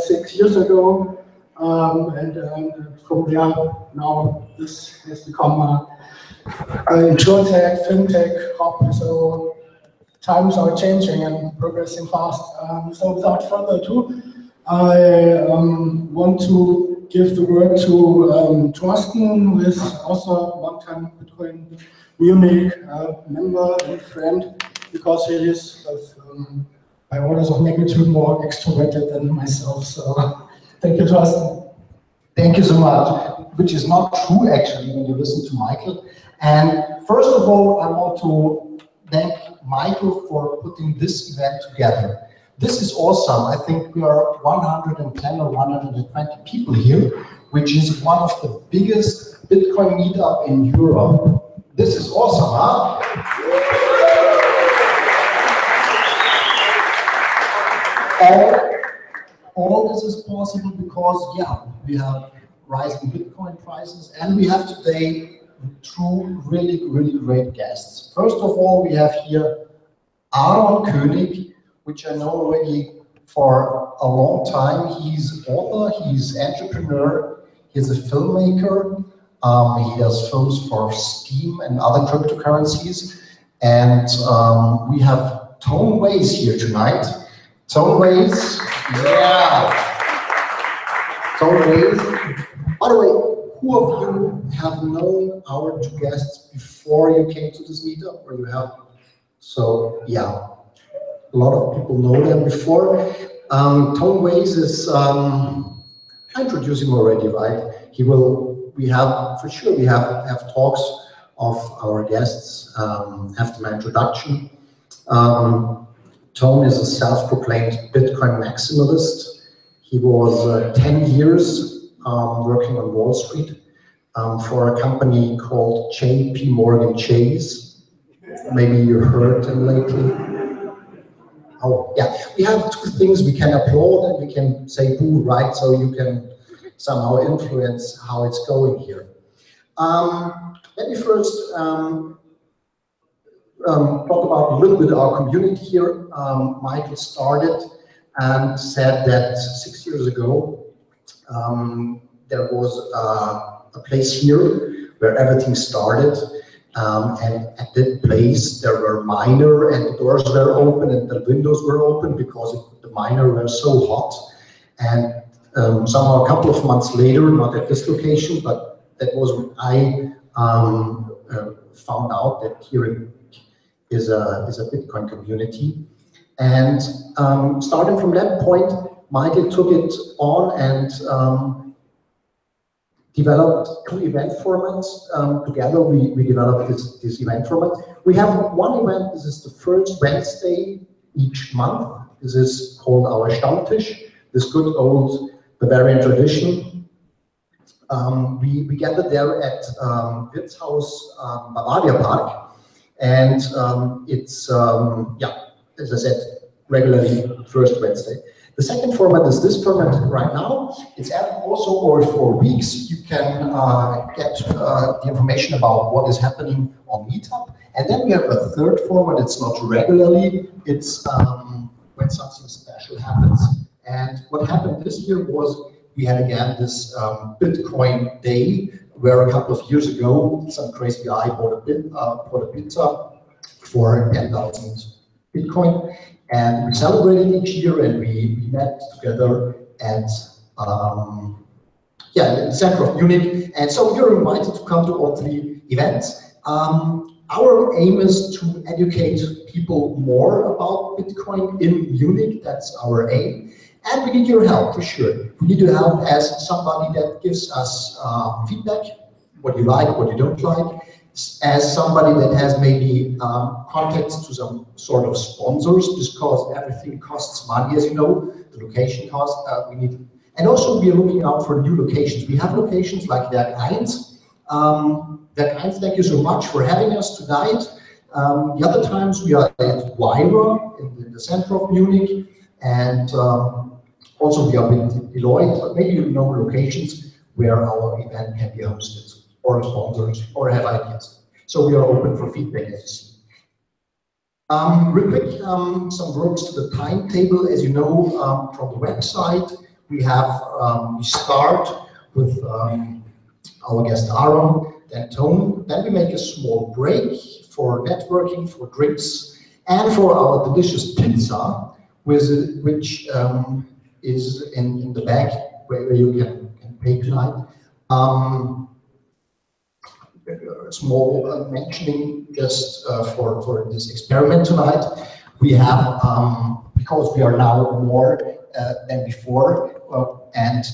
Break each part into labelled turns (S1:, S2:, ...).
S1: 6 years ago, and from there now this has become an insurtech, fintech hub. So times are changing and progressing fast. So without further ado, I want to give the word to Thorsten, who is also a long-time Bitcoin Munich member and friend, because he is by orders of magnitude more extroverted than myself. So thank you, Thorsten.
S2: Thank you so much, which is not true actually when you listen to Michael. And first of all, I want to thank Michael for putting this event together. This is awesome. I think we are 110 or 120 people here, which is one of the biggest Bitcoin meetup in Europe. This is awesome, huh? All this is possible because, yeah, we have rising Bitcoin prices, and we have today two really great guests. First of all, we have here Koenig, which I know already for a long time. He's author, he's entrepreneur, he's a filmmaker. He does films for Steam and other cryptocurrencies. And we have Vays here tonight. Vays, yeah. Vays. By the way, who of you have known our two guests before you came to this meetup, or you have? So, yeah, a lot of people know them before. Vays is, I introduced him already, right? We have talks of our guests after my introduction. Tom is a self-proclaimed Bitcoin maximalist. He was 10 years working on Wall Street for a company called JP Morgan Chase. Maybe you heard them lately. Oh, yeah. We have two things: we can applaud and we can say boo, right? So you can somehow influence how it's going here. Let me first talk about a little bit our community here. Michael started and said that 6 years ago there was a place here where everything started, and at that place there were miner, and the doors were open and the windows were open because the miner were so hot. And somehow a couple of months later, not at this location, but that was when I found out that here is a Bitcoin community. And starting from that point, Michael took it on and developed two event formats. Together we developed this event format. We have one event. This is the first Wednesday each month. This is called our Stammtisch, this good old Bavarian tradition. We gathered there at Wirtshaus Bavaria Park, and it's, yeah, as I said, regularly first Wednesday. The second format is this format right now. It's also over 4 weeks. You can get the information about what is happening on Meetup. And then we have a third format. It's not regularly. It's when something special happens. And what happened this year was we had again this Bitcoin day, where a couple of years ago some crazy guy bought a pizza for 10,000 Bitcoin. And we celebrated each year, and we met together at the center of Munich. And so you're invited to come to all 3 events. Our aim is to educate people more about Bitcoin in Munich. That's our aim. And we need your help, for sure. We need your help as somebody that gives us feedback, what you like, what you don't like, as somebody that has maybe contacts to some sort of sponsors, because everything costs money, as you know, the location cost, we need. And also we are looking out for new locations. We have locations like Werk 1. Werk 1, thank you so much for having us tonight. The other times we are at Weira in the center of Munich, and also we are with Deloitte, but maybe you know locations where our event can be hosted, or sponsors, or have ideas. So we are open for feedback, as you see. Real quick, some words to the timetable. As you know, from the website, we start with our guest Aaron, then Tone. Then we make a small break for networking, for drinks, and for our delicious pizza, which is in the bag where you can pay tonight. Small mentioning just for this experiment tonight. We have, because we are now more than before, and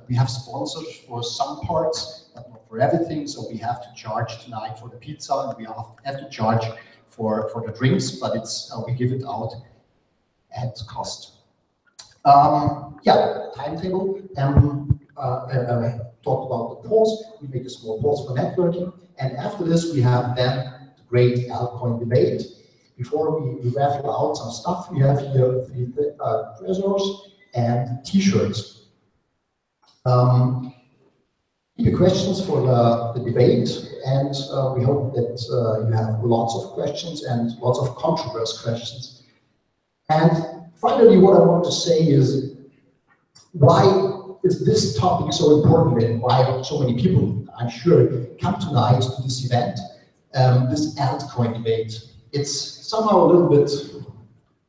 S2: we have sponsors for some parts, but not for everything, so we have to charge tonight for the pizza, and we have to charge for the drinks, but it's we give it out at cost. Yeah, timetable. I talked about the pause. We make a small pause for networking, and after this we have then the great altcoin debate. Before we raffle out some stuff, we have here 3 treasures and T-shirts. Keep your questions for the debate, and we hope that you have lots of questions and lots of controversial questions. And finally, what I want to say is, why is this topic so important, and why so many people, I'm sure, come tonight to this event, this altcoin debate? It's somehow a little bit,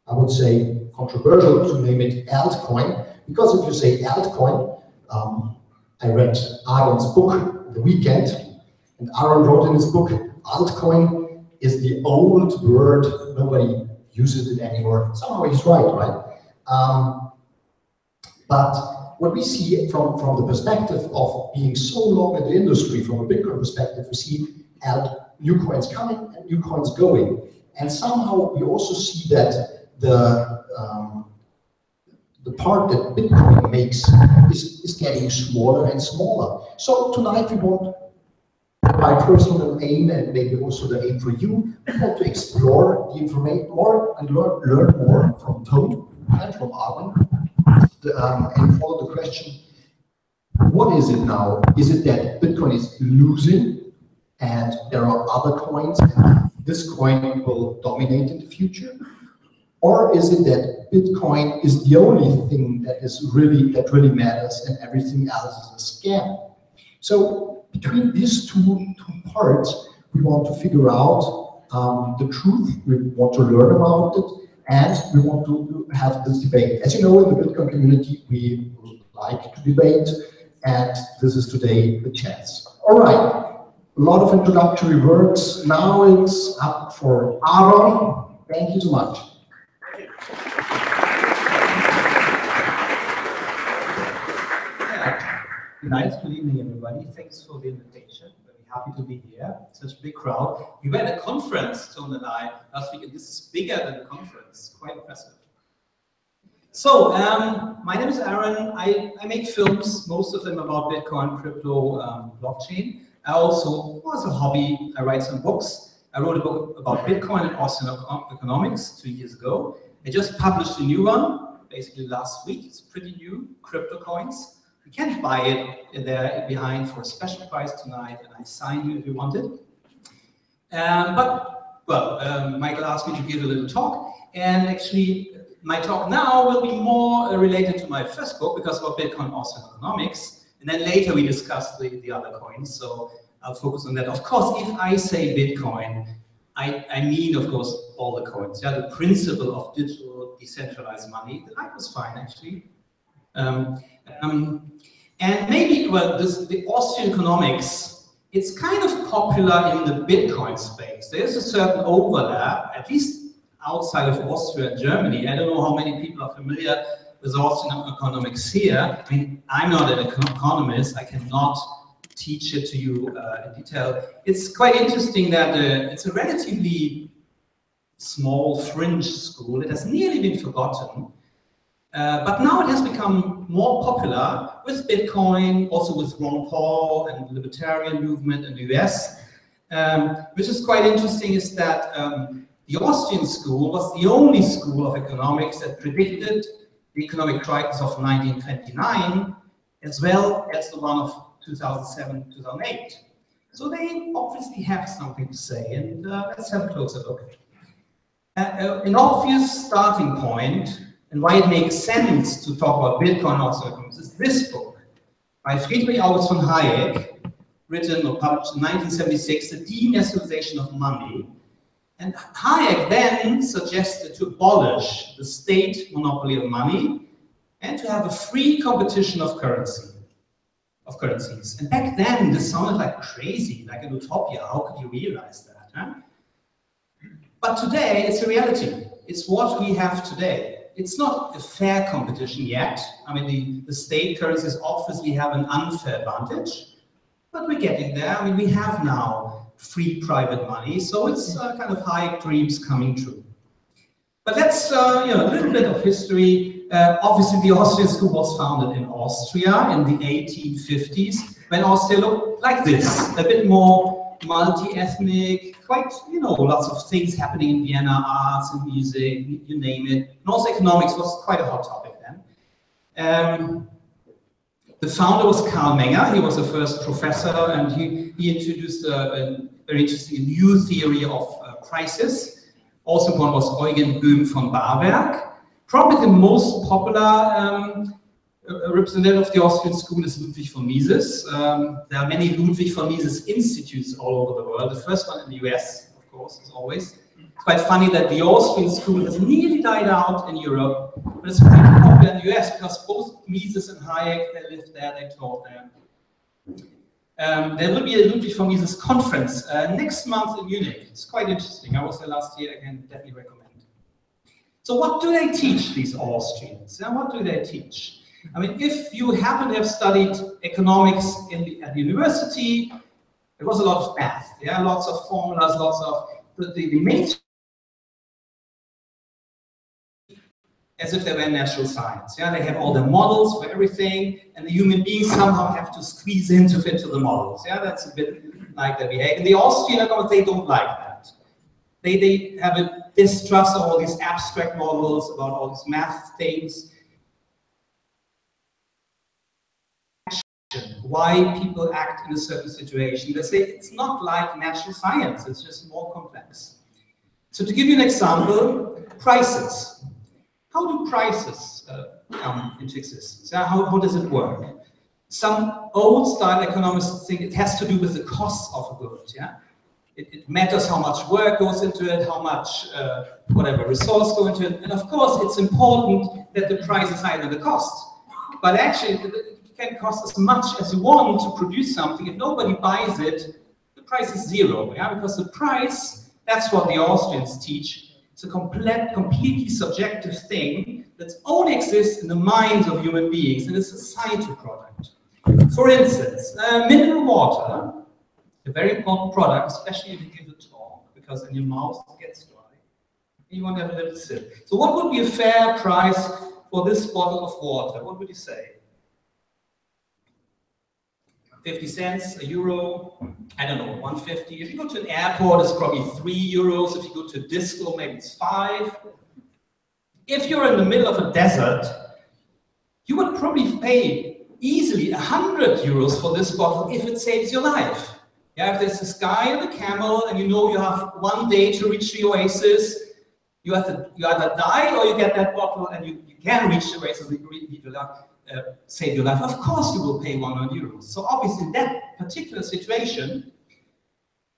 S2: I would say, controversial to name it altcoin, because if you say altcoin, I read Aaron's book the weekend, and Aaron wrote in his book, altcoin is the old word, nobody uses it anymore. Somehow he's right? But what we see from the perspective of being so long in the industry, from a Bitcoin perspective, we see new coins coming and new coins going. And somehow we also see that the part that Bitcoin makes is getting smaller and smaller. So tonight we want, my personal aim, and maybe also the aim for you, we want to explore the information more and learn more from Tone and from Aaron, and follow the question, what is it now? Is it that Bitcoin is losing and there are other coins and this coin will dominate in the future? Or is it that Bitcoin is the only thing that really matters and everything else is a scam? So between these two parts, we want to figure out the truth, we want to learn about it, and we want to have this debate. As you know, in the Bitcoin community, we like to debate, and this is today the chance. All right, a lot of introductory words. Now it's up for Aaron. Thank you so much.
S3: Nice, good evening, everybody. Thanks for the invitation. Very happy to be here. Such a big crowd. We were at a conference, Tone and I, last week, and this is bigger than the conference. Quite impressive. So, my name is Aaron. I make films, most of them about Bitcoin, crypto, blockchain. I also, as a hobby, I write some books. I wrote a book about Bitcoin and Austrian Economics 2 years ago. I just published a new one, basically last week. It's pretty new, Crypto Coins. You can't buy it there behind for a special price tonight, and I sign you if you want it. Michael asked me to give a little talk, and actually my talk now will be more related to my first book, because about Bitcoin, Austrian Economics, and then later we discuss the other coins, so I'll focus on that. Of course, if I say Bitcoin, I mean, of course, all the coins. Yeah, the principle of digital decentralized money. The line was fine, actually. And maybe, well, the Austrian economics, it's kind of popular in the Bitcoin space. There's a certain overlap, at least outside of Austria and Germany. I don't know how many people are familiar with Austrian economics here. I mean, I'm not an economist. I cannot teach it to you in detail. It's quite interesting that it's a relatively small fringe school. It has nearly been forgotten. But now it has become more popular with Bitcoin, also with Ron Paul and the libertarian movement in the US. Which is quite interesting is that the Austrian school was the only school of economics that predicted the economic crisis of 1929, as well as the one of 2007, 2008. So they obviously have something to say, and let's have a closer look. An obvious starting point, and why it makes sense to talk about Bitcoin also, is this book by Friedrich August von Hayek, written or published in 1976, The Denationalization of Money. And Hayek then suggested to abolish the state monopoly of money and to have a free competition of currencies. And back then, this sounded like crazy, like an utopia. How could you realize that? Huh? But today, it's a reality. It's what we have today. It's not a fair competition yet. I mean, the state currencies obviously have an unfair advantage, but we're getting there. I mean, we have now free private money, so it's kind of Hayek dreams coming true. But let's, a little bit of history. Obviously, the Austrian School was founded in Austria in the 1850s, when Austria looked like this, a bit more multi-ethnic, quite, lots of things happening in Vienna, arts and music, you name it. And also economics was quite a hot topic then. The founder was Karl Menger. He was the first professor, and he introduced a very interesting new theory of prices. Also one was Eugen Böhm von Barwerk. Probably the most popular representative of the Austrian school is Ludwig von Mises. There are many Ludwig von Mises institutes all over the world. The first one in the US, of course, as always. It's quite funny that the Austrian school has nearly died out in Europe, but it's pretty popular in the US because both Mises and Hayek, they lived there, they taught there. There will be a Ludwig von Mises conference next month in Munich. It's quite interesting. I was there last year, I can definitely recommend. So what do they teach, these Austrians? What do they teach? I mean, if you happen to have studied economics at the university, there was a lot of math, lots of formulas, lots of the main, as if they were natural science. They have all the models for everything, and the human beings somehow have to squeeze in to fit to the models. That's a bit like that behavior. And the Austrian economists, they don't like that. They have a distrust of all these abstract models, about all these math things. Why people act in a certain situation. They say it's not like natural science, it's just more complex. So to give you an example, prices. How do prices come into existence? How does it work? Some old-style economists think it has to do with the cost of a good. It matters how much work goes into it, how much whatever resource go into it, and of course it's important that the price is higher than the cost. But actually, it can cost as much as you want to produce something. If nobody buys it, the price is zero. Because the price, that's what the Austrians teach. It's a completely subjective thing that only exists in the minds of human beings, and it's a societal product. For instance, mineral water, a very important product, especially if you give a talk, because in your mouth it gets dry. You want to have a little sip. So what would be a fair price for this bottle of water? What would you say? 50 cents, a euro, I don't know, 150. If you go to an airport, it's probably 3 euros. If you go to a disco, maybe it's 5. If you're in the middle of a desert, you would probably pay easily 100 euros for this bottle if it saves your life. If there's this guy on the camel and you have 1 day to reach the oasis, you either die or you get that bottle and you can reach the oasis and save your life. Of course you will pay 100 euros. So obviously in that particular situation,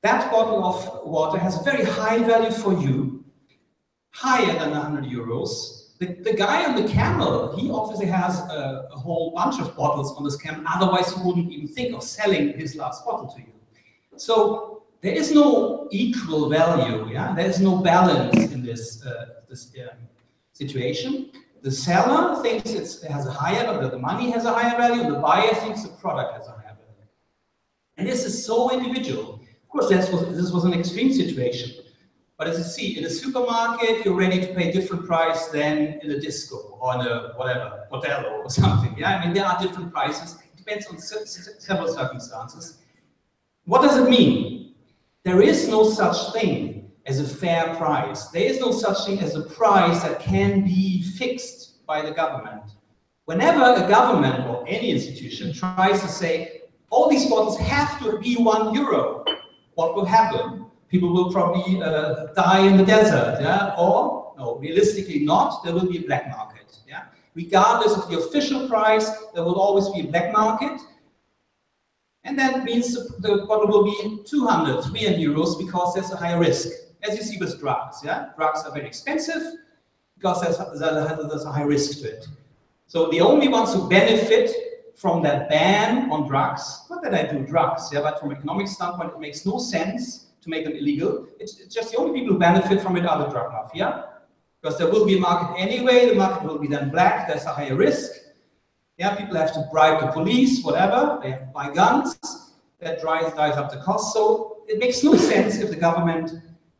S3: that bottle of water has a very high value for you, higher than 100 euros. The guy on the camel, he obviously has a whole bunch of bottles on this camel, otherwise he wouldn't even think of selling his last bottle to you. So there is no equal value, there is no balance in this situation. The seller thinks it has a higher value, the money has a higher value, the buyer thinks the product has a higher value. And this is so individual. Of course, this was an extreme situation. But as you see, in a supermarket, you're ready to pay a different price than in a disco or in a whatever, hotel or something. I mean, there are different prices. It depends on several circumstances. What does it mean? There is no such thing as a fair price. There is no such thing as a price that can be fixed by the government. Whenever a government or any institution tries to say, all these bottles have to be 1 euro, what will happen? People will probably die in the desert, yeah? Or, no, realistically not, there will be a black market, yeah? Regardless of the official price, there will always be a black market. And that means the bottle will be 200, 300 euros because there's a higher risk. As you see with drugs, yeah? Drugs are very expensive because there's a high risk to it. So the only ones who benefit from that ban on drugs, not that I do drugs, yeah, but from an economic standpoint, it makes no sense to make them illegal. It's just the only people who benefit from it are the drug mafia, because there will be a market anyway, the market will be then black, there's a higher risk. Yeah, people have to bribe the police, whatever, they have to buy guns, that drives up the cost. So it makes no sense if the government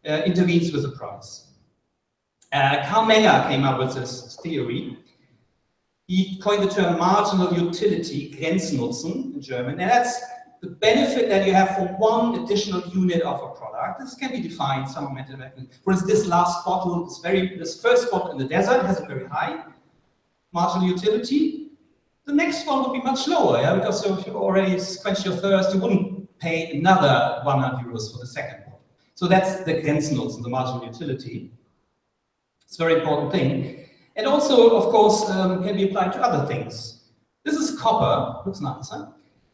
S3: intervenes with the price. Karl Menger came up with this theory. He coined the term marginal utility, Grenznutzen in German, and that's the benefit that you have from one additional unit of a product. This can be defined somewhat. For instance, this last bottle, this first bottle in the desert has a very high marginal utility. The next one would be much lower, yeah, because if you already quenched your thirst, you wouldn't pay another 100 euros for the second one. So that's the Grenznutzen, the marginal utility. It's a very important thing. And also, of course, can be applied to other things. This is copper, looks nice, huh?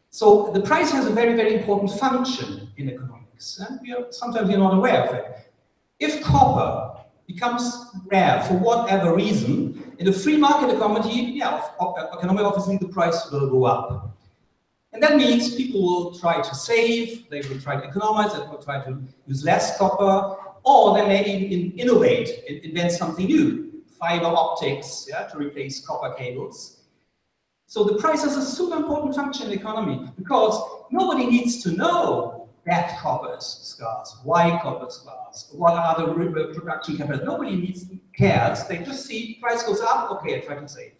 S3: So the price has a very, very important function in economics. Sometimes you're not aware of it. If copper becomes rare for whatever reason, in a free market economy, yeah, obviously the price will go up. And that means people will try to save, they will try to economize, they will try to use less copper, or they may even innovate, invent something new, fiber optics, yeah, to replace copper cables. So the price has a super important function in the economy, because nobody needs to know that copper is scarce, why copper is scarce, what are the production capacities. Nobody cares. They just see price goes up, okay, I try to save.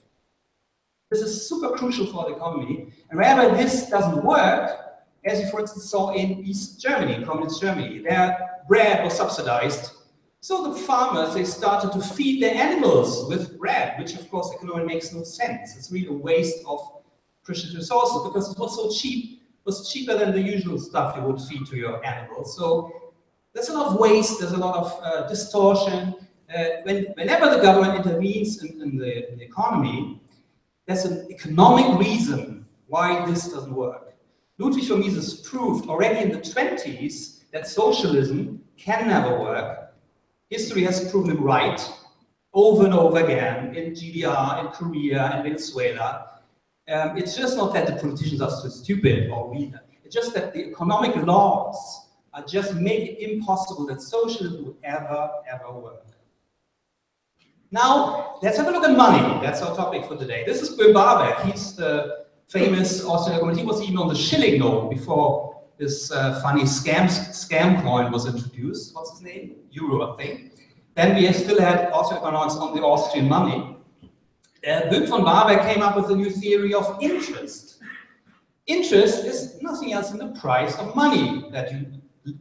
S3: This is super crucial for the economy. And wherever this doesn't work, as you for instance saw in East Germany, Communist Germany, their bread was subsidized. So the farmers, they started to feed their animals with bread, which of course economically makes no sense. It's really a waste of precious resources because it was so cheap. It was cheaper than the usual stuff you would feed to your animals. So there's a lot of waste, there's a lot of distortion. Whenever the government intervenes in the economy, there's an economic reason why this doesn't work. Ludwig von Mises proved already in the 20s that socialism can never work. History has proven him right over and over again in GDR, in Korea, in Venezuela. It's just not that the politicians are so stupid or weak. It's just that the economic laws are just make it impossible that socialism would ever work. Now, let's have a look at money. That's our topic for today. This is Böhm Bawerk. He's the famous Austrian economist. He was even on the shilling note before this funny scam coin was introduced. What's his name? Euro, I think. Then we still had Austrian economics on the Austrian money. Böhm von Bawerk came up with a new theory of interest. Interest is nothing else than the price of money that you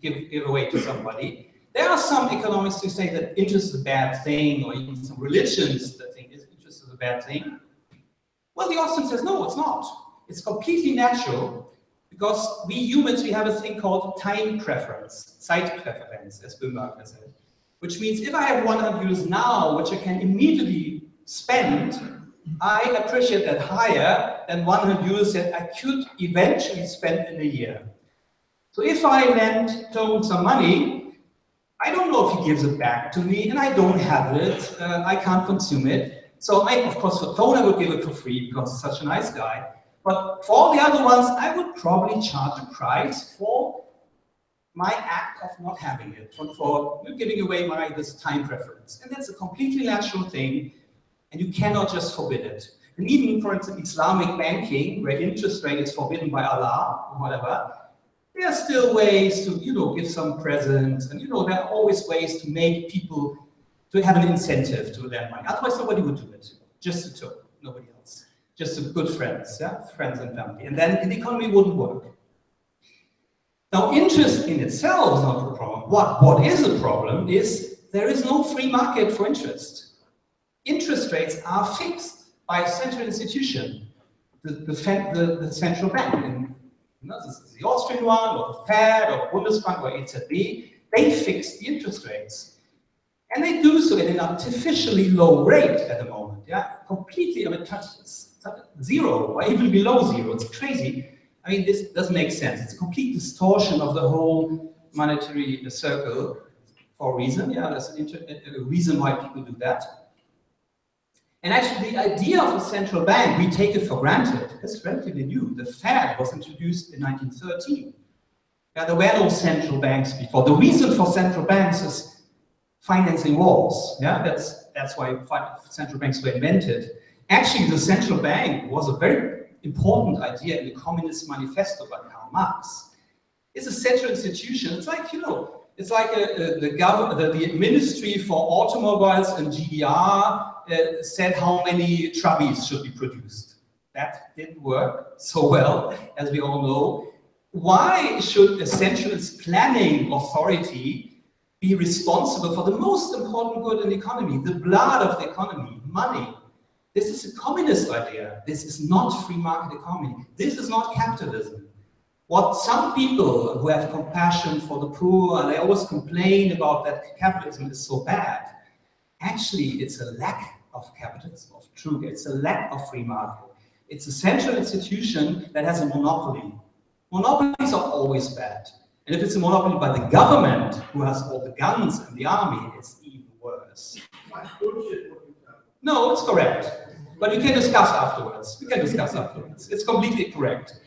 S3: give away to somebody. There are some economists who say that interest is a bad thing, or even some religions that think interest is a bad thing. Well, the Austrian says, no, it's not. It's completely natural, because we humans, we have a thing called time preference, Zeitpräferenz, as Böhm Bawerk said, which means if I have 100 euros now, which I can immediately spend, I appreciate that higher than 100 euros that I could eventually spend in a year. So if I lend Tone some money, I don't know if he gives it back to me, and I don't have it, I can't consume it. So of course, for Tone, I would give it for free because he's such a nice guy. But for all the other ones, I would probably charge a price for my act of not having it, for giving away this time preference. And that's a completely natural thing, and you cannot just forbid it. And even, for instance, Islamic banking, where interest rate is forbidden by Allah, or whatever, there are still ways to, give some presents, and there are always ways to make people to have an incentive to lend money. Otherwise, nobody would do it. Just a token, nobody else. Just a good friends, yeah, friends and family, and then the economy wouldn't work. Now, interest in itself is not a problem. What is a problem is there is no free market for interest. Interest rates are fixed by a central institution, the central bank. This is the Austrian one, or the Fed, or Bundesbank, or EZB. they fix the interest rates. And they do so at an artificially low rate at the moment, yeah? Completely, I mean, zero, or even below zero, it's crazy. I mean, this doesn't make sense. It's a complete distortion of the whole monetary circle for a reason, yeah, there's a reason why people do that. And actually, the idea of a central bank, we take it for granted. It's relatively new. The Fed was introduced in 1913. Yeah, there were no central banks before. The reason for central banks is financing wars. Yeah, that's why central banks were invented. Actually, the central bank was a very important idea in the Communist Manifesto by Karl Marx. It's a central institution. It's like, you know, it's like the Ministry for Automobiles and GDR said how many Trabis should be produced. That didn't work so well, as we all know. Why should a centralist planning authority be responsible for the most important good in the economy, the blood of the economy, money? This is a communist idea. This is not free market economy. This is not capitalism. What some people who have compassion for the poor, and they always complain about that capitalism is so bad, actually it's a lack of capitalism, of true, it's a lack of free market. It's a central institution that has a monopoly. Monopolies are always bad. And if it's a monopoly by the government, who has all the guns and the army, it's even worse. No, it's correct. But we can discuss afterwards. It's completely correct.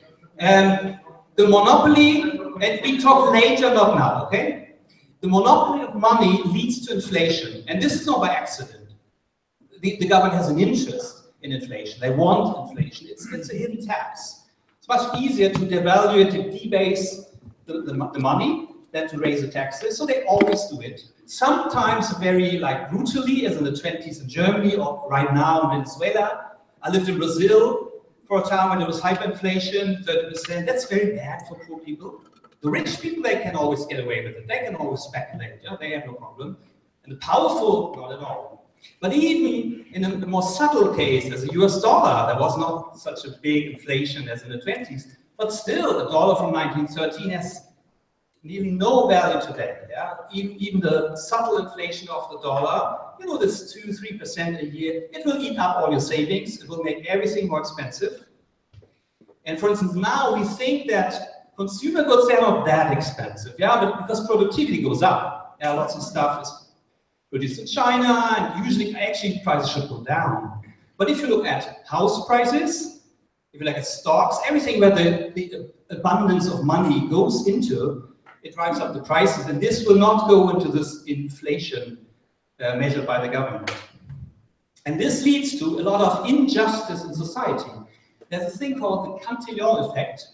S3: The monopoly, and we talk later, not now, okay? The monopoly of money leads to inflation. And this is not by accident. The government has an interest in inflation. They want inflation. It's a hidden tax. It's much easier to devalue it, to debase the money than to raise the taxes. So they always do it. Sometimes very brutally, as in the 20s in Germany, or right now in Venezuela. I lived in Brazil for a time when there was hyperinflation, 30%. That's very bad for poor people. The rich people, they can always get away with it. They can always speculate. Yeah? They have no problem. And the powerful, not at all. But even in a more subtle case, as the US dollar, there was not such a big inflation as in the 20s. But still, the dollar from 1913 has nearly no value today. Yeah? Even the subtle inflation of the dollar, you know, this 2–3% a year, it will eat up all your savings. It will make everything more expensive. And for instance, now we think that consumer goods are not that expensive, yeah, but because productivity goes up, yeah, lots of stuff is produced in China, and usually actually prices should go down. But if you look at house prices, if you look at stocks, everything where the abundance of money goes into, it drives up the prices, and this will not go into this inflation measured by the government. And this leads to a lot of injustice in society. There's a thing called the Cantillon effect,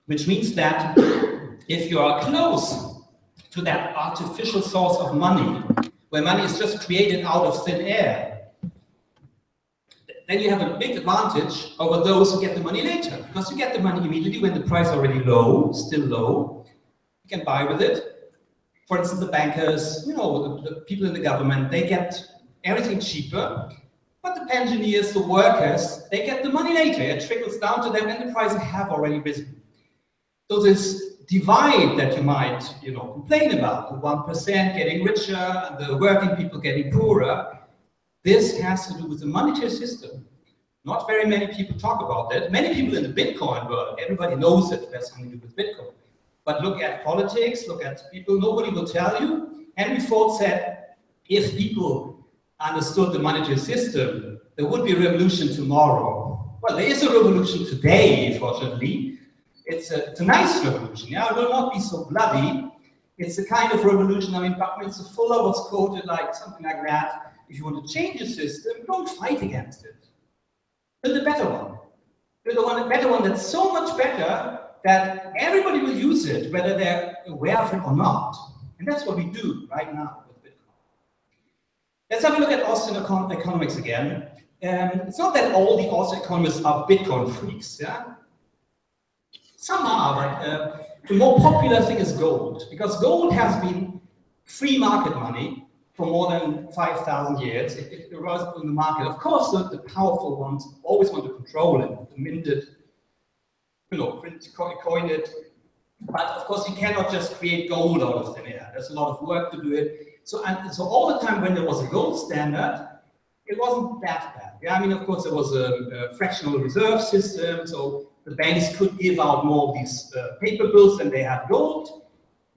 S3: which means that if you are close to that artificial source of money, where money is just created out of thin air, then you have a big advantage over those who get the money later, because you get the money immediately when the price is already low, still low. You can buy with it. For instance, the bankers, you know, the people in the government, they get everything cheaper, but the pensioners, the workers, they get the money later. It trickles down to them, and the prices have already risen. So this divide that you might, you know, complain about, the 1% getting richer and the working people getting poorer, this has to do with the monetary system. Not very many people talk about that. Many people in the Bitcoin world, everybody knows it has something to do with Bitcoin. But look at politics, look at people, nobody will tell you. Henry Ford said, if people understood the monetary system, there would be a revolution tomorrow. Well, there is a revolution today, fortunately. It's a nice revolution, yeah? It will not be so bloody. It's a kind of revolution. I mean, Buckminster Fuller was quoted like something like that. If you want to change the system, don't fight against it. Build a better one. Build a better one that's so much better that everybody will use it, whether they're aware of it or not. And that's what we do right now with Bitcoin. Let's have a look at Austrian economics again. It's not that all the Austrian economists are Bitcoin freaks, yeah? Some are, but the more popular thing is gold, because gold has been free market money for more than 5,000 years. It arose in the market. Of course, the powerful ones always want to control it, mint it, you know, coin it, But of course, you cannot just create gold out of thin air. There's a lot of work to do it. So all the time when there was a gold standard, it wasn't that bad. Yeah, I mean, of course, there was a fractional reserve system, so the banks could give out more of these paper bills than they had gold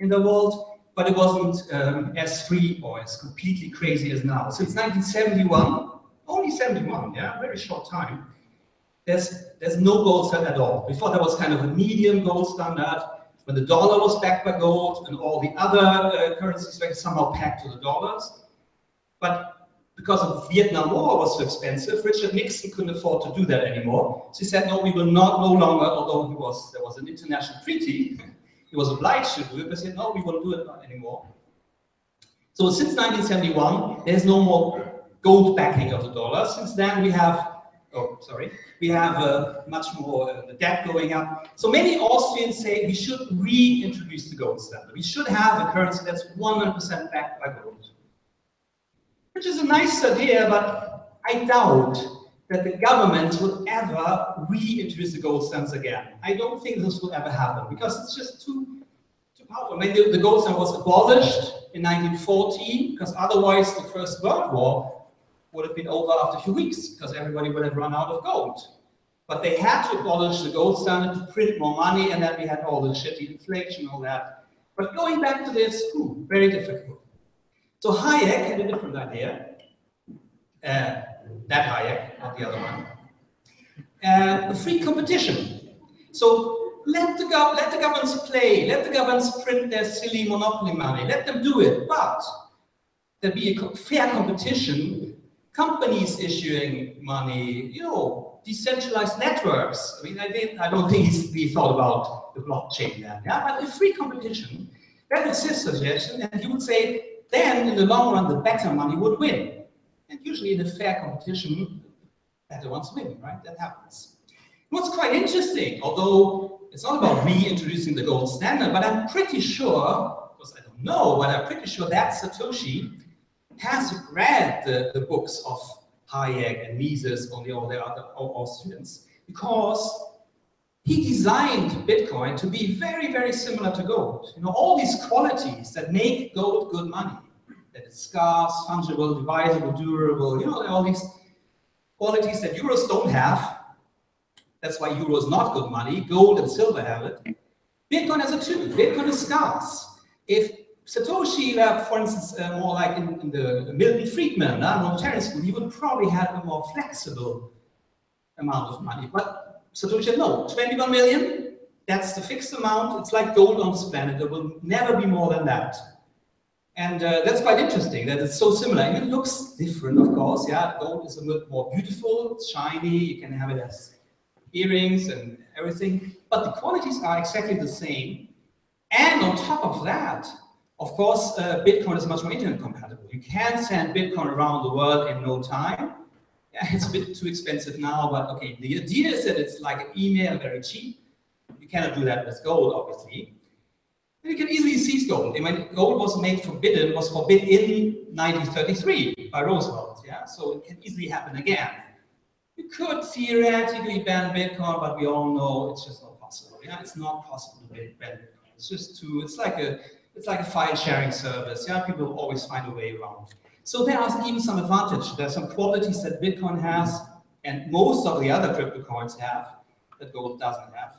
S3: in the world, but it wasn't as free or as completely crazy as now. Since 1971, only 71, yeah, very short time, there's no gold standard at all. Before there was kind of a medium gold standard, when the dollar was backed by gold and all the other currencies were somehow pegged to the dollars. But because of the Vietnam War was so expensive, Richard Nixon couldn't afford to do that anymore. So he said, no, we will no longer, although there was an international treaty, he was obliged to do it, but he said, no, we won't do it anymore. So since 1971, there's no more gold backing of the dollar. Since then, we have much more debt going up. So many Austrians say we should reintroduce the gold standard. We should have a currency that's 100% backed by gold. Which is a nice idea, but I doubt that the government will ever reintroduce the gold standards again. I don't think this will ever happen because it's just too powerful. I mean, the gold standard was abolished in 1914 because otherwise the First World War would have been over after a few weeks because everybody would have run out of gold. But they had to abolish the gold standard to print more money, and then we had all the shitty inflation, all that. But going back to this, very difficult. So Hayek had a different idea. That Hayek, not the other one. Free competition. So let the governments play, let the governments print their silly monopoly money, let them do it, but there be a fair competition. Companies issuing money, decentralized networks. I mean, I don't think he thought about the blockchain then, yeah? But a free competition, that is his suggestion, and he would say, then in the long run, the better money would win. And usually in a fair competition, better ones win, right? That happens. What's quite interesting, although it's not about reintroducing the gold standard, but I'm pretty sure, of course I don't know, but I'm pretty sure that Satoshi has read the books of Hayek and Mises and all the other Austrians, because he designed Bitcoin to be very, very similar to gold. All these qualities that make gold good money, that it's scarce, fungible, divisible, durable, all these qualities that euros don't have. That's why euro is not good money. Gold and silver have it. Bitcoin has it too. Bitcoin is scarce. If Satoshi, for instance, more like in the Milton Friedman, Austrian School, he would probably have a more flexible amount of money. But Satoshi said, no, 21 million, that's the fixed amount. It's like gold on this planet. There will never be more than that. And that's quite interesting that it's so similar. And it looks different, of course. Yeah, gold is a bit more beautiful, it's shiny. You can have it as earrings and everything. But the qualities are exactly the same. And on top of that, of course, Bitcoin is much more internet compatible. You can send Bitcoin around the world in no time. Yeah, it's a bit too expensive now, but okay. The idea is that it's like an email, very cheap. You cannot do that with gold, obviously. And you can easily seize gold. When gold was forbidden in 1933 by Roosevelt. Yeah, so it can easily happen again. You could theoretically ban Bitcoin, but we all know it's just not possible. Yeah, it's not possible to ban Bitcoin. It's just it's like a file sharing service. Yeah, people will always find a way around. So there are even some advantages. There are some qualities that Bitcoin has, and most of the other crypto coins have, that gold doesn't have.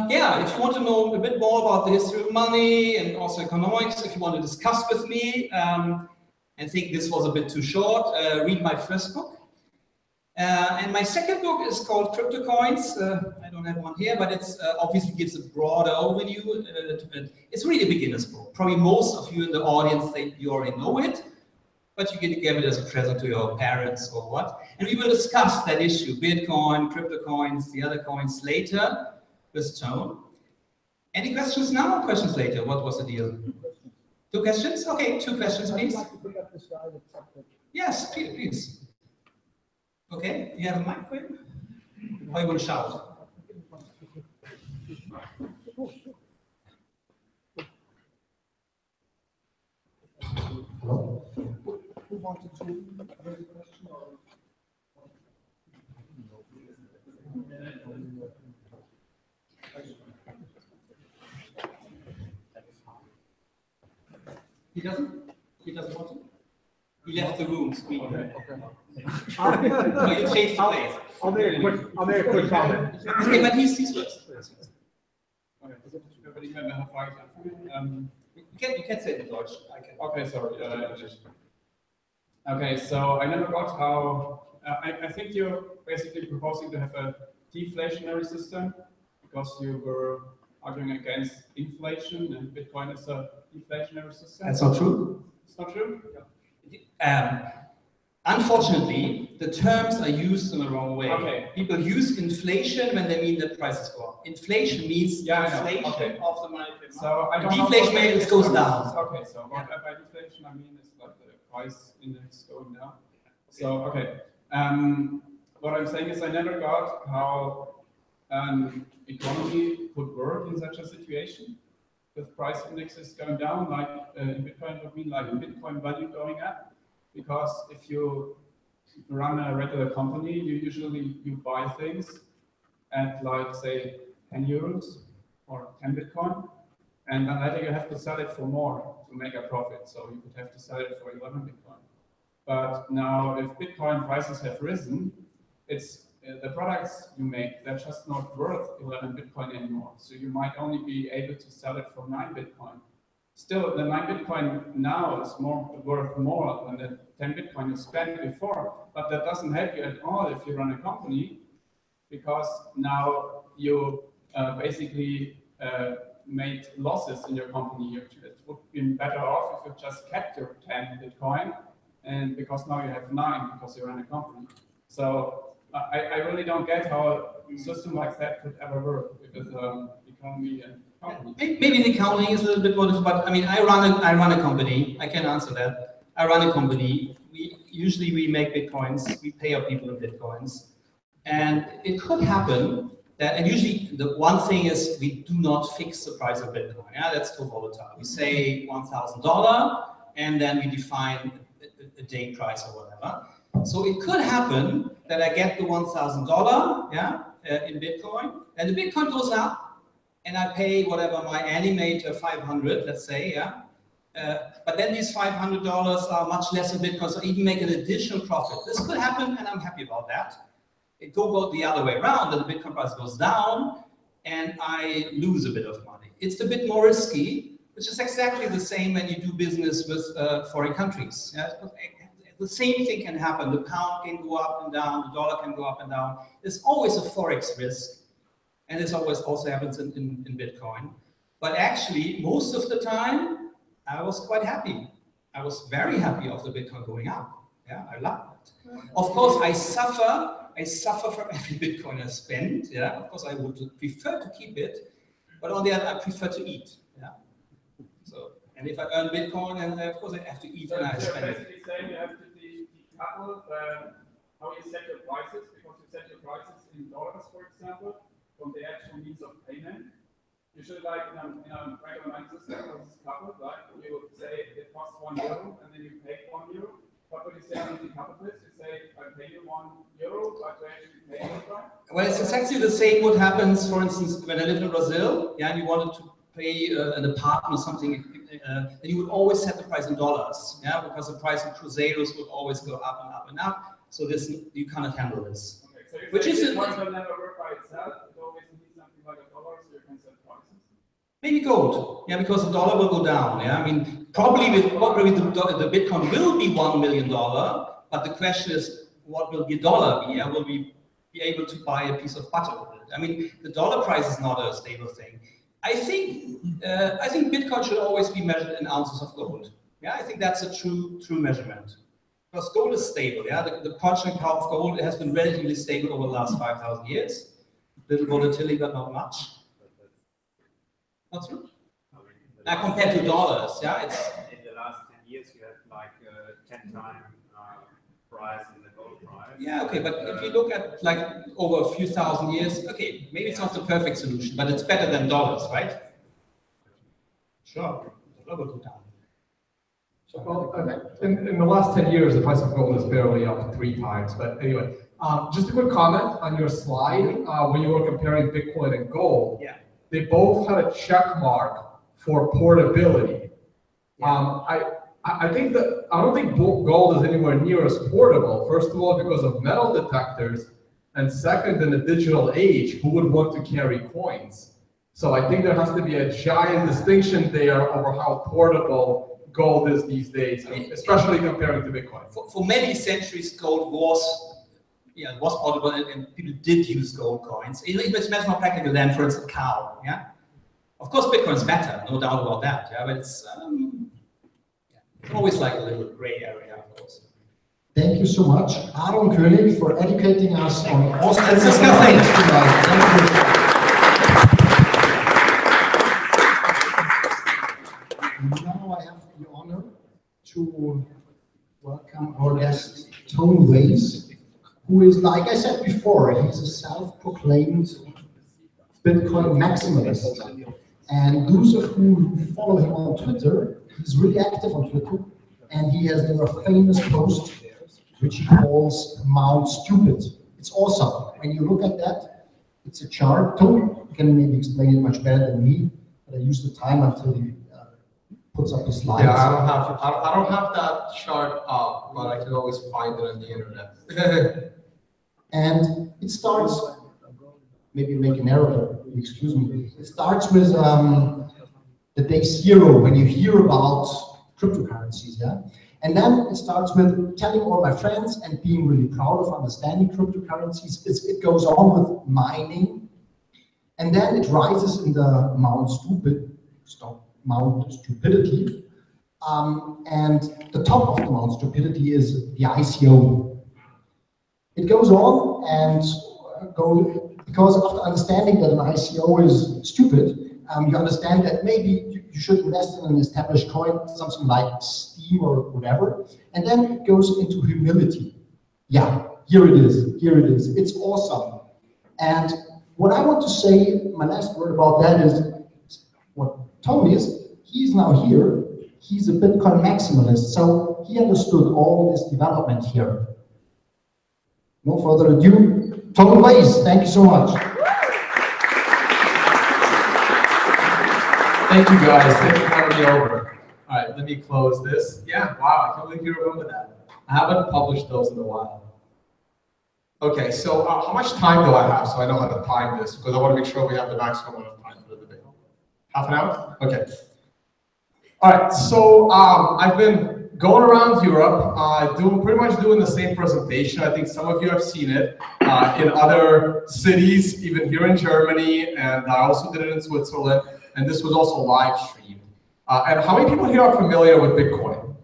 S3: Yeah, if you want to know a bit more about the history of money and also economics, if you want to discuss with me, I think this was a bit too short, read my first book. And my second book is called Crypto Coins. I don't have one here, but it's obviously gives a broader overview. It's really a beginner's book. Probably most of you in the audience think you already know it, but you can give it as a present to your parents or what. And we will discuss that issue, Bitcoin, crypto coins, the other coins later with Tone. Any questions now or questions later? What was the deal? 2 questions? Okay, 2 questions, please. I'd like to pick up this guy with something. Yes, please. Okay, you have a mic for him? Or you will shout?
S2: Hello?
S1: Who wanted to raise a question?
S3: He doesn't want to? He left the room.
S4: Okay.
S3: No, you changed the place.
S4: I'll make a quick comment.
S3: Okay, but he's first.
S5: Okay,
S3: You can say it in Deutsch. I can.
S5: okay, sorry. Okay, so I never got how. I think you're basically proposing to have a deflationary system because you were arguing against inflation, and Bitcoin is a deflationary system.
S3: That's not true.
S5: It's not true?
S3: Unfortunately, the terms are used in the wrong way.
S5: Okay.
S3: People use inflation when they mean that prices go up. Inflation means inflation
S5: Okay.
S3: of the monetary market.
S5: So I don't
S3: Deflation
S5: know
S3: means it goes down.
S5: Okay, so what by deflation I mean is like the price index going down. So okay. What I'm saying is I never got how an economy could work in such a situation with price indexes going down, like in Bitcoin would mean like Bitcoin value going up. Because if you run a regular company, you buy things at like say 10 euros or 10 Bitcoin, and then later you have to sell it for more to make a profit. So you could have to sell it for 11 Bitcoin. But now if Bitcoin prices have risen, it's the products you make, they're just not worth 11 Bitcoin anymore. So you might only be able to sell it for 9 Bitcoin. Still, the 9 Bitcoin now is worth more than the 10 Bitcoin you spent before, but that doesn't help you at all if you run a company, because now you basically made losses in your company. It would have been better off if you just kept your 10 Bitcoin, and because now you have 9 because you run a company. So I really don't get how a system like that could ever work with economy and company.
S3: Maybe the accounting is a little bit more difficult, but I mean, I run a company. I can answer that. I run a company. We make Bitcoins. We pay our people in Bitcoins. And it could happen that, and usually the one thing is we do not fix the price of Bitcoin. Yeah, that's too volatile. We say $1,000, and then we define a day price or whatever. So it could happen that I get the $1,000, in Bitcoin, and the Bitcoin goes up, and I pay whatever my animator 500, let's say, but then these $500 are much less in Bitcoin, so I even make an additional profit. This could happen, and I'm happy about that. It could go the other way around, that the Bitcoin price goes down, and I lose a bit of money. It's a bit more risky, which is exactly the same when you do business with foreign countries. Yeah? The same thing can happen. The pound can go up and down, the dollar can go up and down. There's always a forex risk, and this always also happens in Bitcoin. But actually, most of the time, I was quite happy. I was very happy of the Bitcoin going up. Yeah, I love it. Of course, I suffer from every Bitcoin I spend. Yeah, of course, I would prefer to keep it, but on the other, I prefer to eat. Yeah. So, and if I earn Bitcoin, and of course I have to eat, and I spend it.
S5: Basically saying you have to decouple how you set your prices, because you set your prices in dollars, for example, from the actual means of payment. You should, like in a regular money system, this is coupled, right? You would say it costs €1, and then you pay €1. But when you say on decoupled this, you say I pay you €1, but you actually pay Bitcoin.
S3: Well, it's exactly the same. What happens, for instance, when I lived in Brazil, and you wanted to pay an apartment or something, then you would always set the price in dollars, because the price of Cruzeiros would always go up and up and up. So this, you cannot handle this.
S5: Okay, so
S3: which is
S5: one will never work by itself. It always needs something like $1, so you can set prices.
S3: Maybe gold, because the dollar will go down. I mean, probably the Bitcoin will be $1 million, but the question is, what will the dollar be? Will we be able to buy a piece of butter with it? I mean, the dollar price is not a stable thing. I think Bitcoin should always be measured in ounces of gold. I think that's a true measurement. Because gold is stable. The purchasing power of gold has been relatively stable over the last 5,000 years. Little volatility, but not much. Not true. Compared to dollars, it's
S6: in the last 10 years you have like 10 times price in the gold price.
S3: Yeah, okay, but if you look at like over a few thousand years, okay, maybe it's not the perfect solution, but it's better than dollars, right? Sure, the dollar will go down.
S4: Well, in the last 10 years, the price of gold is barely up 3 times. But anyway, just a quick comment on your slide when you were comparing Bitcoin and gold.
S3: Yeah.
S4: They both had a check mark for portability.
S3: Yeah.
S4: I think that I don't think gold is anywhere near as portable. First of all, because of metal detectors, and second, in the digital age, who would want to carry coins? So I think there has to be a giant distinction there over how portable gold is these days, especially comparing to Bitcoin.
S3: For many centuries, gold was portable, and people did use gold coins. It's much more practical than, for instance, cow. Yeah. Of course, Bitcoin's better, no doubt about that. Yeah, but it's always like a little gray area, of course.
S2: Thank you so much, Aaron Koenig, for educating us on Austrian
S3: That's
S2: Economics
S3: disgusting.
S2: tonight. Thank you. Now I have the honor to welcome our guest, Vays, who is, like I said before, he's a self-proclaimed Bitcoin maximalist. And those of you who follow him on Twitter, he's really active on Twitter, and he has a famous post which he calls Mount Stupid. It's awesome. When you look at that, it's a chart. Tom can maybe explain it much better than me, but I use the time until he puts up the slides.
S4: Yeah, I don't have that chart up, but I can always find it on the internet.
S2: And it starts, maybe make an error, excuse me. It starts with the day zero, when you hear about cryptocurrencies, yeah? And then it starts with telling all my friends and being really proud of understanding cryptocurrencies. It goes on with mining, and then it rises in the Mount Stupidity. And the top of the Mount Stupidity is the ICO. It goes on and because after understanding that an ICO is stupid, you understand that maybe you should invest in an established coin, something like Steam or whatever, and then it goes into humility. Yeah, here it is, it's awesome. And what I want to say, my last word about that is, what Tony is, he's now here, he's a Bitcoin maximalist, so he understood all this development here. No further ado, Tony Vays, thank you so much.
S4: Thank you guys, thank you for having me over. All right, let me close this. Yeah, wow, I can't believe you remember that. I haven't published those in a while. Okay, so how much time do I have so I know how to time this? Because I want to make sure we have the maximum amount of time for the debate. Half an hour? Okay. All right, so I've been going around Europe, pretty much doing the same presentation. I think some of you have seen it in other cities, even here in Germany, and I also did it in Switzerland. And this was also live streamed. And how many people here are familiar with Bitcoin?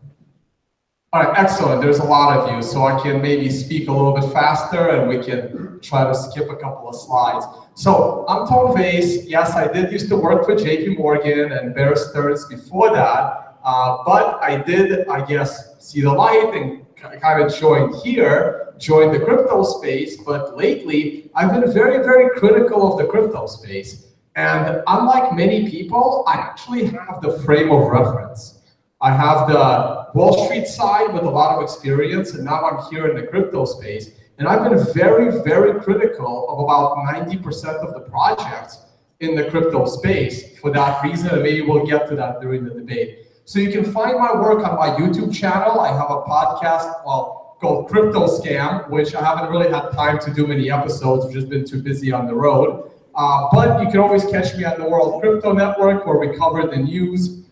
S4: All right, excellent. There's a lot of you, so I can maybe speak a little bit faster and we can try to skip a couple of slides. So I'm Tom Vays. Yes, I did used to work for JP Morgan and Bear Stearns before that, but I did, I guess, see the light and kind of joined the crypto space. But lately, I've been very, very critical of the crypto space. And unlike many people, I actually have the frame of reference. I have the Wall Street side with a lot of experience, and now I'm here in the crypto space. And I've been very, very critical of about 90% of the projects in the crypto space for that reason, and maybe we'll get to that during the debate. So you can find my work on my YouTube channel. I have a podcast called Crypto Scam, which I haven't really had time to do many episodes. I've just been too busy on the road. But you can always catch me on the World Crypto Network, where we cover the news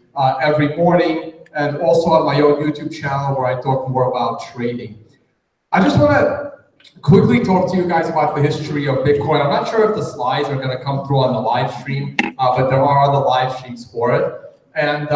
S4: every morning, and also on my own YouTube channel where I talk more about trading. I just want to quickly talk to you guys about the history of Bitcoin. I'm not sure if the slides are going to come through on the live stream, but there are other live streams for it. And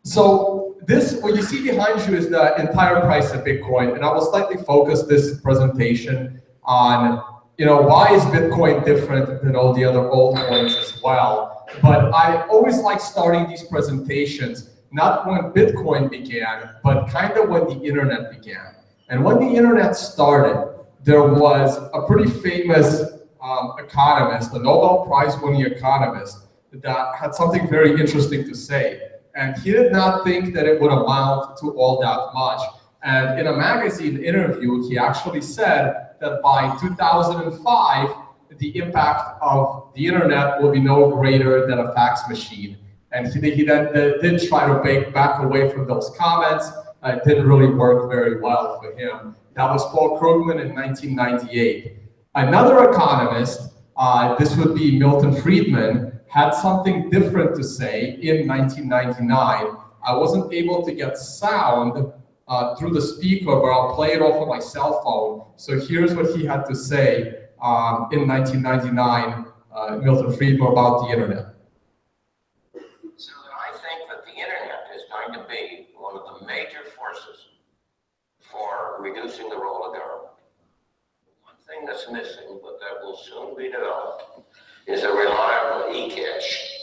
S4: so this, what you see behind you is the entire price of Bitcoin, and I will slightly focus this presentation on why is Bitcoin different than all the other altcoins as well? But I always like starting these presentations, not when Bitcoin began, but kind of when the internet began. And when the internet started, there was a pretty famous economist, a Nobel Prize-winning economist, that had something very interesting to say. And he did not think that it would amount to all that much. And in a magazine interview, he actually said that by 2005, the impact of the internet will be no greater than a fax machine. And he then did try to back away from those comments. It didn't really work very well for him. That was Paul Krugman in 1998. Another economist, this would be Milton Friedman, had something different to say in 1999. I wasn't able to get sound through the speaker, but I'll play it off of my cell phone. So here's what he had to say in 1999, Milton Friedman, about the internet.
S7: So I think that the internet is going to be one of the major forces for reducing the role of government. One thing that's missing, but that will soon be developed, is a reliable e-cash,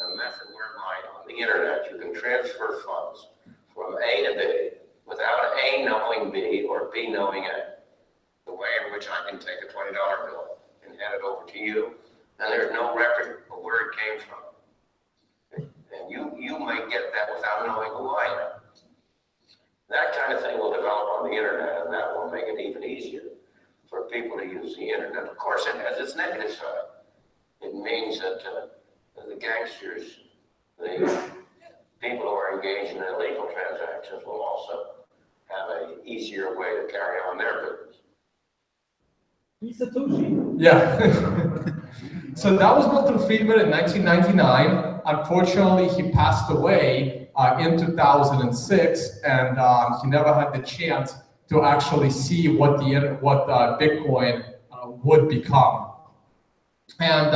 S7: a method whereby on the internet you can transfer funds from A to B without A knowing B or B knowing A. The way in which I can take a $20 bill and hand it over to you, and there's no record of where it came from. And you might get that without knowing who I am. That kind of thing will develop on the internet, and that will make it even easier for people to use the internet. Of course, it has its negative side. It means that the gangsters, the people who are engaged in illegal transactions will also have an easier way to carry on their business.
S4: Yeah. So that was Milton Friedman in 1999. Unfortunately, he passed away in 2006, and he never had the chance to actually see what Bitcoin would become. And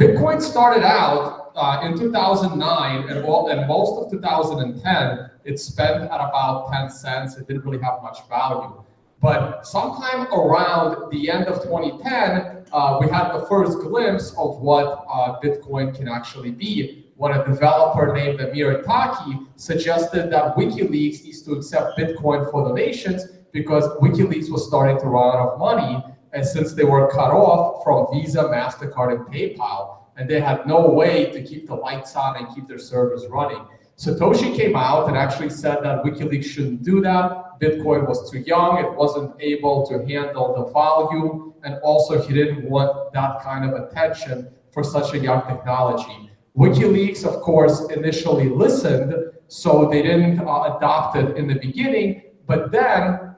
S4: Bitcoin started out in 2009, and most of 2010, it spent at about 10 cents. It didn't really have much value. But sometime around the end of 2010, we had the first glimpse of what Bitcoin can actually be, when a developer named Amir Taki suggested that WikiLeaks needs to accept Bitcoin for donations because WikiLeaks was starting to run out of money, and since they were cut off from Visa, MasterCard, and PayPal, and they had no way to keep the lights on and keep their servers running. Satoshi came out and actually said that WikiLeaks shouldn't do that. Bitcoin was too young, it wasn't able to handle the volume, and also he didn't want that kind of attention for such a young technology. WikiLeaks, of course, initially listened, so they didn't adopt it in the beginning, but then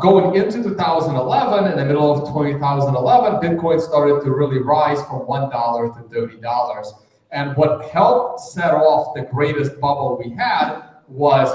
S4: going into 2011, in the middle of 2011, Bitcoin started to really rise from $1 to $30. And what helped set off the greatest bubble we had was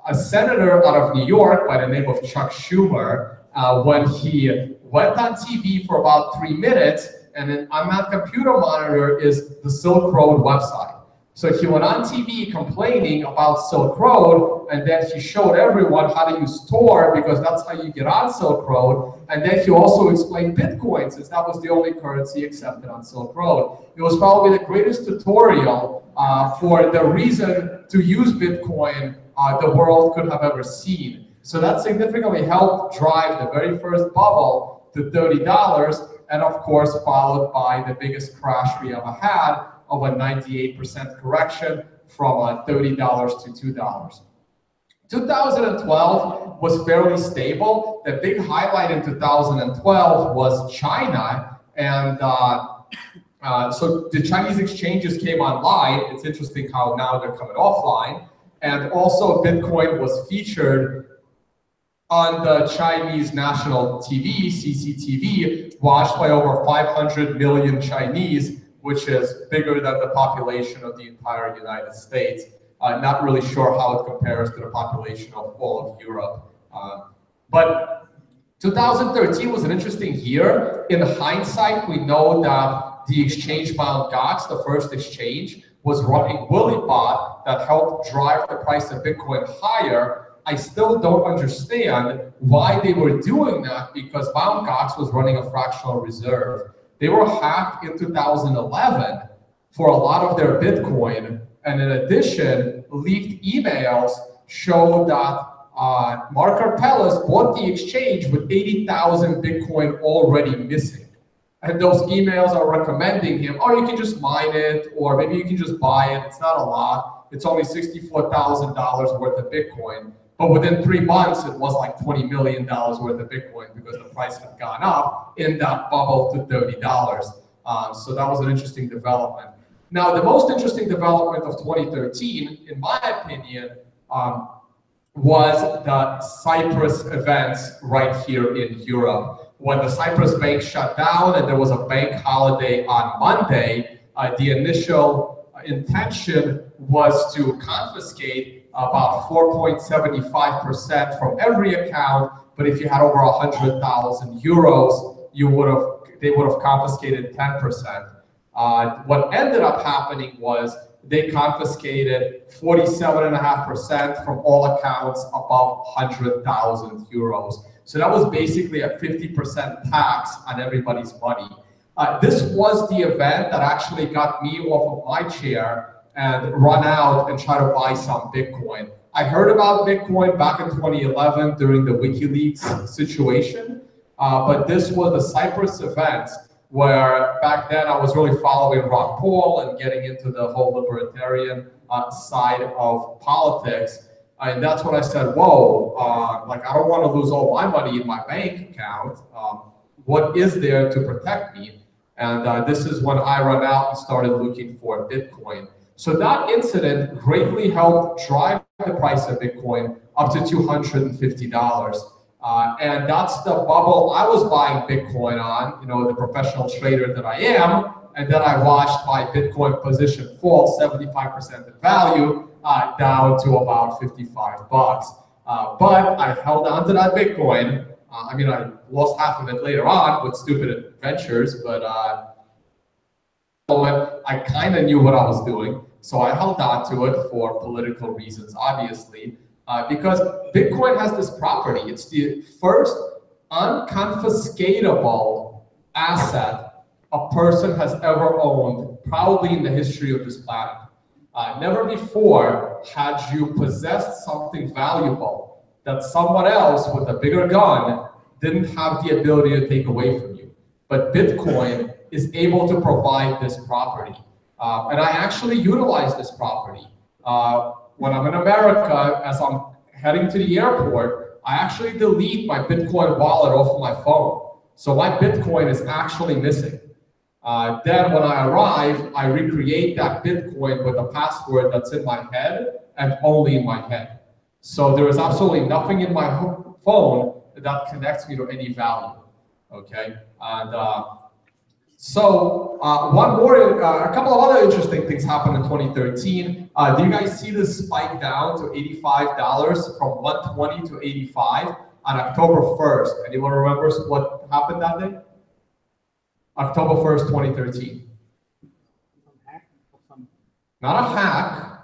S4: a senator out of New York by the name of Chuck Schumer, when he went on TV for about 3 minutes, and then on that computer monitor is the Silk Road website. So he went on TV complaining about Silk Road, and then he showed everyone how to use Tor, because that's how you get on Silk Road. And then he also explained Bitcoin, since that was the only currency accepted on Silk Road. It was probably the greatest tutorial for the reason to use Bitcoin the world could have ever seen. So that significantly helped drive the very first bubble to $30, and of course followed by the biggest crash we ever had of a 98% correction from $30 to $2. 2012 was fairly stable. The big highlight in 2012 was China, and so the Chinese exchanges came online. It's interesting how now they're coming offline, and also Bitcoin was featured on the Chinese national TV, CCTV, watched by over 500 million Chinese, which is bigger than the population of the entire United States. Not really sure how it compares to the population of all of Europe. But 2013 was an interesting year. In hindsight, we know that the exchange Mt. Gox, the first exchange, was running Willibot that helped drive the price of Bitcoin higher. I still don't understand why they were doing that, because Mt. Gox was running a fractional reserve. They were hacked in 2011 for a lot of their Bitcoin, and in addition, leaked emails showed that Mark Karpeles bought the exchange with 80,000 Bitcoin already missing. And those emails are recommending him, oh, you can just mine it, or maybe you can just buy it. It's not a lot. It's only $64,000 worth of Bitcoin. But within 3 months, it was like $20 million worth of Bitcoin, because the price had gone up in that bubble to $30. So that was an interesting development. Now, the most interesting development of 2013, in my opinion, was the Cyprus events right here in Europe. When the Cyprus bank shut down and there was a bank holiday on Monday, the initial intention was to confiscate about 4.75% from every account, but if you had over 100,000 euros, they would have confiscated 10%. What ended up happening was they confiscated 47.5% from all accounts above 100,000 euros. So that was basically a 50% tax on everybody's money. This was the event that actually got me off of my chair and run out and try to buy some Bitcoin. I heard about Bitcoin back in 2011 during the WikiLeaks situation, but this was the Cyprus event where back then I was really following Ron Paul and getting into the whole libertarian side of politics. And that's when I said, whoa, like I don't want to lose all my money in my bank account. What is there to protect me? And this is when I ran out and started looking for Bitcoin. So that incident greatly helped drive the price of Bitcoin up to $250. And that's the bubble I was buying Bitcoin on, you know, the professional trader that I am. And then I watched my Bitcoin position fall 75% in value down to about 55 bucks. But I held on to that Bitcoin. I mean, I lost half of it later on with stupid adventures, but I kind of knew what I was doing. So I held on to it for political reasons, obviously. Because Bitcoin has this property. It's the first unconfiscatable asset a person has ever owned, probably in the history of this planet. Never before had you possessed something valuable that someone else with a bigger gun didn't have the ability to take away from you. But Bitcoin is able to provide this property. And I actually utilize this property. When I'm in America, as I'm heading to the airport, I actually delete my Bitcoin wallet off of my phone. So my Bitcoin is actually missing. Then when I arrive, I recreate that Bitcoin with a password that's in my head and only in my head. So there is absolutely nothing in my phone that connects me to any value, okay? And so a couple of other interesting things happened in 2013. Do you guys see this spike down to $85 from 120 to 85 on October 1st? Anyone remembers what happened that day? October 1st, 2013. Not a hack.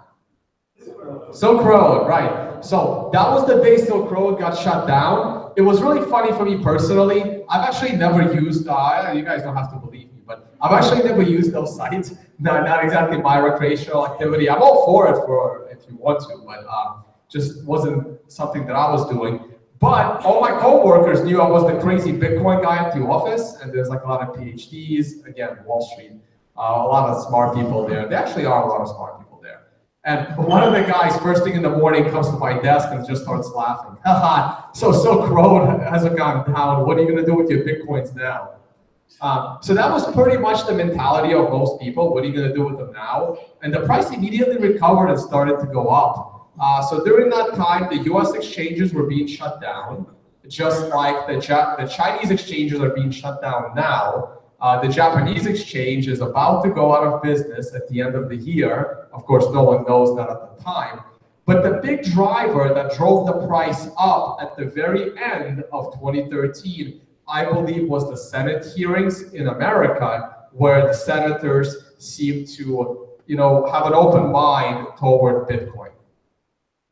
S4: Silk Road, right. So that was the day Silk Road got shut down. It was really funny for me personally. I've actually never used, you guys don't have to believe me, but I've actually never used those sites. Not exactly my recreational activity. I'm all for it if you want to, but just wasn't something that I was doing. But all my coworkers knew I was the crazy Bitcoin guy at the office, and there's like a lot of PhDs, again, Wall Street, a lot of smart people there. There actually are a lot of smart people there. And one of the guys, first thing in the morning, comes to my desk and just starts laughing. Haha, so Silk Road hasn't gone down. What are you gonna do with your Bitcoins now? So that was pretty much the mentality of most people. What are you gonna do with them now? And the price immediately recovered and started to go up. So during that time, the US exchanges were being shut down, just like the Chinese exchanges are being shut down now. The Japanese exchange is about to go out of business at the end of the year. Of course, no one knows that at the time. But the big driver that drove the price up at the very end of 2013, I believe, was the Senate hearings in America, where the senators seemed to, have an open mind toward Bitcoin.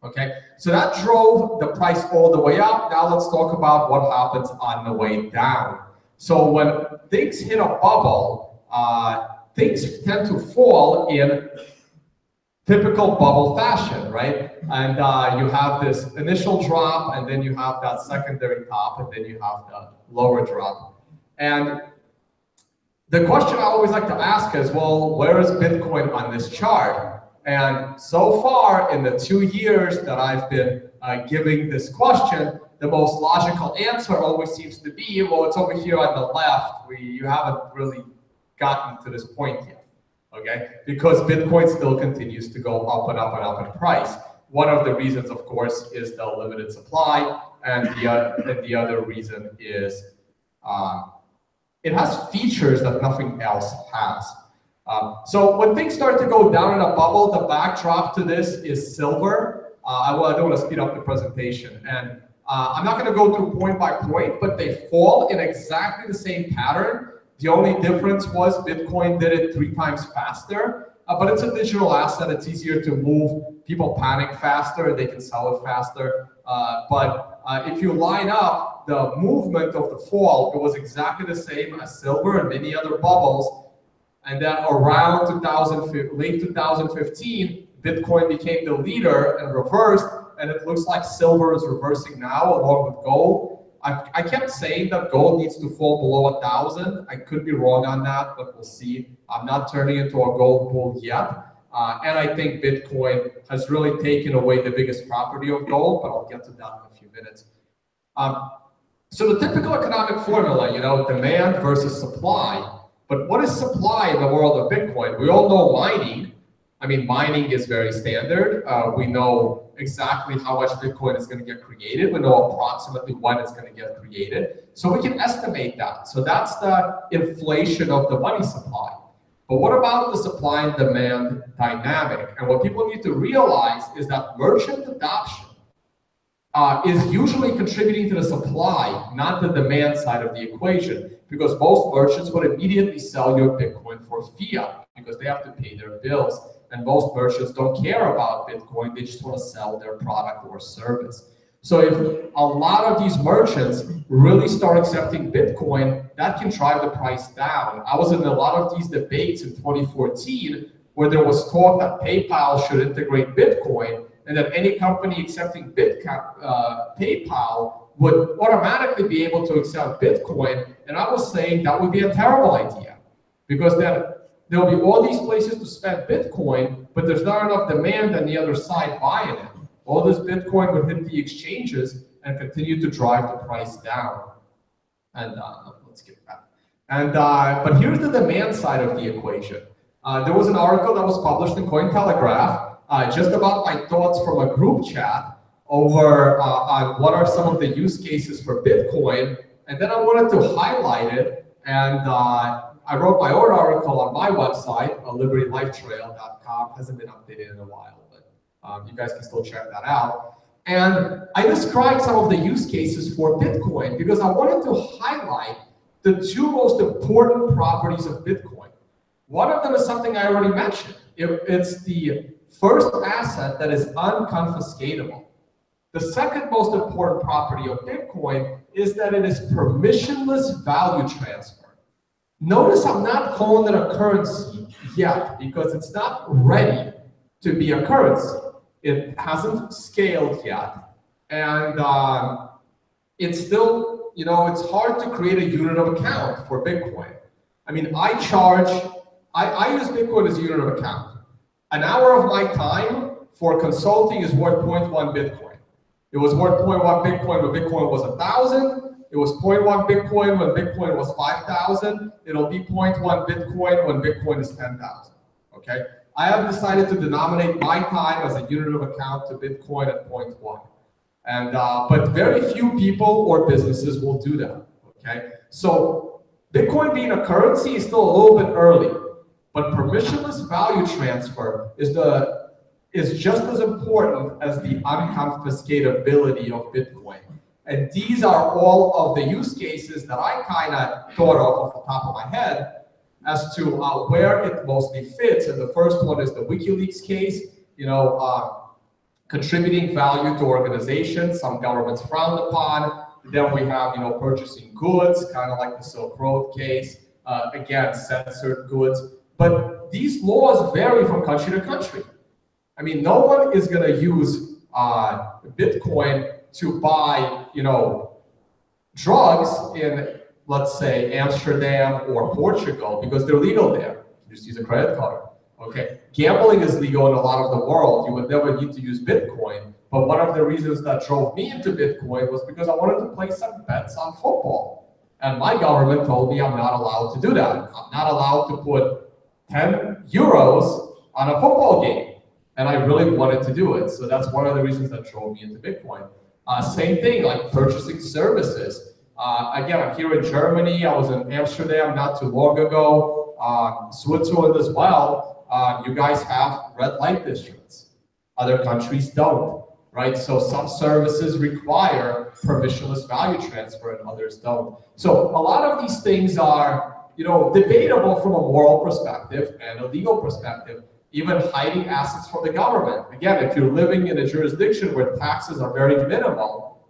S4: Okay, so that drove the price all the way up. Now let's talk about what happens on the way down. So when things hit a bubble, things tend to fall in typical bubble fashion, right? And you have this initial drop, and then you have that secondary top, and then you have the lower drop. And the question I always like to ask is, well, where is Bitcoin on this chart? And so far, in the 2 years that I've been giving this question, the most logical answer always seems to be, well, it's over here on the left. You haven't really gotten to this point yet. okay? Because Bitcoin still continues to go up and up and up in price. One of the reasons, of course, is the limited supply, and the other reason is it has features that nothing else has. So when things start to go down in a bubble, the backdrop to this is silver. I don't want to speed up the presentation, and I'm not going to go through point by point, but they fall in exactly the same pattern. The only difference was Bitcoin did it 3 times faster, but it's a digital asset. It's easier to move. People panic faster. They can sell it faster. But if you line up the movement of the fall, it was exactly the same as silver and many other bubbles. And then around late 2015, Bitcoin became the leader and reversed. And it looks like silver is reversing now along with gold. I kept saying that gold needs to fall below 1,000. I could be wrong on that, but we'll see. I'm not turning into a gold bull yet. And I think Bitcoin has really taken away the biggest property of gold, but I'll get to that in a few minutes. So the typical economic formula, demand versus supply. But what is supply in the world of Bitcoin? We all know mining. I mean, mining is very standard. We know exactly how much Bitcoin is going to get created. We know approximately when it's going to get created. So we can estimate that. So that's the inflation of the money supply. But what about the supply and demand dynamic? And what people need to realize is that merchant adoption is usually contributing to the supply, not the demand side of the equation, because most merchants would immediately sell your Bitcoin for fiat because they have to pay their bills. And most merchants don't care about Bitcoin, they just want to sell their product or service. So if a lot of these merchants really start accepting Bitcoin, that can drive the price down. I was in a lot of these debates in 2014 where there was talk that PayPal should integrate Bitcoin and that any company accepting PayPal would automatically be able to accept Bitcoin. And I was saying that would be a terrible idea because then there'll be all these places to spend Bitcoin, but there's not enough demand on the other side buying it. All this Bitcoin would hit the exchanges and continue to drive the price down. And let's get back. And but here's the demand side of the equation. There was an article that was published in Cointelegraph just about my thoughts from a group chat over on what are some of the use cases for Bitcoin. And then I wanted to highlight it. And I wrote my own article on my website, libertylifetrail.com. Hasn't been updated in a while, but you guys can still check that out. And I described some of the use cases for Bitcoin because I wanted to highlight the 2 most important properties of Bitcoin. One of them is something I already mentioned. It's the first asset that is unconfiscatable. The second most important property of Bitcoin is that it is permissionless value transfer. Notice I'm not calling it a currency yet because it's not ready to be a currency. It hasn't scaled yet. And it's still, it's hard to create a unit of account for Bitcoin. I mean, I use Bitcoin as a unit of account. An hour of my time for consulting is worth 0.1 Bitcoin. It was worth 0.1 Bitcoin when Bitcoin was 1,000. It was 0.1 Bitcoin when Bitcoin was 5,000. It'll be 0.1 Bitcoin when Bitcoin is 10,000, okay? I have decided to denominate my time as a unit of account to Bitcoin at 0.1. And, but very few people or businesses will do that, okay? So Bitcoin being a currency is still a little bit early, but permissionless value transfer is just as important as the unconfiscatability of Bitcoin. And these are all of the use cases that I kind of thought of off the top of my head as to where it mostly fits. And the first one is the WikiLeaks case, contributing value to organizations, some governments frowned upon. Then we have, purchasing goods, kind of like the Silk Road case, again, censored goods. But these laws vary from country to country. I mean, no one is going to use Bitcoin to buy, drugs in, let's say, Amsterdam or Portugal because they're legal there. You just use a credit card. Okay, gambling is legal in a lot of the world. You would never need to use Bitcoin. But one of the reasons that drove me into Bitcoin was because I wanted to place some bets on football. And my government told me I'm not allowed to do that. I'm not allowed to put 10 euros on a football game. And I really wanted to do it. So that's one of the reasons that drove me into Bitcoin. Same thing, like purchasing services. Again, I'm here in Germany. I was in Amsterdam not too long ago. Switzerland as well. You guys have red light districts. Other countries don't, right? So some services require permissionless value transfer and others don't. So a lot of these things are, debatable from a moral perspective and a legal perspective. Even hiding assets from the government. Again, if you're living in a jurisdiction where taxes are very minimal,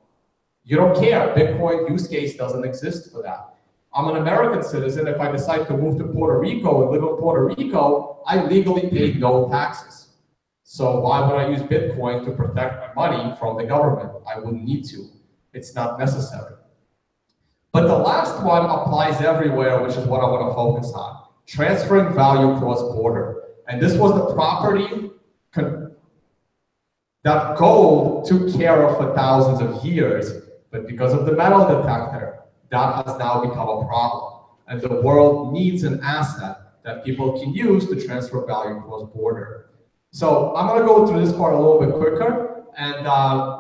S4: you don't care. Bitcoin use case doesn't exist for that. I'm an American citizen. If I decide to move to Puerto Rico and live in Puerto Rico, I legally pay no taxes. So why would I use Bitcoin to protect my money from the government? I wouldn't need to. It's not necessary. But the last one applies everywhere, which is what I want to focus on. Transferring value cross-border. And this was the property that gold took care of for thousands of years. But because of the metal detector, that has now become a problem. And the world needs an asset that people can use to transfer value cross-border. So I'm going to go through this part a little bit quicker. And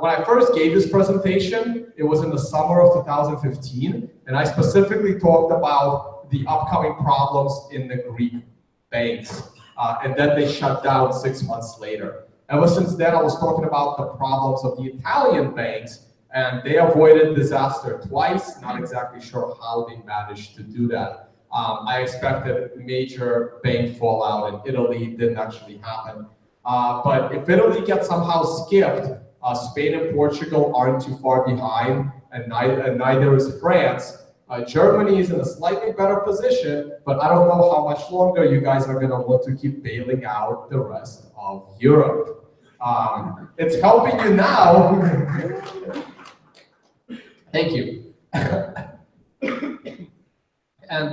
S4: when I first gave this presentation, it was in the summer of 2015. And I specifically talked about the upcoming problems in the Greek banks. And then they shut down 6 months later. Ever since then, I was talking about the problems of the Italian banks, and they avoided disaster twice. Not exactly sure how they managed to do that. I expected major bank fallout in Italy. It didn't actually happen. But if Italy gets somehow skipped, Spain and Portugal aren't too far behind, and neither is France. Germany is in a slightly better position, but I don't know how much longer you guys are going to want to keep bailing out the rest of Europe. It's helping you now. Thank you. And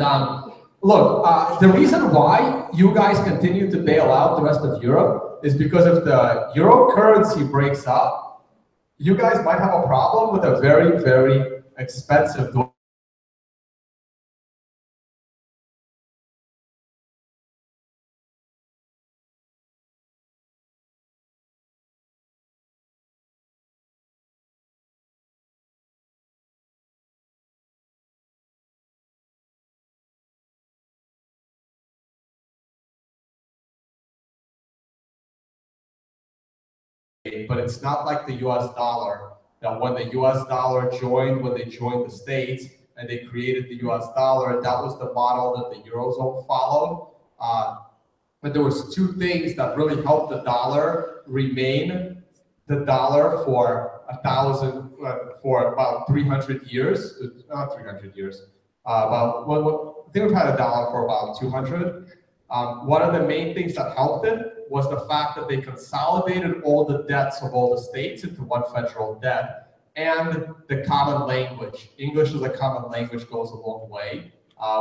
S4: look, the reason why you guys continue to bail out the rest of Europe is because if the euro currency breaks up, you guys might have a problem with a very, very expensive dollar. But it's not like the US dollar, that when the US dollar joined, when they joined the States and they created the US dollar, that was the model that the Eurozone followed. But there was two things that really helped the dollar remain the dollar for about 300 years, not 300 years, I think we've had a dollar for about 200. One of the main things that helped it was the fact that they consolidated all the debts of all the states into one federal debt, and the common language. English as a common language goes a long way.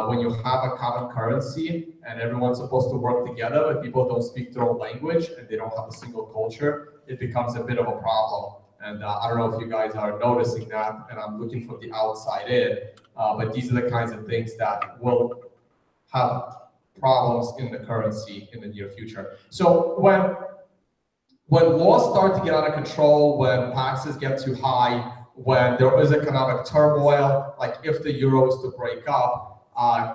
S4: When you have a common currency and everyone's supposed to work together, but people don't speak their own language and they don't have a single culture, it becomes a bit of a problem. And I don't know if you guys are noticing that, and I'm looking from the outside in, but these are the kinds of things that will have problems in the currency in the near future. So when laws start to get out of control, when taxes get too high, when there is economic turmoil, like if the euro is to break up,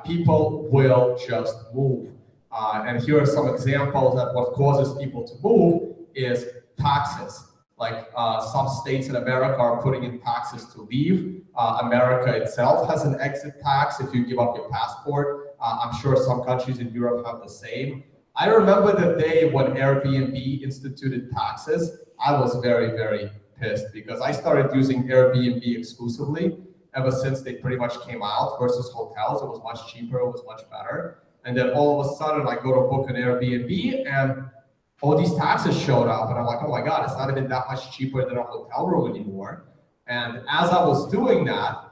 S4: people will just move. And here are some examples of what causes people to move is taxes. Like some states in America are putting in taxes to leave. America itself has an exit tax if you give up your passport. I'm sure some countries in Europe have the same. I remember the day when Airbnb instituted taxes. I was very, very pissed because I started using Airbnb exclusively ever since they pretty much came out versus hotels. It was much cheaper, it was much better. And then all of a sudden I go to book an Airbnb and all these taxes showed up and I'm like, oh my God, it's not even that much cheaper than a hotel room anymore. And as I was doing that,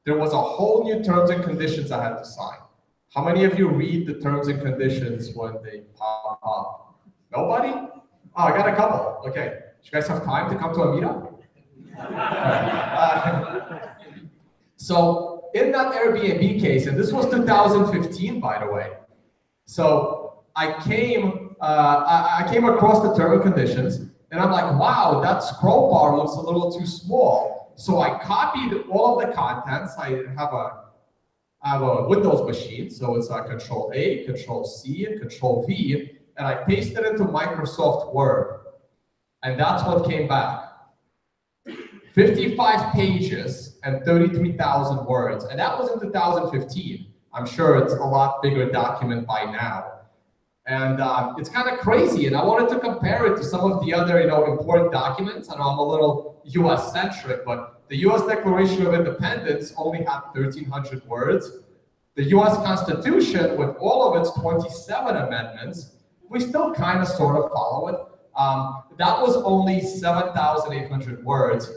S4: there was a whole new terms and conditions I had to sign. How many of you read the terms and conditions when they pop up? Nobody? Oh, I got a couple. Okay. Do you guys have time to come to a meetup? So in that Airbnb case, and this was 2015, by the way, So I came across the term and conditions, and I'm like, wow, that scroll bar looks a little too small. So I copied all of the contents. I have a Windows machine, so it's Control A, Control C, and Control V, and I pasted it into Microsoft Word, and that's what came back. 55 pages and 33,000 words, and that was in 2015. I'm sure it's a lot bigger document by now. And it's kind of crazy, and I wanted to compare it to some of the other, important documents. I know I'm a little US-centric, but the US Declaration of Independence only had 1,300 words. The US Constitution, with all of its 27 amendments, we still kind of sort of follow it. That was only 7,800 words.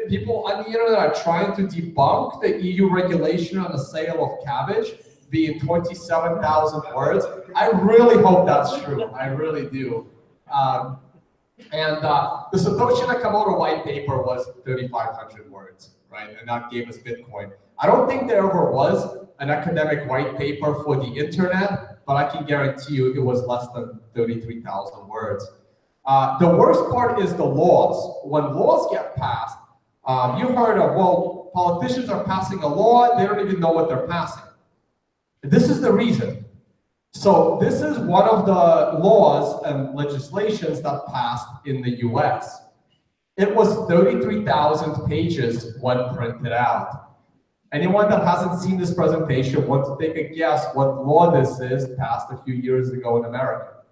S4: People on the internet are trying to debunk the EU regulation on the sale of cabbage being 27,000 words. I really hope that's true. I really do. The Satoshi Nakamoto white paper was 3,500 words, right? And that gave us Bitcoin. I don't think there ever was an academic white paper for the internet, but I can guarantee you it was less than 33,000 words. The worst part is the laws. When laws get passed, you heard of, well, politicians are passing a law, they don't even know what they're passing. This is the reason. So this is one of the laws and legislations that passed in the US. It was 33,000 pages when printed out. Anyone that hasn't seen this presentation want to take a guess what law this is passed a few years ago in America?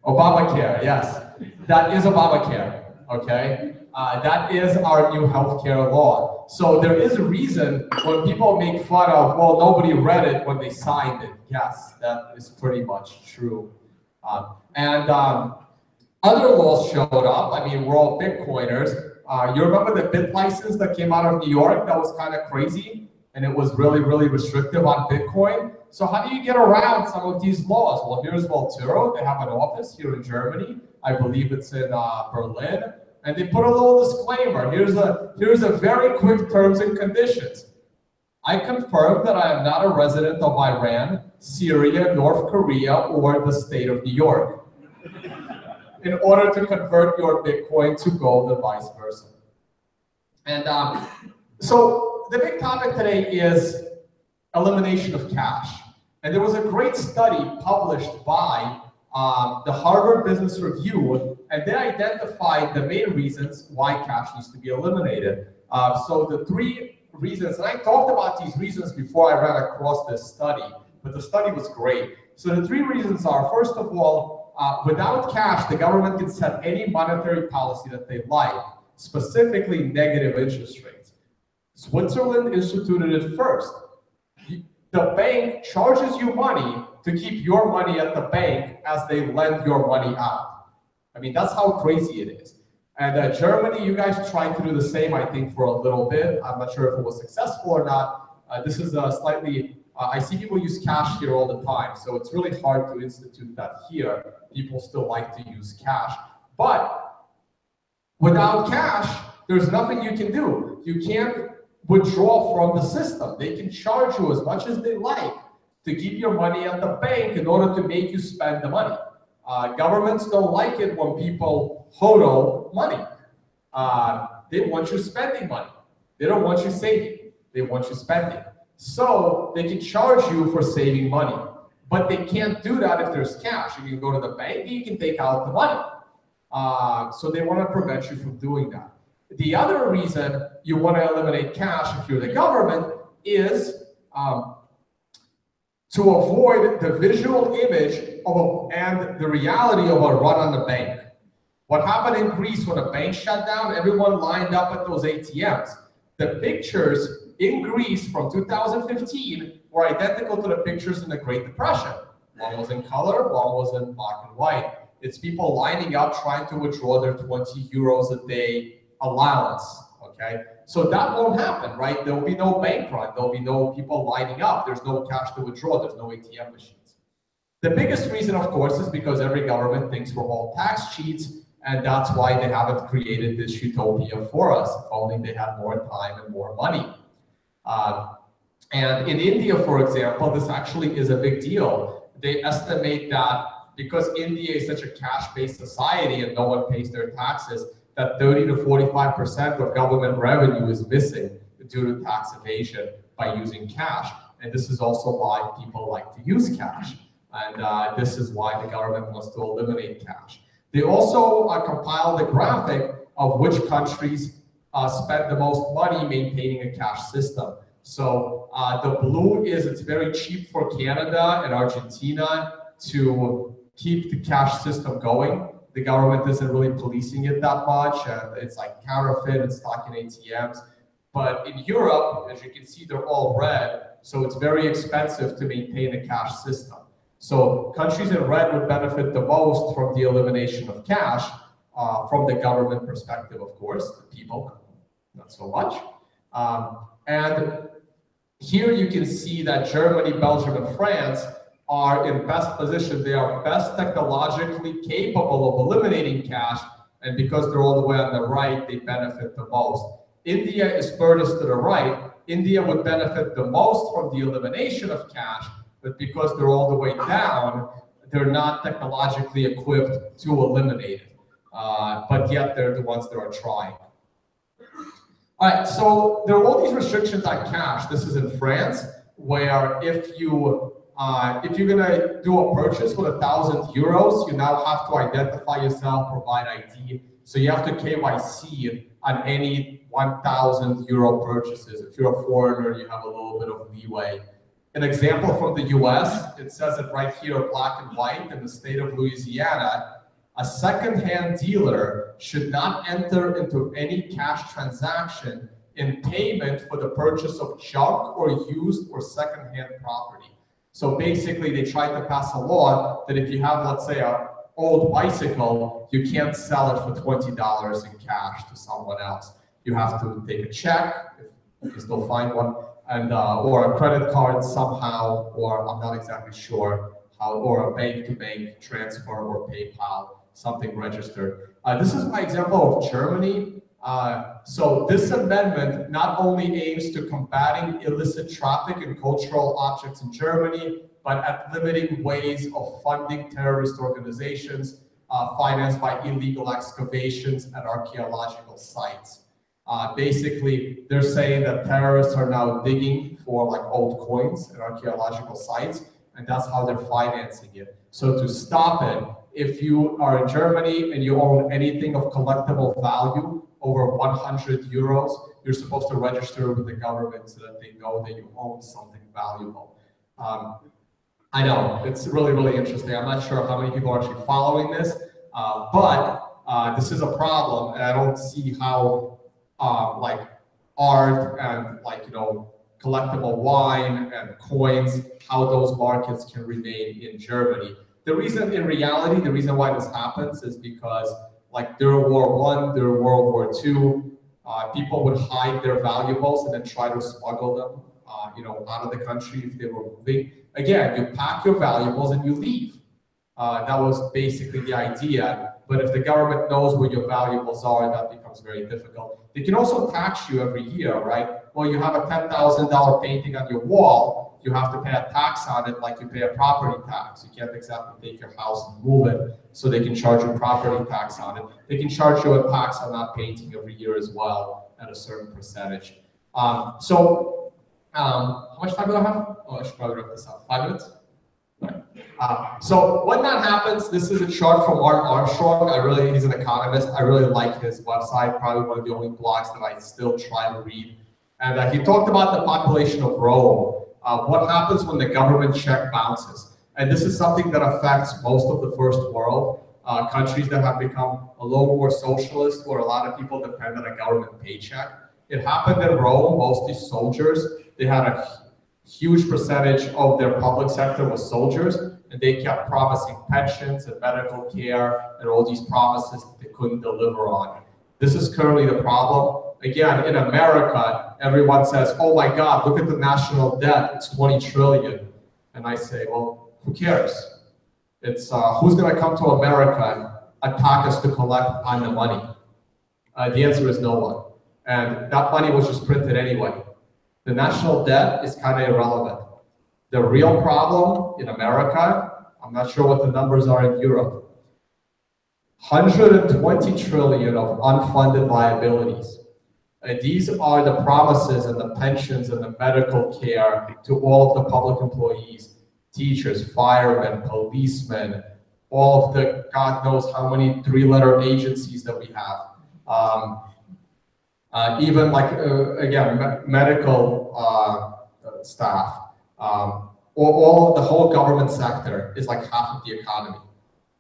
S4: Obamacare, yes. That is Obamacare, okay? That is our new healthcare law. So there is a reason when people make fun of, well, nobody read it when they signed it. Yes, that is pretty much true. Other laws showed up. I mean, we're all Bitcoiners. You remember the bit license that came out of New York that was kind of crazy? And it was really, really restrictive on Bitcoin. So how do you get around some of these laws? Well, here's Volturo. They have an office here in Germany. I believe it's in Berlin. And they put a little disclaimer. Here's a very quick terms and conditions. I confirm that I am not a resident of Iran, Syria, North Korea, or the state of New York. In order to convert your Bitcoin to gold and vice versa. And so the big topic today is elimination of cash. And there was a great study published by the Harvard Business Review, and they identified the main reasons why cash needs to be eliminated. So the three reasons, and I talked about these reasons before I ran across this study, but the study was great. So the three reasons are, first of all, without cash, the government can set any monetary policy that they like, specifically negative interest rates. Switzerland instituted it first. The bank charges you money to keep your money at the bank as they lend your money out. I mean, that's how crazy it is. And Germany, you guys tried to do the same, I think, for a little bit. I'm not sure if it was successful or not. This is slightly, I see people use cash here all the time, so it's really hard to institute that here. People still like to use cash. But without cash, there's nothing you can do. You can't withdraw from the system. They can charge you as much as they like to keep your money at the bank in order to make you spend the money. Governments don't like it when people hodl money. They want you spending money. They don't want you saving. They want you spending. So they can charge you for saving money. But they can't do that if there's cash. You can go to the bank and you can take out the money. So they want to prevent you from doing that. The other reason you want to eliminate cash if you're the government is to avoid the visual image and the reality of a run on the bank. What happened in Greece when a bank shut down, everyone lined up at those ATMs. The pictures in Greece from 2015 were identical to the pictures in the Great Depression. One was in color, one was in black and white. It's people lining up trying to withdraw their 20 euros a day allowance, okay? So that won't happen, right? There will be no bank run. There will be no people lining up. There's no cash to withdraw. There's no ATM machines. The biggest reason, of course, is because every government thinks we're all tax cheats, and that's why they haven't created this utopia for us. If only they had more time and more money. And in India, for example, this actually is a big deal. They estimate that because India is such a cash-based society and no one pays their taxes, that 30 to 45% of government revenue is missing due to tax evasion by using cash. And this is also why people like to use cash. And this is why the government wants to eliminate cash. They also compiled a graphic of which countries spend the most money maintaining a cash system. So the blue is it's very cheap for Canada and Argentina to keep the cash system going. The government isn't really policing it that much. It's like counterfeit and stock in ATMs. But in Europe, as you can see, they're all red. So it's very expensive to maintain a cash system. So countries in red would benefit the most from the elimination of cash, from the government perspective, of course, the people, not so much. And here you can see that Germany, Belgium, and France are in best position. They are best technologically capable of eliminating cash, and because they're all the way on the right, they benefit the most. India is furthest to the right. India would benefit the most from the elimination of cash, but because they're all the way down, they're not technologically equipped to eliminate it. But yet they're the ones that are trying. All right, so there are all these restrictions on cash. This is in France, where if you're gonna do a purchase with 1,000 euros, you now have to identify yourself, provide ID. So you have to KYC on any 1,000 euro purchases. If you're a foreigner, you have a little bit of leeway. An example from the US, it says it right here, black and white, in the state of Louisiana. A second-hand dealer should not enter into any cash transaction in payment for the purchase of junk or used or second-hand property. So basically, they tried to pass a law that if you have, let's say, an old bicycle, you can't sell it for $20 in cash to someone else. You have to take a check, if you can still find one, and or a credit card somehow, or I'm not exactly sure how, or a bank-to-bank transfer or PayPal, something registered. This is my example of Germany. So this amendment not only aims to combating illicit traffic in cultural objects in Germany, but at limiting ways of funding terrorist organizations financed by illegal excavations at archaeological sites. Basically, they're saying that terrorists are now digging for like old coins at archaeological sites, and that's how they're financing it. So to stop it, if you are in Germany and you own anything of collectible value over 100 euros, you're supposed to register with the government so that they know that you own something valuable. I know, it's really, really interesting. I'm not sure how many people are actually following this, but this is a problem, and I don't see how like art and like, you know, collectible wine and coins, how those markets can remain in Germany. The reason, in reality, the reason why this happens is because like during World War I, during World War II, people would hide their valuables and then try to smuggle them, you know, out of the country if they were moving. Again, you pack your valuables and you leave. That was basically the idea. But if the government knows where your valuables are, that becomes very difficult. They can also tax you every year, right? Well, you have a $10,000 painting on your wall, you have to pay a tax on it like you pay a property tax. You can't exactly take your house and move it, so they can charge you property tax on it. They can charge you a tax on that painting every year as well at a certain percentage. How much time do I have? Oh, I should probably wrap this up. 5 minutes? So when that happens, this is a chart from Art Armstrong. He's an economist. I really like his website, probably one of the only blogs that I still try to read. And he talked about the population of Rome. What happens when the government check bounces? And this is something that affects most of the first world countries that have become a little more socialist, where a lot of people depend on a government paycheck. It happened in Rome, mostly soldiers. They had a huge percentage of their public sector was soldiers, and they kept promising pensions and medical care and all these promises that they couldn't deliver on. This is currently the problem. Again, in America, everyone says, oh my God, look at the national debt, it's 20 trillion. And I say, well, who cares? It's who's gonna come to America and attack us to collect on the money? The answer is no one. And that money was just printed anyway. the national debt is kind of irrelevant. The real problem in America, I'm not sure what the numbers are in Europe, 120 trillion of unfunded liabilities. These are the promises and the pensions and the medical care to all of the public employees, teachers, firemen, policemen, all of the God knows how many three-letter agencies that we have. Even like, again, medical staff. The whole government sector is like half of the economy.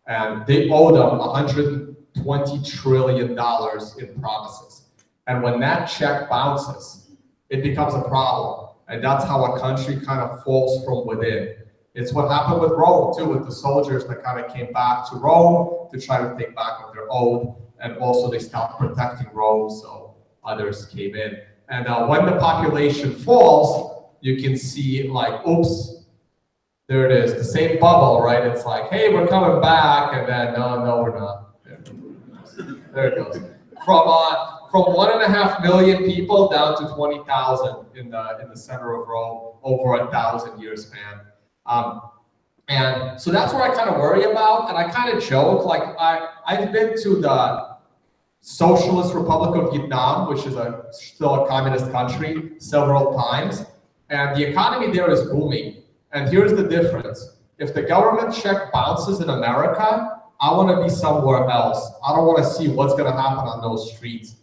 S4: And they owe them $120 trillion in promises. And when that check bounces, it becomes a problem. And that's how a country kind of falls from within. It's what happened with Rome too, with the soldiers that kind of came back to Rome to try to take back what they're owed. And also they stopped protecting Rome, so others came in. And when the population falls, you can see like, oops, there it is, the same bubble, right? It's like, hey, we're coming back, and then no, we're not. There it goes. From 1.5 million people down to 20,000 in the center of Rome over a 1,000-year span. And so that's what I kind of worry about, and I kind of joke, like I've been to the Socialist Republic of Vietnam, which is still a communist country, several times, and the economy there is booming. And here's the difference. If the government check bounces in America, I want to be somewhere else. I don't want to see what's going to happen on those streets.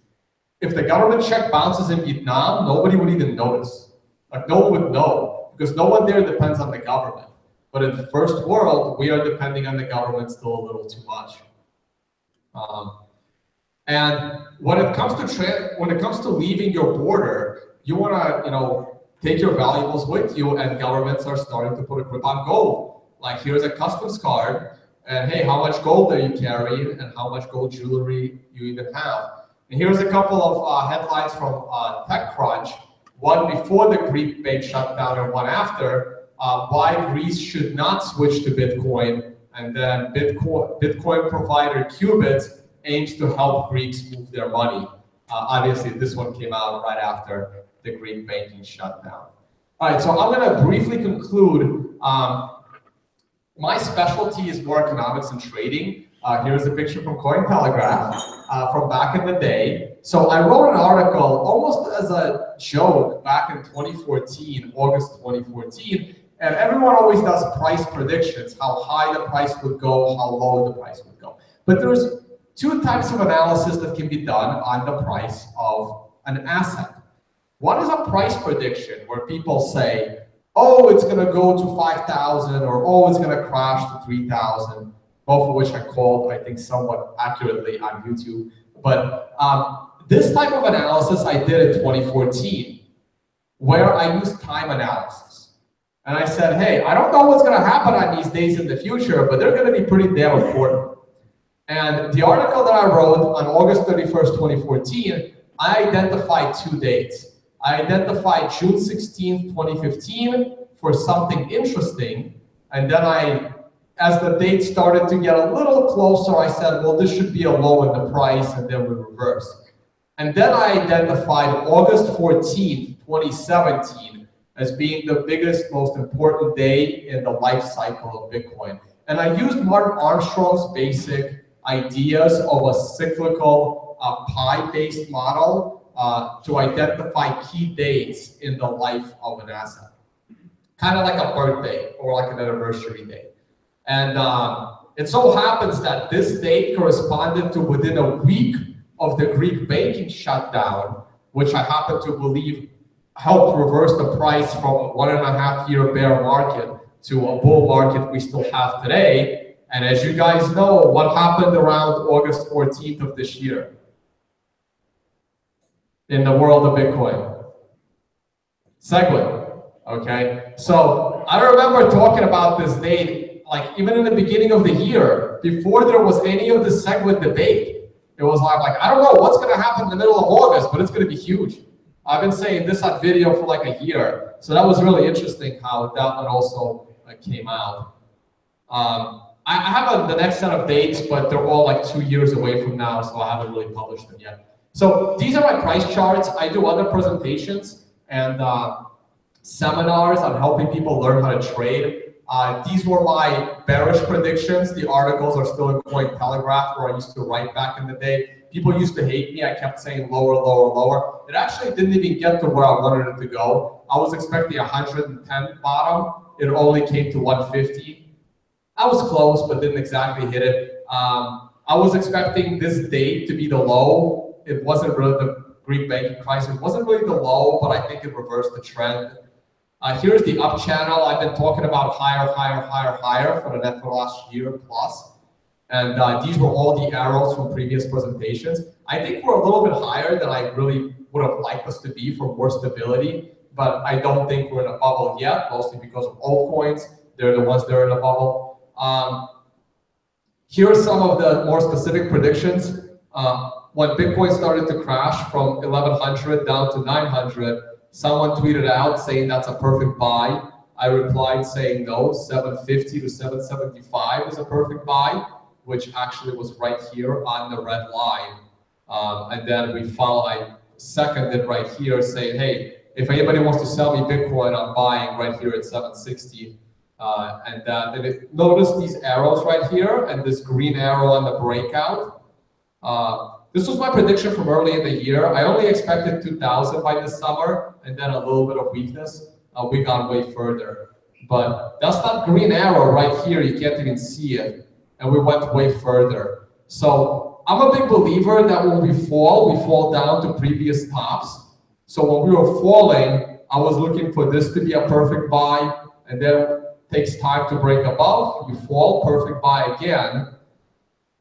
S4: If the government check bounces in Vietnam, nobody would even notice. Like no one would know, because no one there depends on the government. But in the first world, we are depending on the government still a little too much. And when it comes to leaving your border, you want to, take your valuables with you, and governments are starting to put a grip on gold. Like here's a customs card, and hey, how much gold are you carrying, and how much gold jewelry you even have. And here's a couple of headlines from TechCrunch, one before the Greek bank shutdown and one after, why Greece should not switch to Bitcoin, and then Bitcoin provider Qubit aims to help Greeks move their money. Obviously, this one came out right after the Greek banking shutdown. All right, so I'm going to briefly conclude. My specialty is more economics and trading. Here's a picture from Cointelegraph from back in the day. So I wrote an article almost as a joke back in 2014, August 2014, and everyone always does price predictions, how high the price would go, how low the price would go. But there's two types of analysis that can be done on the price of an asset. One is a price prediction where people say, oh, it's going to go to 5,000 or oh, it's going to crash to 3,000, both of which I called, I think, somewhat accurately on YouTube. But this type of analysis I did in 2014, where I used time analysis. And I said, hey, I don't know what's going to happen on these days in the future, but they're going to be pretty damn important. And the article that I wrote on August 31st, 2014, I identified two dates. I identified June 16th, 2015 for something interesting. And then as the date started to get a little closer, I said, well, this should be a low in the price, and then we reversed. And then I identified August 14th, 2017 as being the biggest, most important day in the life cycle of Bitcoin. And I used Martin Armstrong's basic ideas of a cyclical pi-based model to identify key dates in the life of an asset. Kind of like a birthday or like an anniversary date. And it so happens that this date corresponded to within a week of the Greek banking shutdown, which I happen to believe helped reverse the price from a 1.5-year bear market to a bull market we still have today. And as you guys know, what happened around August 14th of this year in the world of Bitcoin? Segwit, okay? So I remember talking about this date, like even in the beginning of the year, before there was any of the Segwit debate. It was like, I don't know what's gonna happen in the middle of August, but it's gonna be huge. I've been saying this on video for like a year. So that was really interesting how that one also came out. I have the next set of dates, but they're all like 2 years away from now, so I haven't really published them yet. So these are my price charts. I do other presentations, and seminars on helping people learn how to trade. These were my bearish predictions. The articles are still in Cointelegraph, where I used to write back in the day. People used to hate me. I kept saying lower, lower, lower. It actually didn't even get to where I wanted it to go. I was expecting 110 bottom. It only came to 150. I was close, but didn't exactly hit it. I was expecting this date to be the low. It wasn't really the Greek banking crisis. It wasn't really the low, but I think it reversed the trend. Here's the up channel. I've been talking about higher, higher, higher, higher for the last year plus. And these were all the arrows from previous presentations. I think we're a little bit higher than I really would have liked us to be for more stability, but I don't think we're in a bubble yet, mostly because of altcoins. They're the ones that are in a bubble. Here are some of the more specific predictions. When Bitcoin started to crash from 1100 down to 900, someone tweeted out saying that's a perfect buy. I replied saying no, 750 to 775 is a perfect buy, which actually was right here on the red line. And then I seconded right here saying, hey, if anybody wants to sell me Bitcoin, I'm buying right here at 760. Notice these arrows right here and this green arrow on the breakout. This was my prediction from early in the year. I only expected 2,000 by this summer and then a little bit of weakness. We got way further. But that's that green arrow right here. You can't even see it. And we went way further. So I'm a big believer that when we fall down to previous tops. So when we were falling, I was looking for this to be a perfect buy, and then it takes time to break above, you fall, perfect buy again.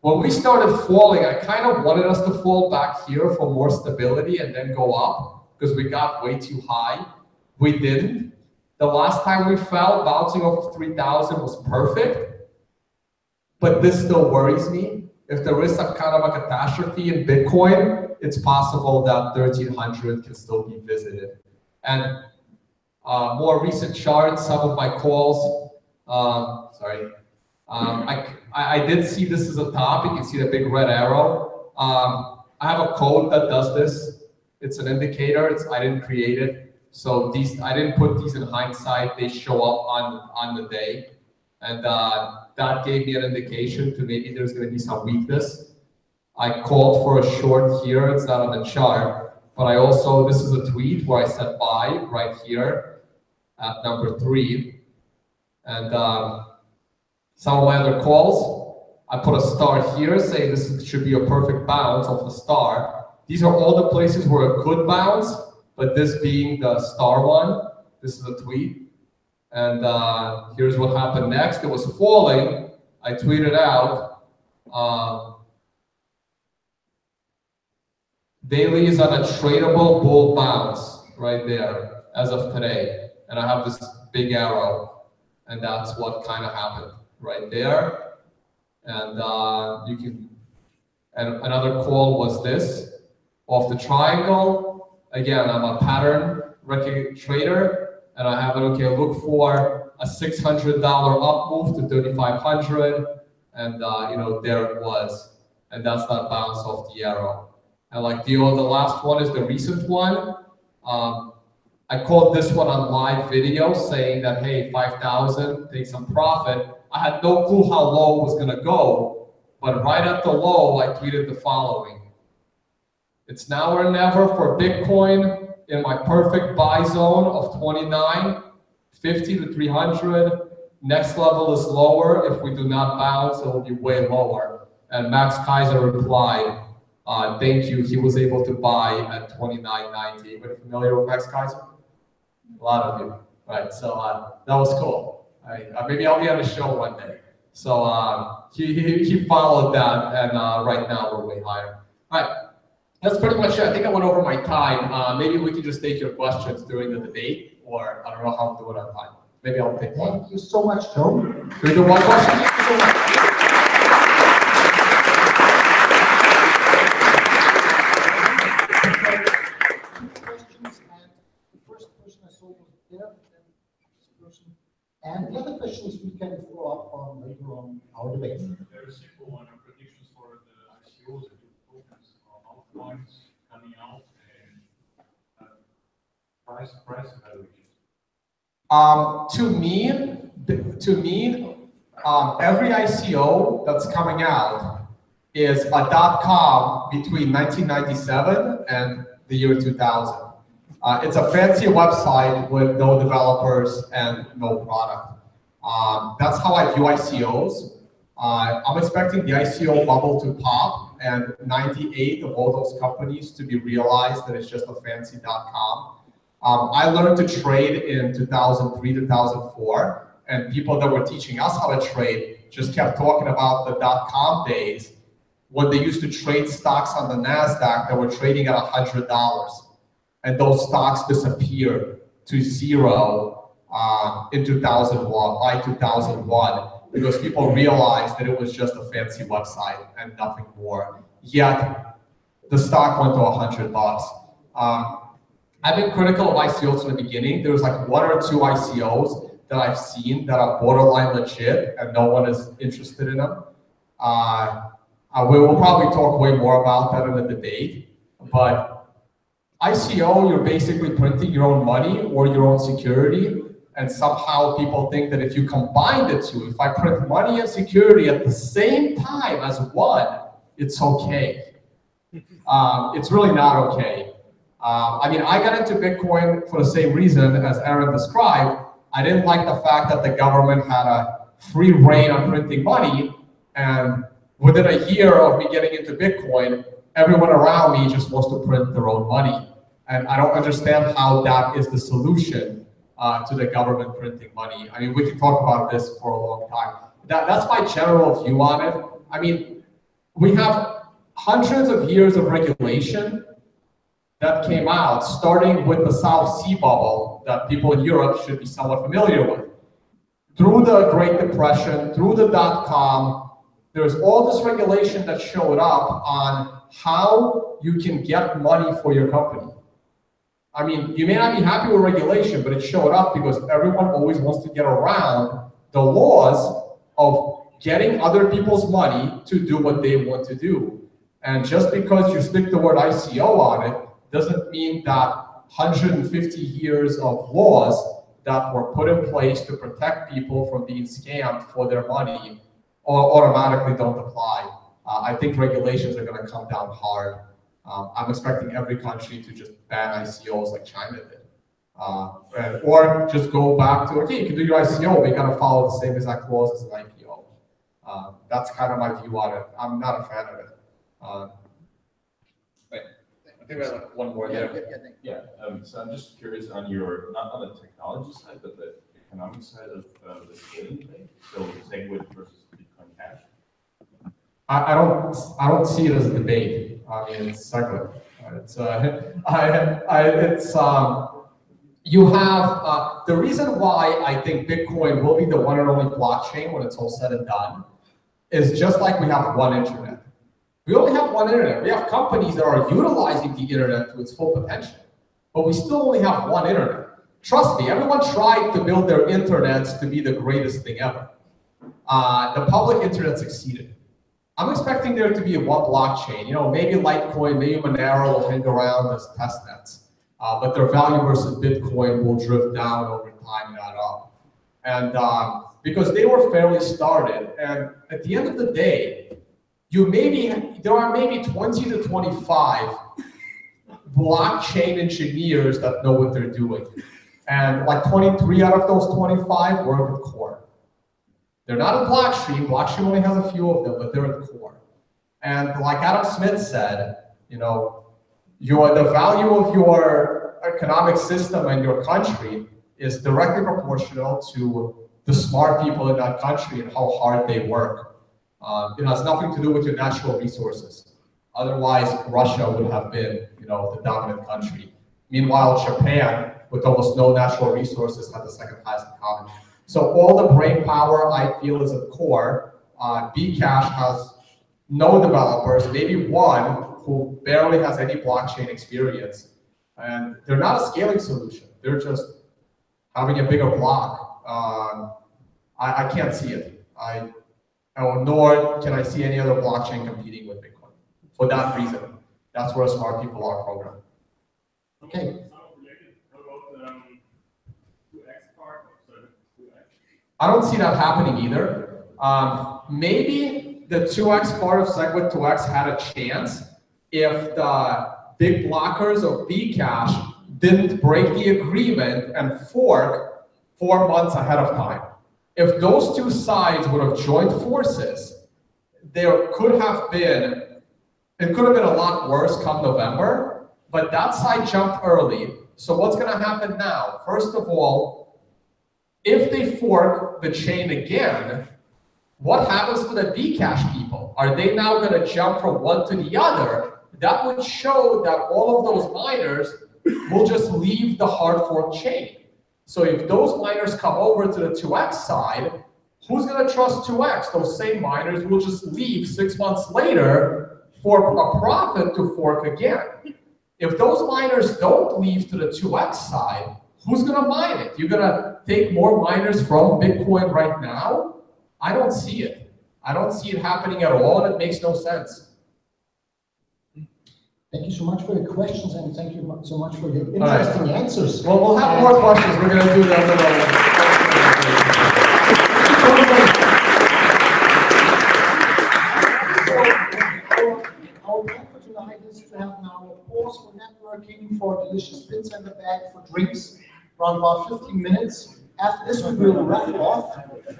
S4: When we started falling, I kind of wanted us to fall back here for more stability and then go up, because we got way too high. We didn't. The last time we fell, bouncing off 3,000 was perfect. But this still worries me. If there is some kind of a catastrophe in Bitcoin, it's possible that 1,300 can still be visited. And more recent charts, some of my calls, I did see this as a top. You can see the big red arrow. I have a code that does this. It's an indicator. I didn't create it. So I didn't put these in hindsight. They show up on the day. And that gave me an indication to maybe there's going to be some weakness. I called for a short here. It's not on the chart. But I also, this is a tweet where I said buy right here at number 3. And some of my other calls, I put a star here saying this should be a perfect bounce of the star. These are all the places where it could bounce, but this being the star one, this is a tweet. And here's what happened next. It was falling. I tweeted out, daily is on a tradable bull bounce right there as of today. And I have this big arrow, and that's what kind of happened right there. And and another call was this off the triangle. Again, I'm a pattern trader. And I have it, okay, look for a $600 up move to 3,500, and there it was, and that's that bounce off the arrow. And like the last one is the recent one. I called this one on live video saying that, hey, 5,000, take some profit. I had no clue how low it was gonna go, but right at the low, I tweeted the following: it's now or never for Bitcoin. In my perfect buy zone of 29, 50 to 300. Next level is lower. If we do not bounce, it will be way lower. And Max Kaiser replied, thank you. He was able to buy at 29.90. Anybody familiar with Max Kaiser? A lot of you. Right, so that was cool. Maybe I'll be on a show one day. So he followed that, and right now we're way higher. All right. That's pretty much it. I think I went over my time. Maybe we can just take your questions during the debate, or I don't know how to do it on time. Maybe I'll pick one.
S2: Thank you so much, Joe.
S4: Can we do one question? Thank you so much.
S2: Questions, and the first person I saw was there, then this person. And the other questions we can follow up on later on our debate.
S8: Very simple one. Predictions for the ICOs and tokens, altcoins coming out, and price price evaluation?
S4: To me, every ICO that's coming out is a .com between 1997 and the year 2000. It's a fancy website with no developers and no product. That's how I view ICOs. I'm expecting the ICO bubble to pop and 98 of all those companies to be realized that it's just a fancy .com. I learned to trade in 2003, 2004, and people that were teaching us how to trade just kept talking about the .com days when they used to trade stocks on the NASDAQ that were trading at $100. And those stocks disappeared to zero in 2001, by 2001, because people realized that it was just a fancy website and nothing more. Yet, the stock went to $100. I've been critical of ICOs from the beginning. There was like 1 or 2 ICOs that I've seen that are borderline legit and no one is interested in them. We will probably talk way more about that in the debate, but ICO, you're basically printing your own money or your own security, and somehow people think that if you combine the two, if I print money and security at the same time as one, it's okay. It's really not okay. I mean, I got into Bitcoin for the same reason as Aaron described. I didn't like the fact that the government had a free reign on printing money, and within a year of me getting into Bitcoin, everyone around me just wants to print their own money. And I don't understand how that is the solution to the government printing money. I mean, we can talk about this for a long time. That's my general view on it. I mean, we have hundreds of years of regulation that came out, starting with the South Sea bubble that people in Europe should be somewhat familiar with. Through the Great Depression, through the .com, there's all this regulation that showed up on how you can get money for your company. I mean, you may not be happy with regulation, but it showed up because everyone always wants to get around the laws of getting other people's money to do what they want to do. And just because you stick the word ICO on it, doesn't mean that 150 years of laws that were put in place to protect people from being scammed for their money automatically don't apply. I think regulations are going to come down hard. I'm expecting every country to just ban ICOs like China did. Or just go back to, okay, you can do your ICO, but you got to follow the same exact laws as an IPO. That's kind of my view on it. I'm not a fan of it. I think we have one more there.
S9: So I'm just curious on your, not on the technology side, but the economic side of the scaling thing. So SegWit versus Bitcoin Cash.
S4: I don't see it as a debate. I mean, it's secular. You have the reason why I think Bitcoin will be the one and only blockchain when it's all said and done is just like we have one internet. We only have one internet. We have companies that are utilizing the internet to its full potential, but we still only have one internet. Trust me, everyone tried to build their internets to be the greatest thing ever. The public internet succeeded. I'm expecting there to be one blockchain. You know, maybe Litecoin, maybe Monero will hang around as test nets, but their value versus Bitcoin will drift down over time, not up. And because they were fairly started, and at the end of the day, there are maybe 20 to 25 blockchain engineers that know what they're doing. And like 23 out of those 25 work with core. They're not in Blockstream. Blockstream only has a few of them, but they're at the core. And like Adam Smith said, you know, the value of your economic system and your country is directly proportional to the smart people in that country and how hard they work. It has nothing to do with your natural resources. Otherwise, Russia would have been, you know, the dominant country. Meanwhile, Japan, with almost no natural resources, had the second highest economy. So all the brain power I feel is at core. Bcash has no developers, maybe one who barely has any blockchain experience. And they're not a scaling solution. They're just having a bigger block. I can't see it. Nor can I see any other blockchain competing with Bitcoin. For that reason, that's where smart people are programmed.
S2: Okay.
S8: How about
S4: I don't see that happening either. Maybe the 2x part of SegWit2x had a chance if the big blockers of Bcash didn't break the agreement and fork 4 months ahead of time. If those two sides would have joined forces, there could have been, it could have been a lot worse come November, but that side jumped early. So what's going to happen now? First of all, if they fork the chain again, what happens to the Bcash people? Are they now going to jump from one to the other? That would show that all of those miners will just leave the hard fork chain. So if those miners come over to the 2x side, who's going to trust 2x? Those same miners will just leave 6 months later for a profit to fork again. If those miners don't leave to the 2x side, who's going to mine it? You're going to take more miners from Bitcoin right now? I don't see it. I don't see it happening at all, and it makes no sense.
S2: Thank you so much for your questions, and thank you so much for your interesting answers.
S4: Well, we'll have more questions. We're going to do them.
S2: Our plan for tonight is to have now a pause for networking, for delicious pizza in the bag, for drinks, around about 15 minutes. After this, we will wrap off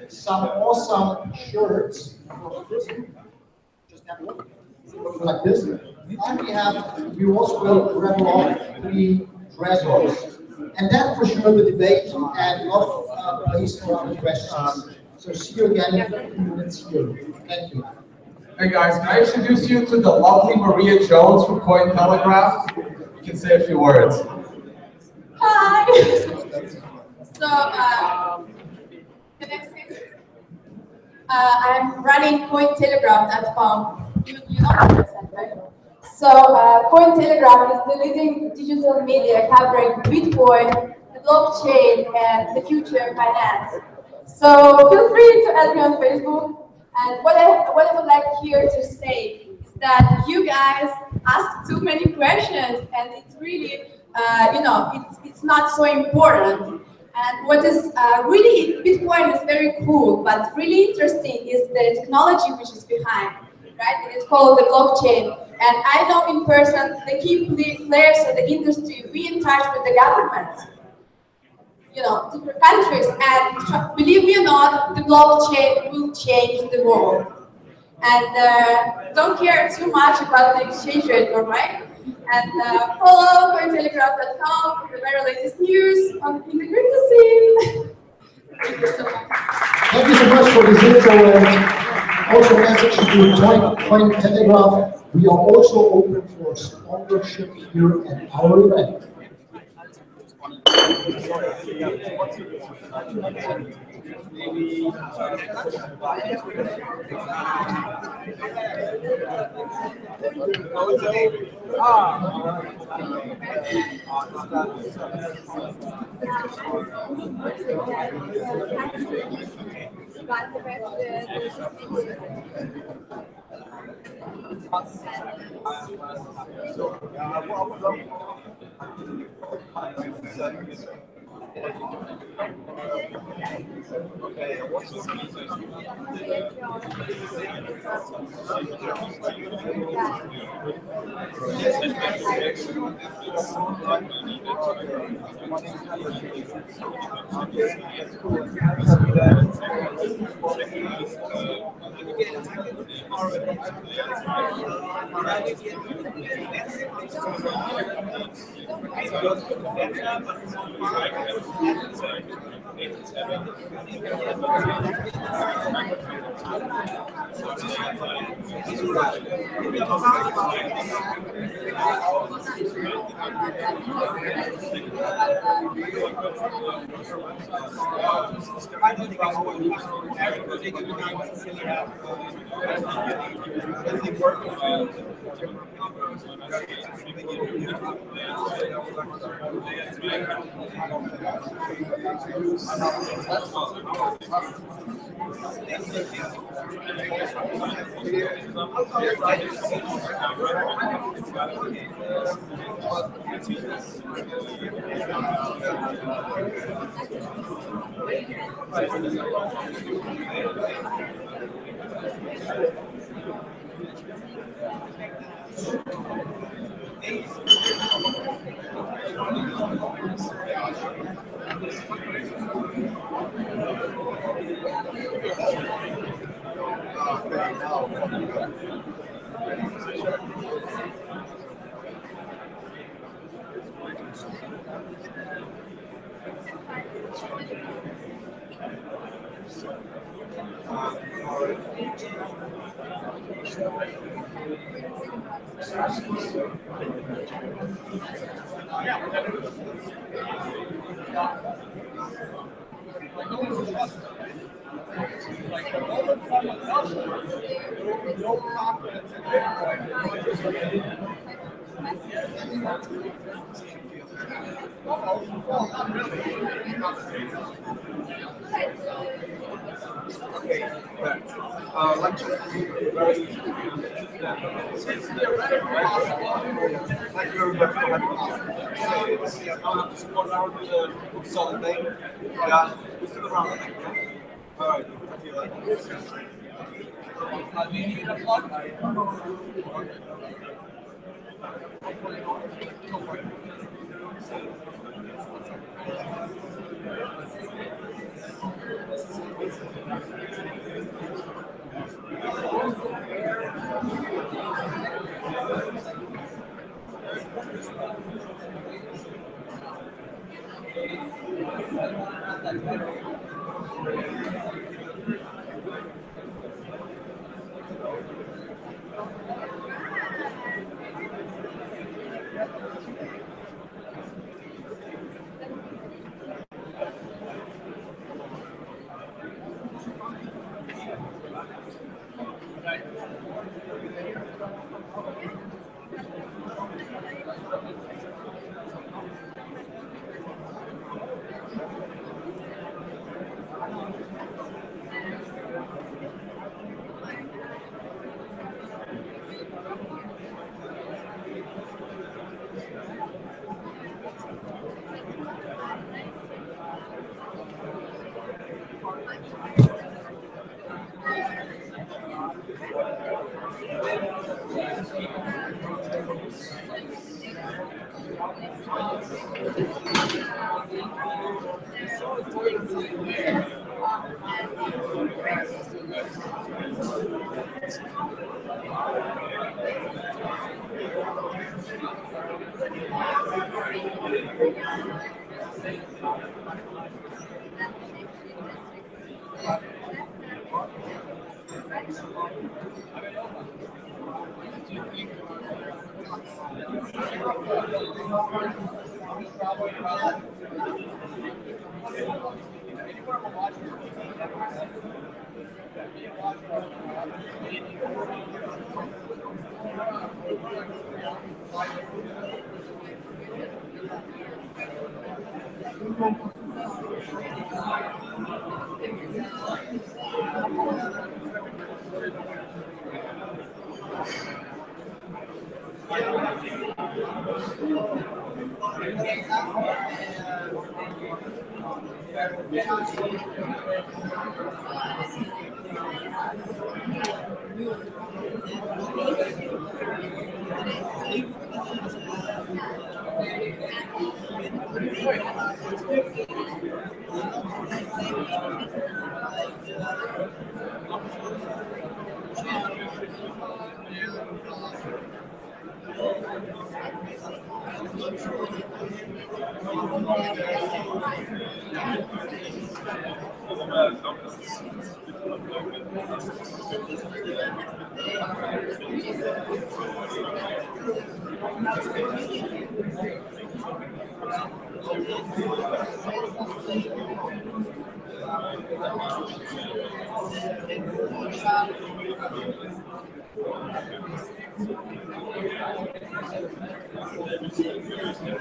S2: some awesome shirts. Just have a look. Like this. And we also will wrap off 3 dressers. And then for sure the debate and a lot of place for other questions. So see you again in 15 minutes here. Thank you.
S4: Hey guys, can I introduce you to the lovely Maria Jones from Cointelegraph? You can say a few words.
S10: Hi. So, can I say? I'm running Cointelegraph.com. You know what I'm right? So, Cointelegraph is the leading digital media covering Bitcoin, the blockchain, and the future of finance. So, feel free to add me on Facebook. And what I would like here to say is that you guys ask too many questions, and it's really, it's not so important. And what is really, Bitcoin is very cool, but really interesting is the technology which is behind, right? And it's called the blockchain. And I know in person the key players of the industry, we in touch with the government, different countries. And believe me or not, the blockchain will change the world. And don't care too much about the exchange rate, all right? And follow Cointelegraph.com for the very latest news on in the crypto scene. Thank you so much.
S2: Thank you so much for this info, and also a message to Cointelegraph. We are also open for sponsorship here at our event.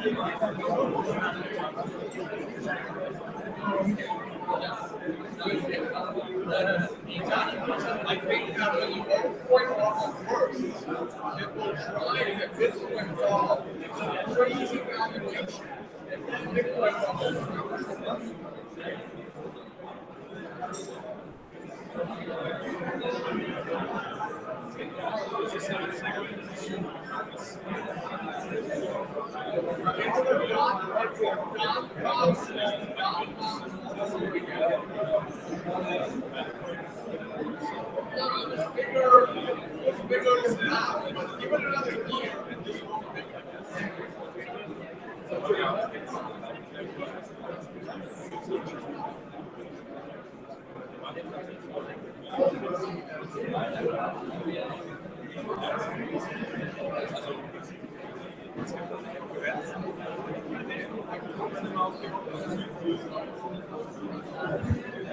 S4: I think that when the altcoin market works, it will try to get Bitcoin fall crazy valuation, and then Bitcoin will.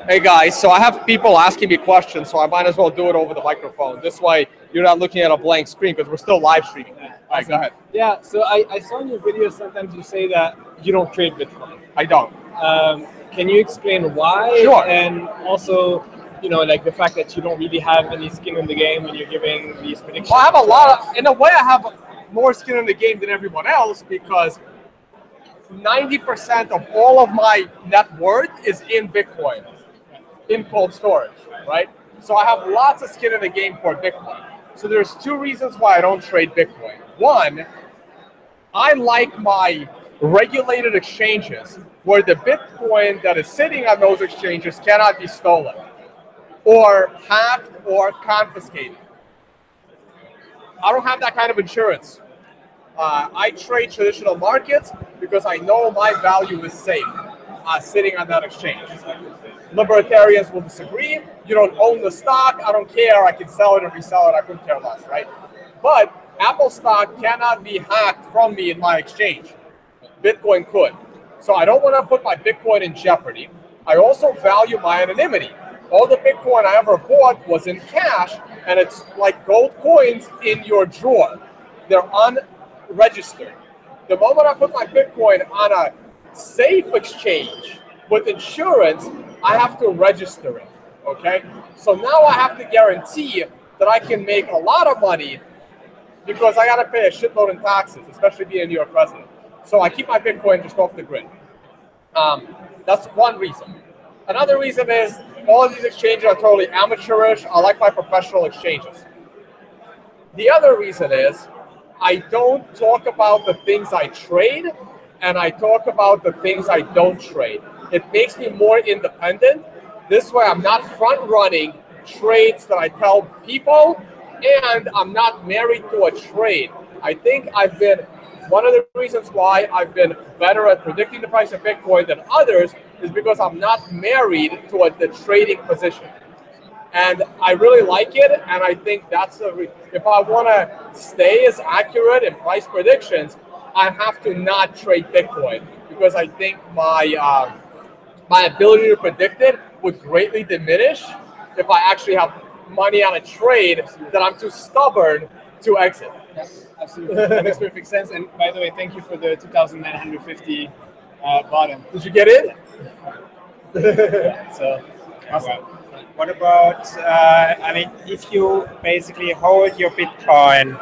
S4: Hey guys, so I have people asking me questions, so I might as well do it over the microphone. This way, you're not looking at a blank screen because we're still live streaming. All right, go ahead.
S11: Yeah, so I saw in your videos sometimes you say that you don't trade Bitcoin.
S4: I don't.
S11: Can you explain why?
S4: Sure.
S11: And also, you know, like the fact that you don't really have any skin in the game when you're giving these predictions.
S4: Well, I have a lot of, in a way, I have more skin in the game than everyone else because 90% of all of my net worth is in Bitcoin, in cold storage, right? So I have lots of skin in the game for Bitcoin. So there's two reasons why I don't trade Bitcoin. One, I like my regulated exchanges where the Bitcoin that is sitting on those exchanges cannot be stolen or hacked or confiscated. I don't have that kind of insurance. I trade traditional markets because I know my value is safe sitting on that exchange. Libertarians will disagree. You don't own the stock. I don't care. I can sell it and resell it. I couldn't care less, right? But Apple stock cannot be hacked from me in my exchange. Bitcoin could. So I don't want to put my Bitcoin in jeopardy. I also value my anonymity. All the Bitcoin I ever bought was in cash, and it's like gold coins in your drawer. They're unregistered. The moment I put my Bitcoin on a safe exchange with insurance, I have to register it, okay? So now I have to guarantee that I can make a lot of money because I gotta pay a shitload in taxes, especially being a New York resident. So I keep my Bitcoin just off the grid. That's one reason. Another reason is all of these exchanges are totally amateurish. I like my professional exchanges. The other reason is I don't talk about the things I trade, and I talk about the things I don't trade. It makes me more independent. This way I'm not front-running trades that I tell people, and I'm not married to a trade. I think I've been, one of the reasons why I've been better at predicting the price of Bitcoin than others is because I'm not married to the trading position. And I really like it, and I think that's if I want to stay as accurate in price predictions, I have to not trade Bitcoin because I think my my ability to predict it would greatly diminish if I actually have money on a trade that I'm too stubborn to exit.
S11: Yes, absolutely. That makes perfect sense. And by the way, thank you for the 2,950 bottom.
S4: Did you get in?
S11: Yeah, so, awesome.
S12: What about, I mean, if you basically hold your Bitcoin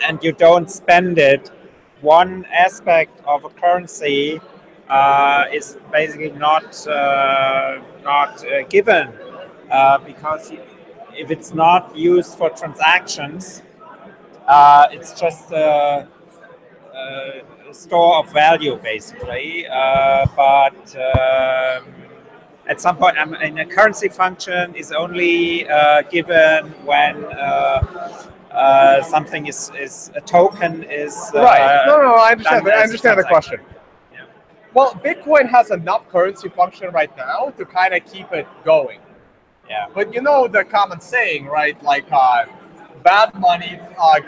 S12: and you don't spend it, one aspect of a currency is basically not given because if it's not used for transactions, it's just a store of value basically. But at some point, I mean, a currency function is only given when something is a token is
S4: right. No, I understand. I understand the question.
S12: Yeah.
S4: Well, Bitcoin has enough currency function right now to kind of keep it going.
S12: Yeah.
S4: But you know the common saying, right? Like bad money,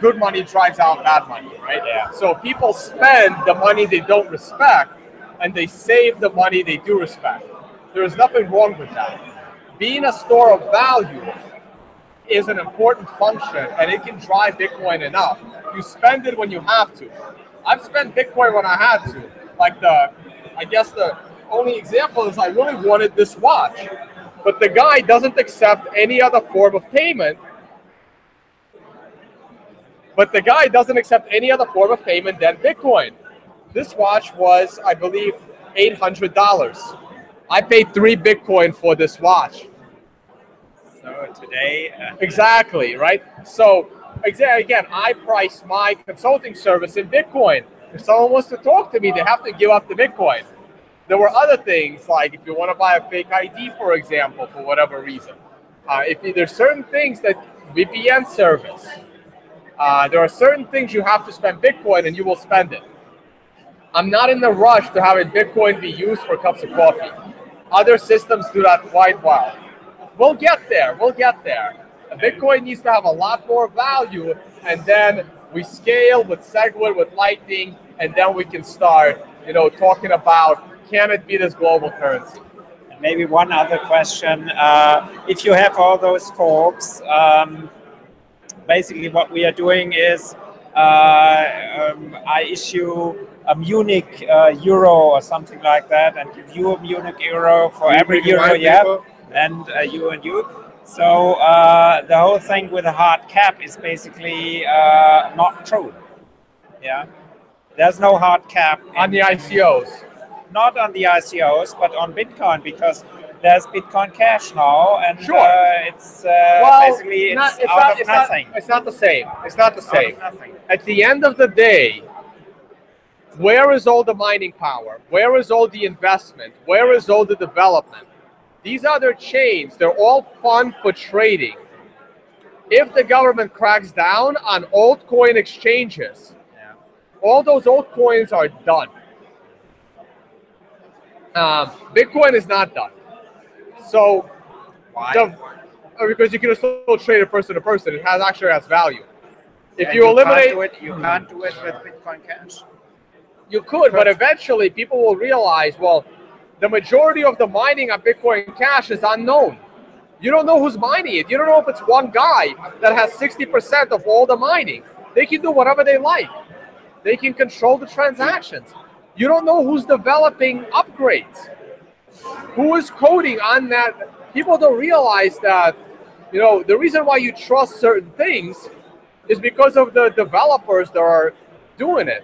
S4: good money drives out bad money, right?
S12: Yeah.
S4: So people spend the money they don't respect, and they save the money they do respect. There's nothing wrong with that. Being a store of value is an important function, and it can drive Bitcoin enough. You spend it when you have to. I've spent Bitcoin when I had to. Like I guess the only example is I really wanted this watch, but the guy doesn't accept any other form of payment. But the guy doesn't accept any other form of payment than Bitcoin. This watch was, I believe, $800. I paid 3 Bitcoin for this watch.
S12: So today...
S4: Exactly, right? So, again, I price my consulting service in Bitcoin. If someone wants to talk to me, they have to give up the Bitcoin. There were other things, like if you want to buy a fake ID, for example, for whatever reason. There's certain things that VPN service, there are certain things you have to spend Bitcoin and you will spend it. I'm not in the rush to have Bitcoin be used for cups of coffee. Other systems do that quite well. We'll get there. We'll get there. Bitcoin needs to have a lot more value, and then we scale with Segwit, with Lightning, and then we can start, talking about, can it be this global currency?
S12: And maybe one other question. If you have all those forks, basically what we are doing is I issue a Munich euro or something like that, and give you a Munich euro for every euro you have, and you and you. So the whole thing with a hard cap is basically not true. Yeah, there's no hard cap
S4: on the ICOs.
S12: Not on the ICOs, but on Bitcoin, because there's Bitcoin Cash now, and it's basically it's out of nothing.
S4: It's not the same. It's not the same. At the end of the day, where is all the mining power? Where is all the investment? Where is all the development? These other chains, they're all fun for trading. If the government cracks down on altcoin exchanges, all those altcoins are done. Bitcoin is not done. So,
S12: why?
S4: Because you can still trade it person to person. It actually has value. If
S12: and
S4: you eliminate,
S12: you can't do it with Bitcoin Cash.
S4: You could, but eventually people will realize, well, the majority of the mining on Bitcoin Cash is unknown. You don't know who's mining it. You don't know if it's one guy that has 60% of all the mining. They can do whatever they like. They can control the transactions. You don't know who's developing upgrades. Who is coding on that? People don't realize that, the reason why you trust certain things is because of the developers that are doing it.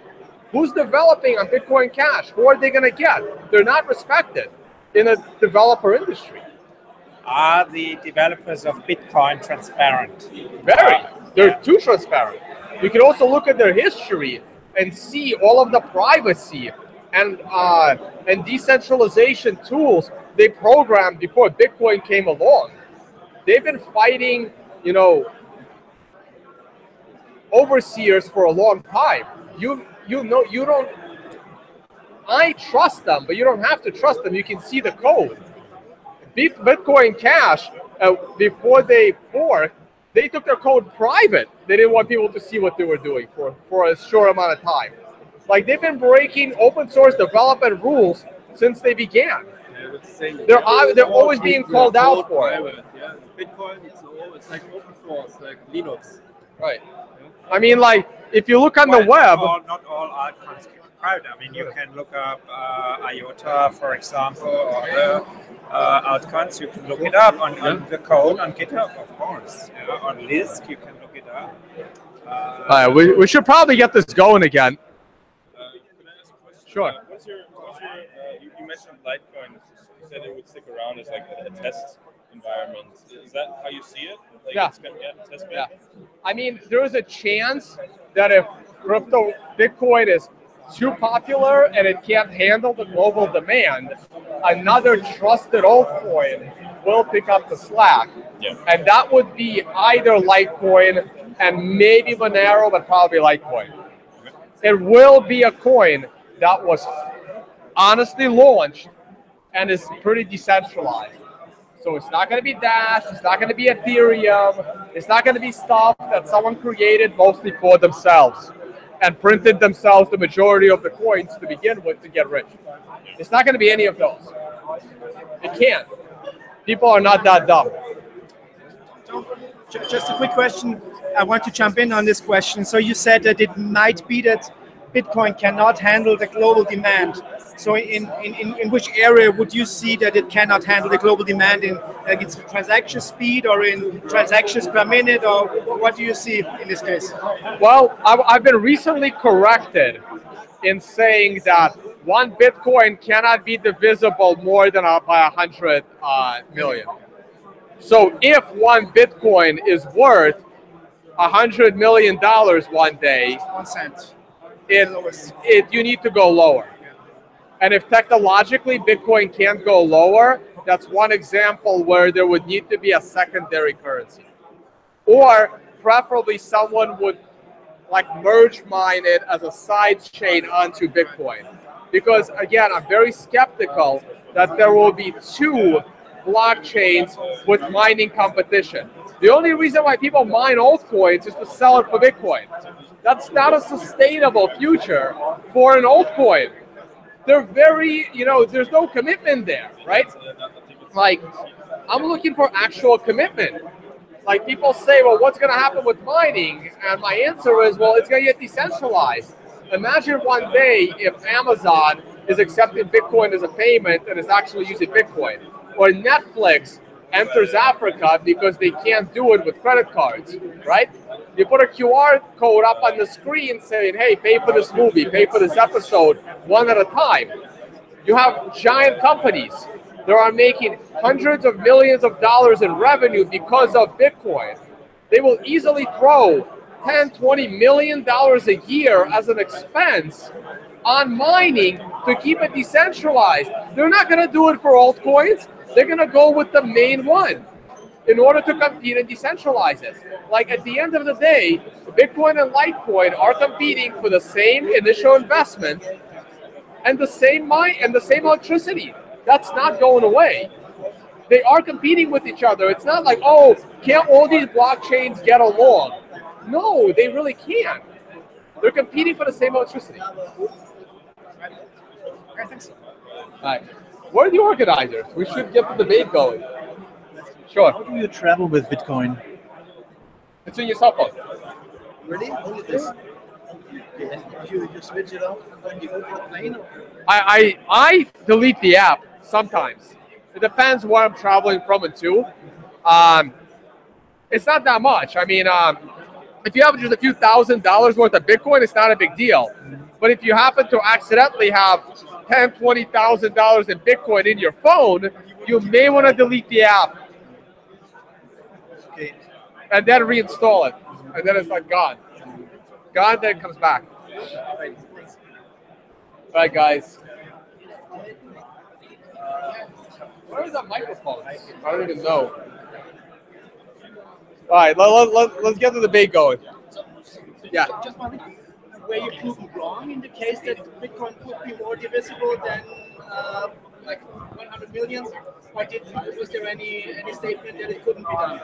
S4: Who's developing on Bitcoin Cash? Who are they going to get? They're not respected in the developer industry.
S12: Are the developers of Bitcoin transparent?
S4: Very. They're too transparent. You can also look at their history and see all of the privacy and decentralization tools they programmed before Bitcoin came along. They've been fighting, overseers for a long time. I trust them, but you don't have to trust them. You can see the code. Bitcoin Cash, before they forked, they took their code private. They didn't want people to see what they were doing for a short amount of time. Like, they've been breaking open source development rules since they began. They're always being called out for it.
S13: Yeah, Bitcoin, it's like open source, like Linux.
S4: Right. I mean, like, if you look on the web,
S12: not all altcoins are private. I mean, you can look up IOTA, for example, or other altcoins. You can look it up on the code on GitHub, of course. On Lisk, you can look it up.
S4: We should probably get this going again.
S13: Can I ask a question?
S4: Sure.
S13: You mentioned Litecoin. You said it would stick around as like a test environment. Is that how you see it? Like
S4: Yeah.
S13: Test bed?
S4: Yeah. I mean, there is a chance that if crypto Bitcoin is too popular and it can't handle the global demand, another trusted altcoin will pick up the slack.
S13: Yeah.
S4: And that would be either Litecoin and maybe Monero, but probably Litecoin. It will be a coin that was honestly launched and is pretty decentralized. So it's not going to be Dash, it's not going to be Ethereum, it's not going to be stuff that someone created mostly for themselves and printed themselves the majority of the coins to begin with to get rich. It's not going to be any of those. It can't. People are not that dumb.
S11: Just a quick question. I want to jump in on this question. So you said that it might be that Bitcoin cannot handle the global demand. So in which area would you see that it cannot handle the global demand, in like its transaction speed or in transactions per minute, or what do you see in this case?
S4: Well, I've been recently corrected in saying that one Bitcoin cannot be divisible more than by 100 million. So if one Bitcoin is worth $100 million one day,
S11: 1 cent.
S4: You need to go lower. And if technologically Bitcoin can't go lower, that's one example where there would need to be a secondary currency. Or preferably someone would like merge mine it as a side chain onto Bitcoin. Because again, I'm very skeptical that there will be two blockchains with mining competition. The only reason why people mine altcoins is to sell it for Bitcoin. That's not a sustainable future for an altcoin. They're very, there's no commitment there, right? Like, I'm looking for actual commitment. Like, people say, well, what's going to happen with mining? And my answer is, well, it's going to get decentralized. Imagine one day if Amazon is accepting Bitcoin as a payment and is actually using Bitcoin. Or Netflix enters Africa because they can't do it with credit cards, right? You put a QR code up on the screen saying, hey, pay for this movie, pay for this episode, one at a time. You have giant companies that are making hundreds of millions of dollars in revenue because of Bitcoin. They will easily throw $10, $20 million a year as an expense on mining to keep it decentralized. They're not going to do it for altcoins. They're going to go with the main one in order to compete and decentralize it. Like, at the end of the day, Bitcoin and Litecoin are competing for the same initial investment and the same mine and the same electricity. That's not going away. They are competing with each other. It's not like, oh, can't all these blockchains get along? No, they really can't. They're competing for the same electricity.
S11: I think so.
S4: All right. Where are the organizers? We should get the debate going. Sure.
S14: How do you travel with Bitcoin?
S4: It's in your cell phone.
S14: Really? Only this? You switch it off when you go to the plane?
S4: I delete the app sometimes. It depends where I'm traveling from and to. It's not that much. I mean, if you have just a few $1,000s worth of Bitcoin, it's not a big deal. But if you happen to accidentally have $10,000, $20,000 in Bitcoin in your phone, you may want to delete the app.
S14: Okay.
S4: And then reinstall it. And then it's like gone. Gone, then it comes back. All right, guys. Where is that microphone? I don't even know. All right, let's get the debate going. Yeah.
S11: Just one thing. Were you proven wrong in the case that Bitcoin could be more divisible than like 100 million? Or was there any statement that it couldn't be done?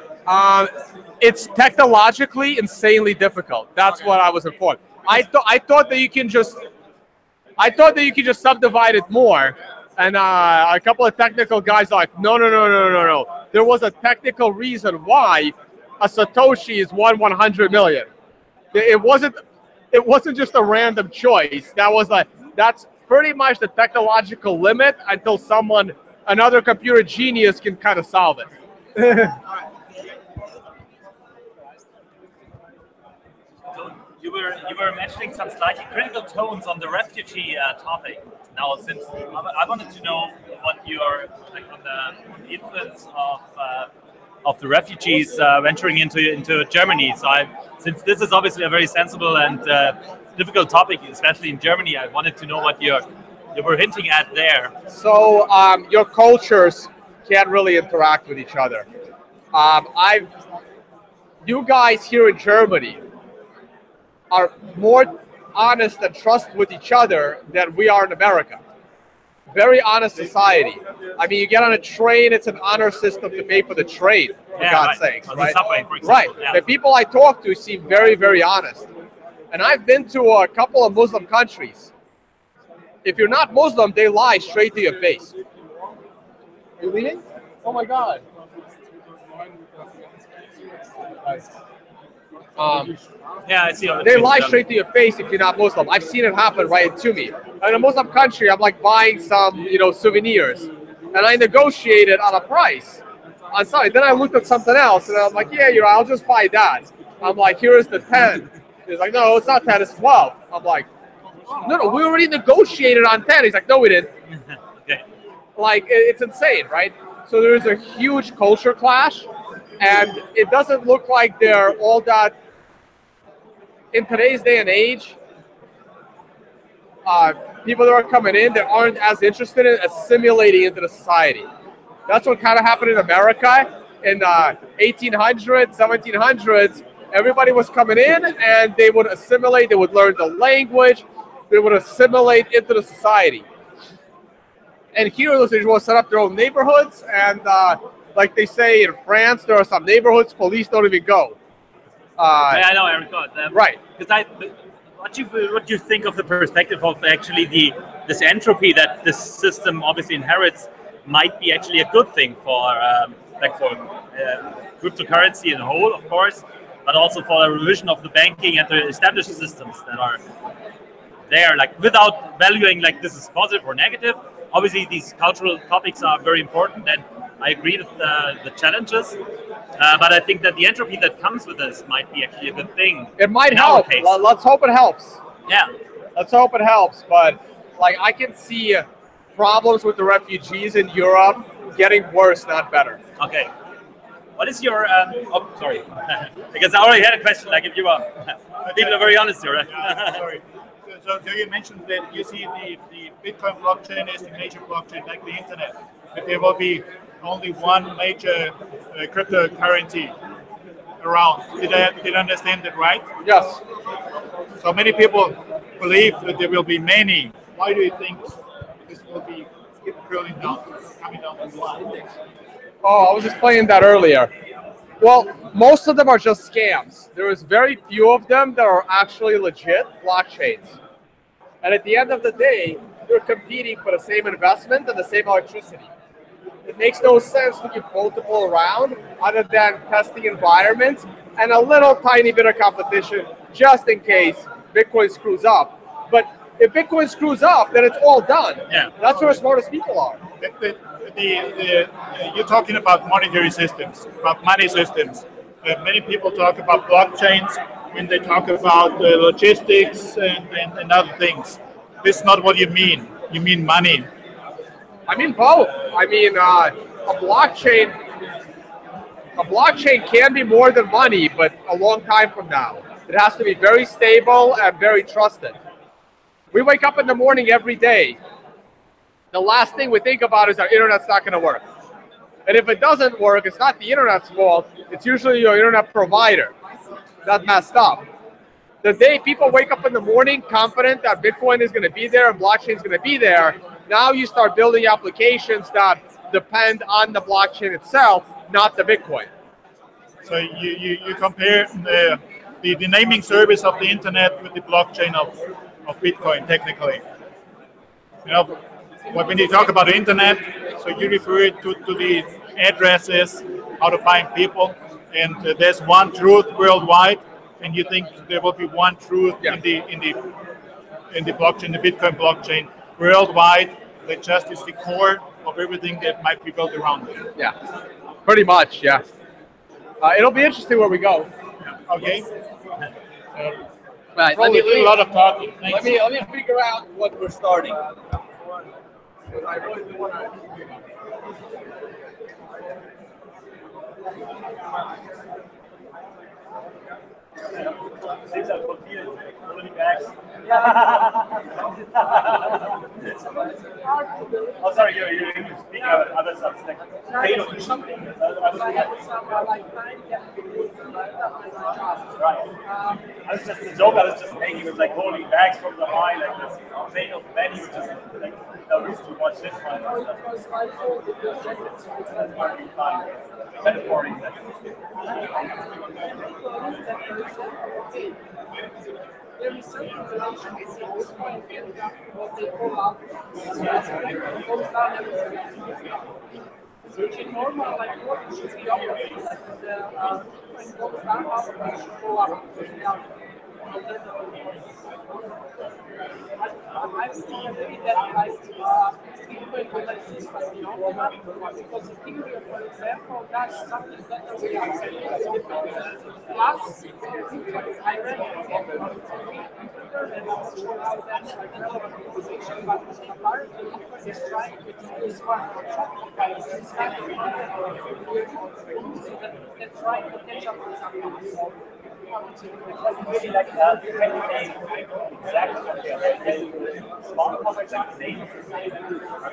S4: It's technologically insanely difficult. That's what I was informed. I thought that you can just subdivide it more. And a couple of technical guys are like, no. There was a technical reason why a Satoshi is 1/100 million. It wasn't just a random choice. That's pretty much the technological limit until another computer genius can kind of solve it.
S15: You were mentioning some slightly critical tones on the refugee topic. Now, since I wanted to know what your on the influence of the refugees venturing into Germany. So, since this is obviously a very sensible and difficult topic, especially in Germany, I wanted to know what you were hinting at there.
S4: So, your cultures can't really interact with each other. You guys here in Germany are more honest and trust with each other than we are in America. Very honest society. I mean, you get on a train, it's an honor system to pay for the train, for God's sakes.
S15: On
S4: right?
S15: the subway, for example.
S4: Right.
S15: Yeah.
S4: The people I talk to seem very, very honest. And I've been to a couple of Muslim countries. If you're not Muslim, they lie straight to your face. You leaving? Oh my God.
S15: Yeah, I see.
S11: They lie straight to your face if you're not Muslim. I've seen it happen right to me. In a Muslim country, I'm like buying some, souvenirs, and I negotiated on a price on something. Then I looked at something else, and I'm like, yeah, I'll just buy that. I'm like, here is the 10. He's like, no, it's not 10, it's 12. I'm like, no, we already negotiated on 10. He's like, no, we didn't.
S15: Okay.
S11: Like, it's insane, right? So there is a huge culture clash, and it doesn't look like they're all that. In today's day and age, people that are coming in, they aren't as interested in assimilating into the society. That's what kind of happened in America in 1800s, 1700s. Everybody was coming in, and they would assimilate. They would learn the language. They would assimilate into the society. And here, they will set up their own neighborhoods. And like they say in France, there are some neighborhoods police don't even go.
S15: Yeah, I know, Eric.
S11: Right.
S15: Because what do you think of the perspective of actually this entropy that this system obviously inherits might be actually a good thing for cryptocurrency in a whole, of course, but also for the revision of the banking and the established systems that are there, like without valuing like this is positive or negative. Obviously, these cultural topics are very important, and I agree with the challenges. But I think that the entropy that comes with this might be actually a good thing.
S11: It might help. Let's hope it helps.
S15: Yeah.
S11: Let's hope it helps. But like, I can see problems with the refugees in Europe getting worse, not better.
S15: Okay. What is your? Oh, sorry. Because I already had a question. Like, if you are, people are very honest here, right?
S16: Sorry. So you mentioned that you see the Bitcoin blockchain is the major blockchain, like the internet, but there will be only one major cryptocurrency around. Did I understand that right?
S11: Yes.
S16: So many people believe that there will be many. Why do you think this will be coming down the line?
S11: Oh, I was explaining that earlier. Well, most of them are just scams. There is very few of them that are actually legit blockchains. And at the end of the day, they're competing for the same investment and the same electricity. It makes no sense to give multiple around other than testing environments and a little tiny bit of competition just in case Bitcoin screws up. But if Bitcoin screws up, then it's all done.
S15: Yeah.
S11: That's where the smartest people are.
S16: You're talking about monetary systems, about money systems. Many people talk about blockchains when they talk about logistics and other things. This is not what you mean. You mean money.
S11: I mean both. I mean, a blockchain can be more than money, but a long time from now. It has to be very stable and very trusted. We wake up in the morning every day. The last thing we think about is our internet's not going to work. And if it doesn't work, it's not the internet's fault. It's usually your internet provider that messed up. The day people wake up in the morning confident that Bitcoin is going to be there and blockchain is going to be there, now you start building applications that depend on the blockchain itself, not the Bitcoin.
S16: So you compare the naming service of the internet with the blockchain of Bitcoin, technically. You know, when you talk about the internet, so you refer to the addresses, how to find people, and there's one truth worldwide, and you think there will be one truth in the blockchain, the Bitcoin blockchain worldwide, that just is the core of everything that might be built around it.
S11: Yeah, pretty much, yeah. It'll be interesting where we go.
S16: Okay.
S11: Right,
S16: let me do a lot of talking.
S11: Let me figure out what we're starting. I really do want to.
S15: Seems like fulfilled. Holding bags. Oh, sorry, you're speaking of other stuff. Like fate of something. Right. I was just the joke I was just making was like holding bags from the high, like this fate of men. You just like no reason to watch this one. That's part of fine. Metaphoring that.
S10: There is certain relation between Bitcoin and what they call altcoins.
S17: So in normal, like what should be opposite, like the Bitcoin goes down, how it should go up. I've seen maybe that like Bitcoin will exist as the optimum because Ethereum, for example, does something better with plus I read and I'm not sure how that's like relevant conversation, but apparently Bitcoin is trying to do this one by so that's right potential for something.
S15: Really like technically exactly smart contracts are the same.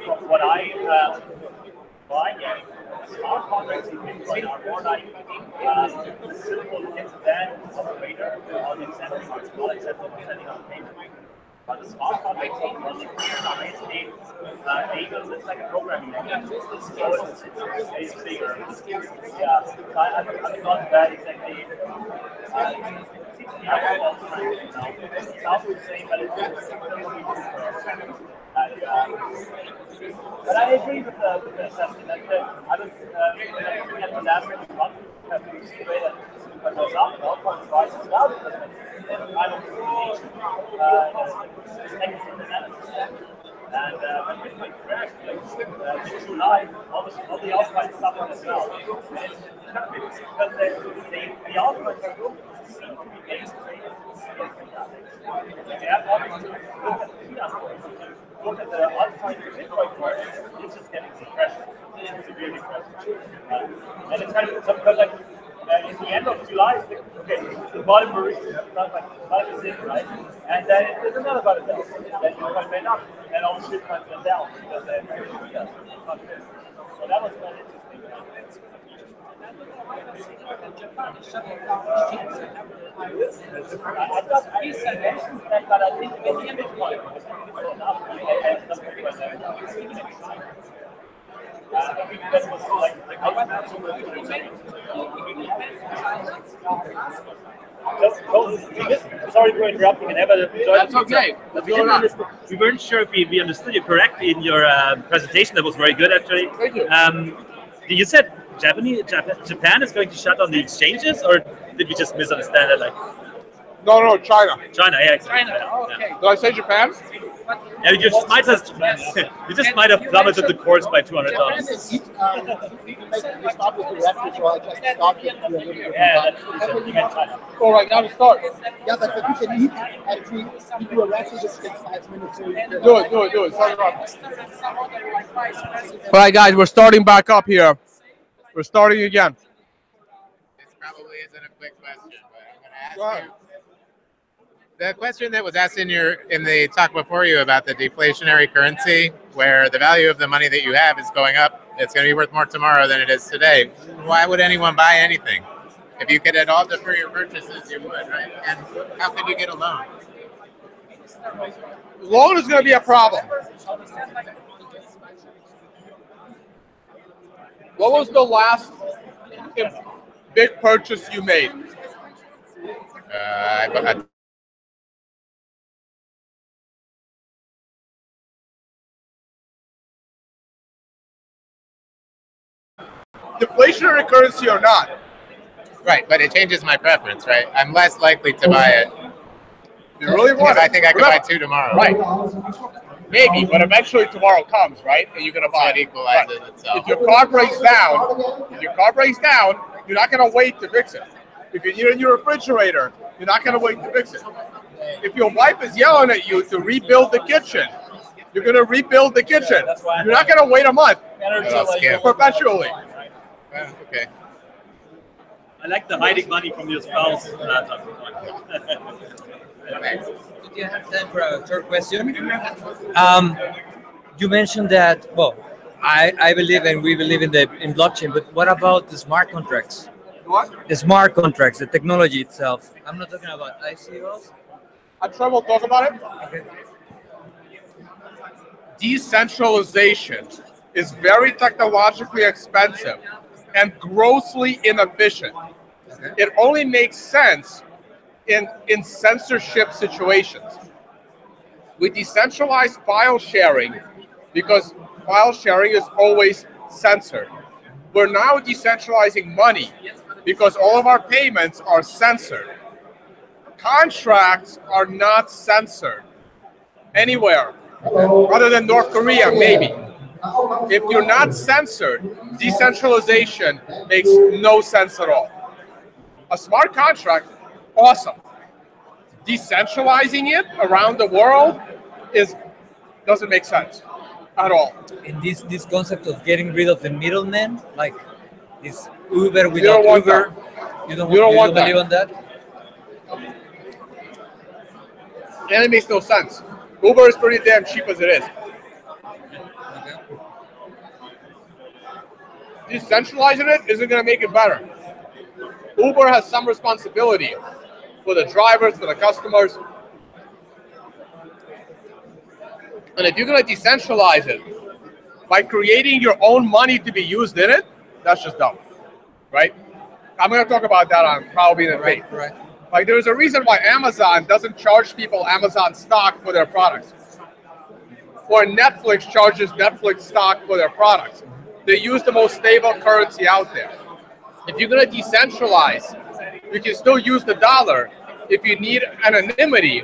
S15: From what I get, smart contracts in Bitcoin are more like simple if-then operator on the incentive market, not acceptable setting up payment. But the smart contract technology is it's like a programming language. So it's bigger. Yeah, I'm not that exactly. It sounds the same, but it's but I agree with the assessment that I was looking at the last month have to see the way that it goes up and altcoins rise as well because it's kind of and when Bitcoin crashed in July, all the altcoins suffered as well. Because the altcoins are going to seem to be getting traded. They have obviously look at the altcoin to Bitcoin course, it's just getting suppressed, severely pressed. And it's kind of because like in the end of July, the bottom is like 5%, right? And then there's another bottom that Bitcoin went up, and all the shit went down because they so that was kind of interesting.
S17: Japan is shutting down exchanges and everything.
S15: I thought he said that, but I think in the end of Bitcoin was enough. I think that was like sorry for interrupting.
S18: That's okay. We weren't sure if we understood you correctly in your presentation. That was very good, actually.
S16: Thank you.
S18: You said Japan is going to shut down the exchanges, or did we just misunderstand it? Like,
S16: no, China.
S18: China, yeah, exactly.
S17: China, okay.
S16: Did I say Japan?
S18: Yeah, you just might have plummeted the course by $200.
S16: Oh, right now to start.
S2: Yeah, but you can eat actually do a raffle just takes 5 minutes. So
S16: do it. Start it up. All right, guys, we're starting back up here. We're starting again.
S19: This probably isn't a quick question, but I'm going to ask you. The question that was asked in the talk before you about the deflationary currency, where the value of the money that you have is going up, it's going to be worth more tomorrow than it is today. Why would anyone buy anything? If you could at all defer your purchases, you would, right? And how could you get a loan?
S16: Loan is going to be a problem. What was the last big purchase you made?
S19: I bought
S16: deflationary currency or not.
S19: Right, but it changes my preference, right? I'm less likely to buy it.
S16: You really want
S19: it? I think I could buy 2 tomorrow.
S16: Right. Maybe, but eventually tomorrow comes, right? And you're going to buy it.
S19: It equalizes itself.
S16: If your car breaks down, you're not going to wait to fix it. If you're in your refrigerator, you're not going to wait to fix it. If your wife is yelling at you to rebuild the kitchen, you're going to rebuild the kitchen. You're not going to wait a month perpetually.
S19: Okay.
S18: I like the hiding money from your spouse.
S20: Did you have time for a third question? You mentioned that, well, I believe and we believe in blockchain, but what about the smart contracts?
S16: What?
S20: The smart contracts, the technology itself. I'm not talking about ICOs.
S16: I'm sure we'll talk about it.
S20: Okay.
S16: Decentralization is very technologically expensive and grossly inefficient. Okay. It only makes sense in censorship situations. We decentralize file sharing because file sharing is always censored.
S21: we're now decentralizing money because all of our payments are censored. Contracts are not censored anywhere other than North Korea, maybe. If you're not censored, decentralization makes no sense at all. A smart contract, awesome. Decentralizing it around the world doesn't make sense at all.
S20: And this concept of getting rid of the middleman, like this Uber without Uber, you don't believe on that?
S21: And it makes no sense. Uber is pretty damn cheap as it is. Decentralizing it isn't going to make it better. Uber has some responsibility for the drivers, for the customers. And if you're going to decentralize it by creating your own money to be used in it, that's just dumb, right? I'm going to talk about that on probably in a debate.
S20: Right.
S21: Like, there's a reason why Amazon doesn't charge people Amazon stock for their products. Or Netflix charges Netflix stock for their products. They use the most stable currency out there. If you're going to decentralize, you can still use the dollar. If you need anonymity,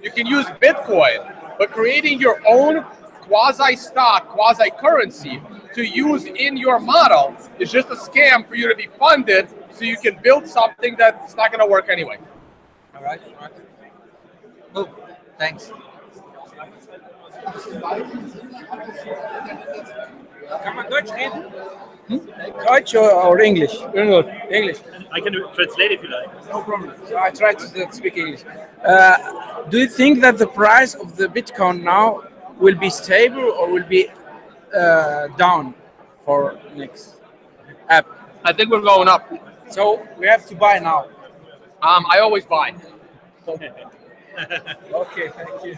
S21: you can use Bitcoin. But creating your own quasi-stock, quasi-currency to use in your model is just a scam for you to be funded so you can build something that's not going to work anyway.
S20: All right. Oh, thanks.
S22: Kann man Deutsch reden? Deutsch or English? English.
S18: I can translate if you like.
S22: No problem. So I try to speak English. Do you think that the price of the Bitcoin now will be stable or will be down for next app?
S21: I think we're going up.
S22: So we have to buy now.
S21: I always buy.
S22: Okay, thank you.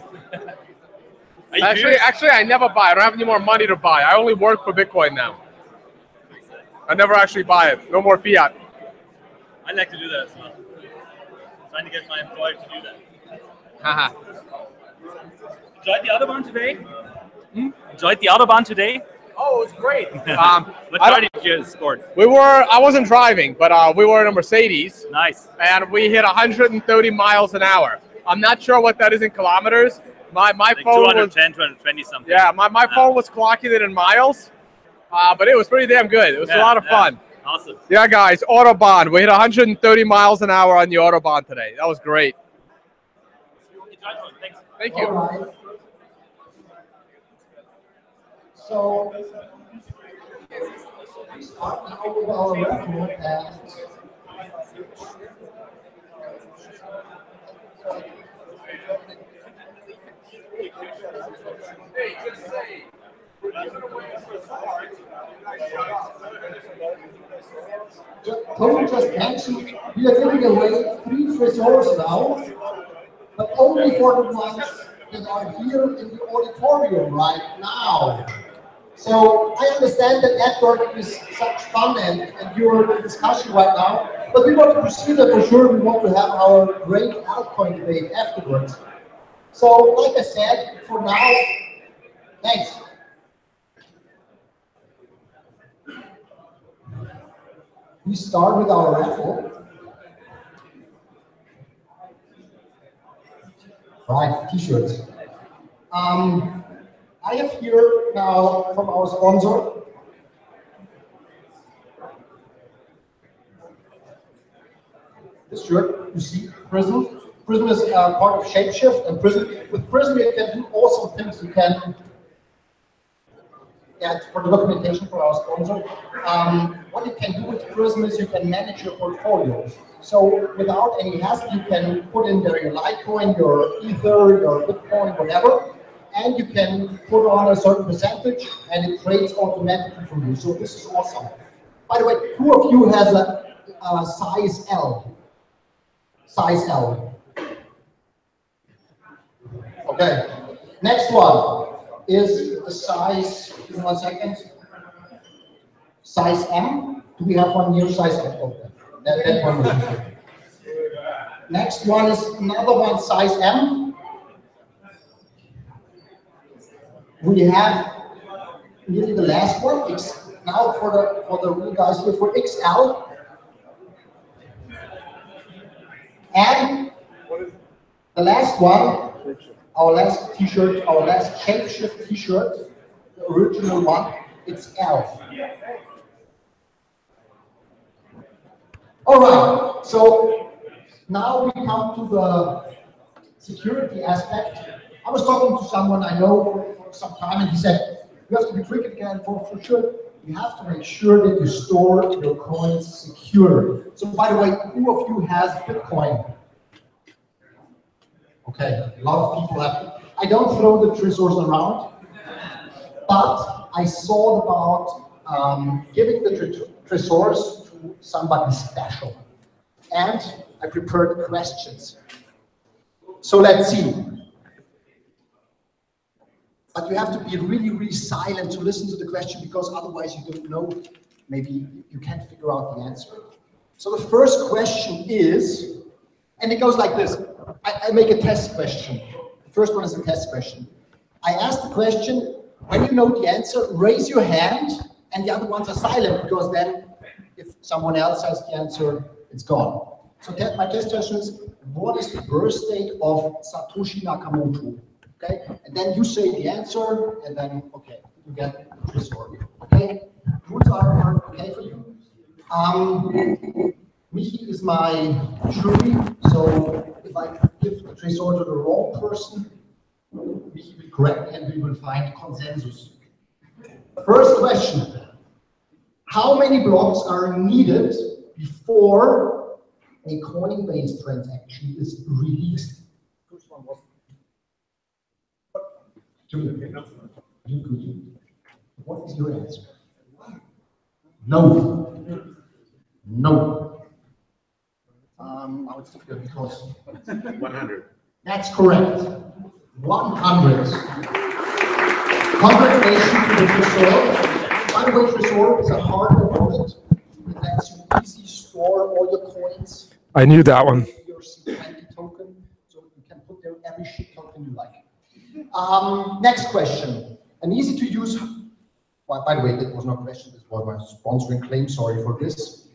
S21: Actually, I never buy. I don't have any more money to buy. I only work for Bitcoin now. I never actually buy it. No more fiat.
S18: I like to do that as well. Trying to get my employer to do that.
S21: Haha.
S18: Enjoyed the Autobahn today? Enjoyed the Autobahn today?
S21: Oh, it was great.
S18: What car did you sport?
S21: I wasn't driving, but we were in a Mercedes.
S18: Nice.
S21: And we hit 130 miles an hour. I'm not sure what that is in kilometers. My
S18: Like
S21: phone
S18: 210,
S21: was
S18: 220 something.
S21: yeah, my phone was clocking it in miles, but it was pretty damn good. It was a lot of fun.
S18: Awesome.
S21: Yeah, guys, Autobahn. We hit 130 miles an hour on the Autobahn today. That was great.
S18: Thanks.
S21: Thank you.
S2: All right. So we start now with our record and Tony just mentioned we are giving away 3 resources now, but only for the ones that are here in the auditorium right now. So I understand that networking is such fun and you're in the discussion right now, but we want to proceed that for sure. We want to have our great altcoin debate afterwards. So like I said, for now, thanks. We start with our raffle. Right, t-shirts. I have here now from our sponsor. This shirt, you see, Prism. Prism is part of Shapeshift, and Prism, with Prism you can do awesome things. You can, for the documentation for our sponsor, what you can do with Prism is you can manage your portfolio. So without any hassle, you can put in there your Litecoin, your Ether, your Bitcoin, whatever, and you can put on a certain percentage, and it trades automatically for you. So this is awesome. By the way, who of you has a size L? Size L. Okay. Next one is the size. Give me 1 second. Size M. Do we have one here? Size M. Okay. That one is here. Next one is another one, size M. We have nearly the last one, now for the real guys here, for XL. And the last one, our last t-shirt, our last Shapeshift t-shirt, the original one, it's L. All right, so now we come to the security aspect. I was talking to someone I know for some time, and he said, you have to be tricky again for sure. You have to make sure that you store your coins secure. So by the way, who of you has Bitcoin? Okay, a lot of people have. I don't throw the treasures around, but I thought about giving the treasures to somebody special. And I prepared questions. So let's see. But you have to be really, really silent to listen to the question, because otherwise you don't know, maybe you can't figure out the answer. So the first question is, and it goes like this. I make a test question. The first one is a test question. I ask the question, when you know the answer, raise your hand, and the other ones are silent, because then if someone else has the answer, it's gone. So my test question is, what is the birth date of Satoshi Nakamoto? Okay, and then you say the answer, and then, okay, you get the result. Okay, rules are okay for you. Michi is my jury, so if I give the treasure to the wrong person, Michi will correct me and we will find consensus. First question, how many blocks are needed before a Coinbase transaction is released? First one was what is your answer? No. No. It's difficult because
S19: 100.
S2: That's correct. 100. Congratulations to the Trezor. By the way, Trezor is a hardware wallet. It lets you easily store all your coins.
S1: I knew that one.
S2: Your C20 token, so you can put there every shit token you like. Next question. An easy to use. Well, by the way, that was not a question. This was my sponsoring claim. Sorry for this.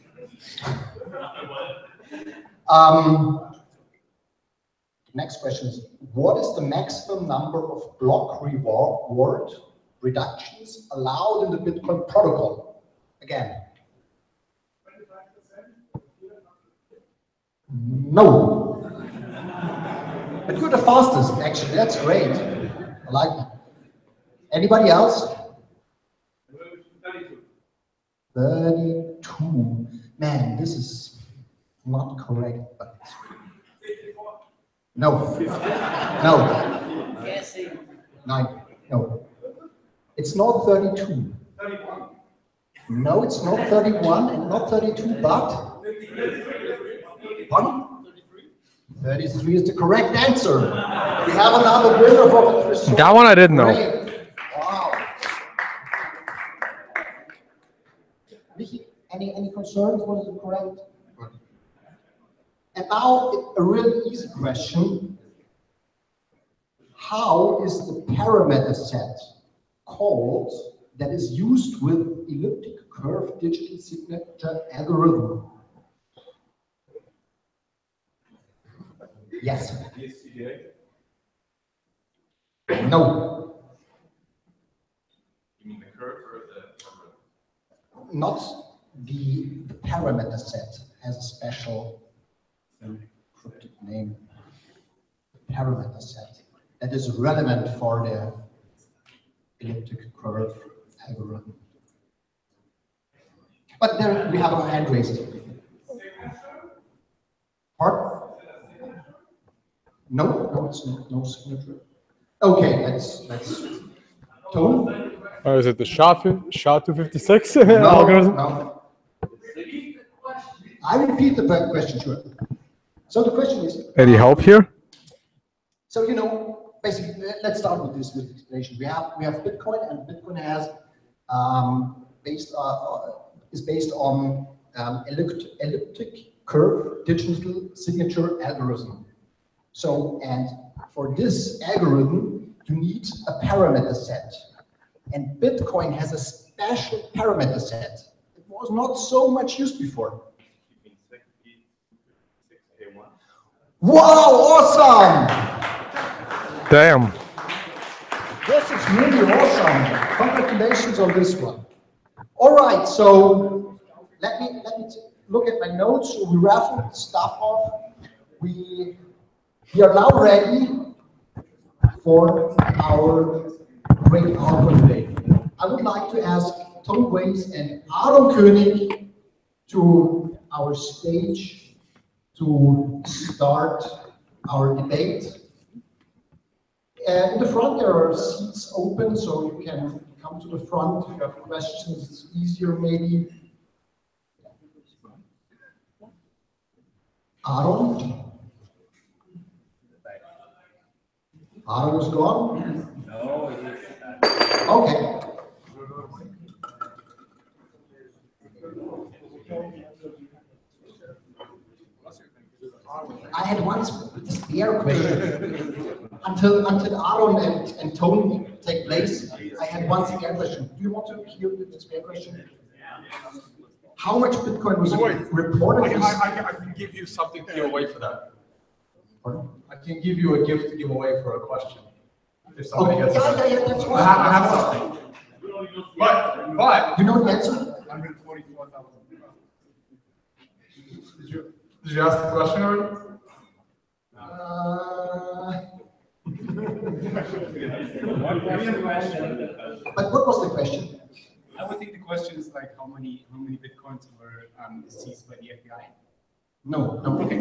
S2: Next question is, what is the maximum number of block reward reductions allowed in the Bitcoin protocol? Again. No. But you're the fastest, actually. That's great. I like that. Anybody else? 32. Man, this is not correct, but no. No. 9. No. It's not 32. No, it's not 31 and not 32, but pardon? 33 is the correct answer. We have another winner for the Trezor.
S1: That one I didn't know.
S2: Wow. Michi, any concerns? What is it correct? And now a really easy question. How is the parameter set called that is used with elliptic curve digital signature algorithm? Yes. No.
S9: You mean the curve or the algorithm?
S2: Not the parameter set has a special cryptic name. The parameter set that is relevant for the elliptic curve algorithm. But there we have a hand raised. Pardon? No, it's no signature. Okay, let's Tone.
S1: Is it the SHA-256
S2: No,
S1: algorithm?
S2: no. I repeat the question, sure. So the question is.
S1: Any help here?
S2: So basically, let's start with this with explanation. We have Bitcoin, and Bitcoin has is based on elliptic curve digital signature algorithm. So, and for this algorithm, you need a parameter set. And Bitcoin has a special parameter set. It was not so much used before. Wow, awesome!
S1: Damn.
S2: This is really awesome. Congratulations on this one. All right, so let me look at my notes. So we raffled stuff off. We are now ready for our great outcome day. I would like to ask Tom Vays and Koenig to our stage to start our debate. In the front there are seats open, so you can come to the front if you have questions. It's easier maybe. Aaron? Aaron is gone?
S5: No, it is.
S2: Okay. I had once a spare question. Until Aaron and Tony take place, I had one spare question. Do you want to hear the spare question? How much Bitcoin was reported?
S4: I can give you something to give away for that.
S2: Pardon?
S4: I can give you a gift to give away for a question. If somebody
S2: Okay.
S4: gets it.
S2: That's awesome.
S4: I have something. But
S2: you know the answer?
S16: 144,000.
S4: Did you ask the question already?
S2: But what was the question?
S5: I would think the question is like how many bitcoins were seized by the FBI.
S2: No. Okay.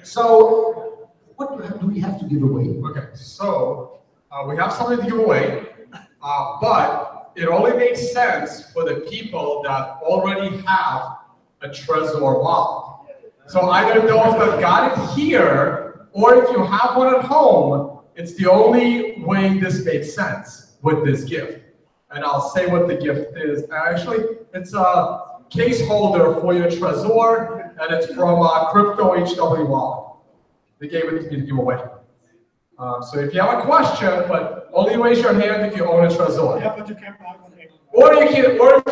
S2: So, what do we have to give away?
S4: Okay, so we have something to give away, but it only makes sense for the people that already have a Trezor wallet. So I don't know if they've got it here, or if you have one at home, it's the only way this makes sense with this gift. And I'll say what the gift is. Actually, it's a case holder for your Trezor, and it's from Crypto HW Wallet. They gave it to me to give away. So if you have a question, but only raise your hand if you own a Trezor.
S17: Yeah, but you can't buy one.
S4: Or if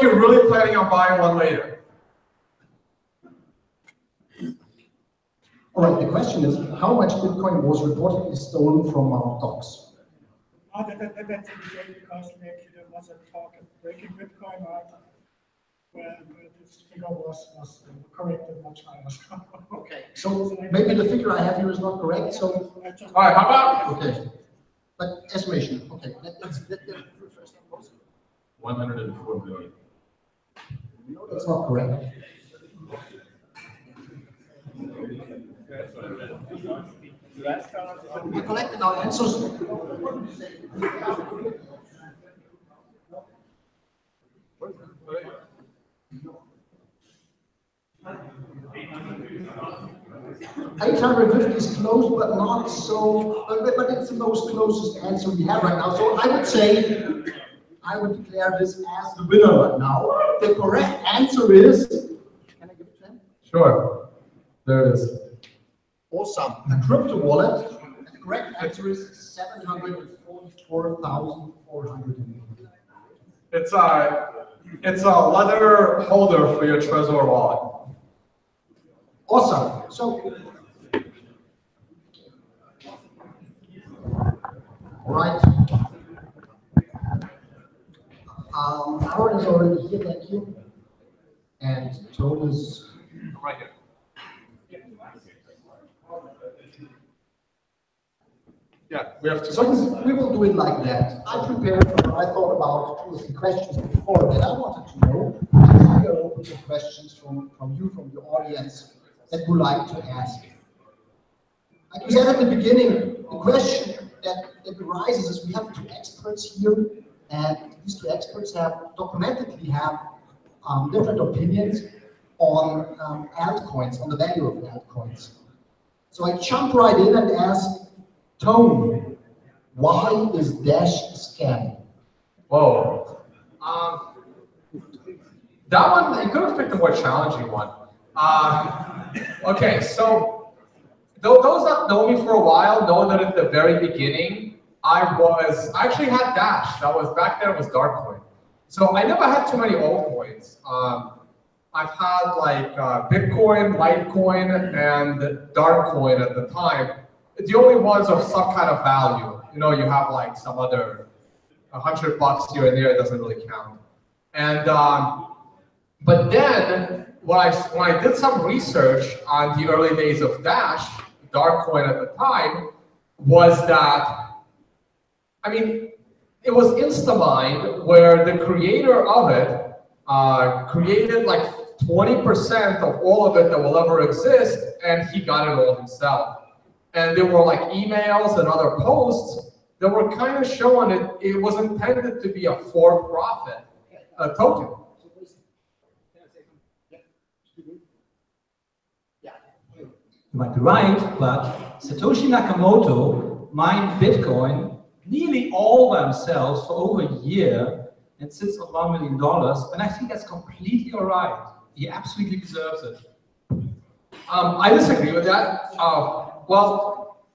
S4: you're really planning on buying one later.
S2: All right, the question is, how much Bitcoin was reportedly stolen from our docks?
S17: Oh, that's a debate because actually there was a talk of breaking Bitcoin, where this figure was corrected much higher.
S2: Okay, so maybe the figure I have here is not correct, so...
S4: All right, how about...
S2: Okay, but estimation, okay, let's first.
S9: 104 billion.
S2: No, that's not correct. We're collecting our answers. $850 is close, but not so. But it's the most closest answer we have right now. So I would say, I would declare this as the winner right now. The correct answer is. Can I give it to him?
S4: Sure. There it is.
S2: Awesome. A crypto wallet. The correct answer is 744,480.
S4: It's a leather holder for your Trezor wallet.
S2: Awesome. So, all right. Aaron is already here. Thank you. And Tone is
S4: right here. Yeah, we have to.
S2: So we will do it like that. I prepared, I thought about 2 or 3 questions before that I wanted to know. We are open to questions from you, from the audience, that would like to ask. Like we said at the beginning, the question that arises is we have 2 experts here, and these 2 experts documentedly have different opinions on altcoins, on the value of altcoins. So I jump right in and ask, Tone, why is Dash a scam?
S4: Whoa. That one, you could have picked a more challenging one. Okay, so those that know me for a while know that at the very beginning, I actually had Dash. That was back then. It was Darkcoin. So I never had too many altcoins. I've had like Bitcoin, Litecoin, and Darkcoin at the time. The only ones of some kind of value. You know, you have like some other $100 here and there. It doesn't really count. And but then when I did some research on the early days of Dash, Darkcoin at the time, was that, I mean, it was Instamind, where the creator of it created like 20% of all of it that will ever exist, and he got it all himself. And there were like emails and other posts that were kind of showing it was intended to be a for-profit token.
S3: You might be right, but Satoshi Nakamoto mined Bitcoin nearly all by himself for over a year and sits on $1 million, and I think that's completely all right. He absolutely deserves it.
S4: I disagree with that. Well,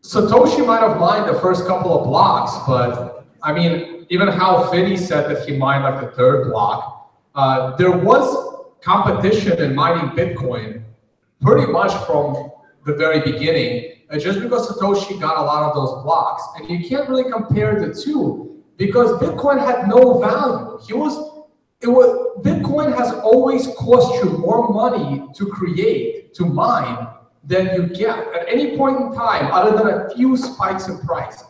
S4: Satoshi might have mined the first couple of blocks, but I mean, even Hal Finney said that he mined like the third block. There was competition in mining Bitcoin pretty much from the very beginning, just because Satoshi got a lot of those blocks. And you can't really compare the two, because Bitcoin had no value. Bitcoin has always cost you more money to create, to mine, than you get at any point in time, other than a few spikes in price.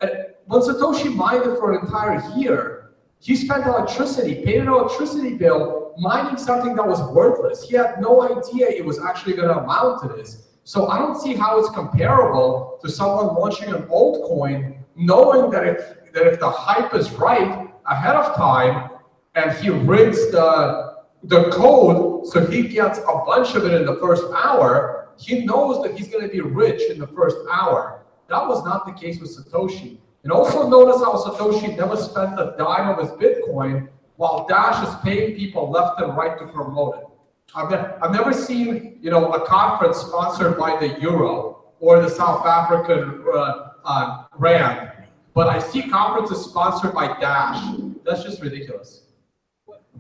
S4: And when Satoshi mined it for an entire year, he spent electricity, paid an electricity bill, mining something that was worthless. He had no idea it was actually going to amount to this. So I don't see how it's comparable to someone launching an altcoin, knowing that if the hype is right ahead of time, and he rigs the code so he gets a bunch of it in the first hour, he knows that he's going to be rich in the first hour. That was not the case with Satoshi. And also notice how Satoshi never spent a dime of his Bitcoin, while Dash is paying people left and right to promote it. I've never seen, you know, a conference sponsored by the Euro or the South African Rand, but I see conferences sponsored by Dash. That's just ridiculous.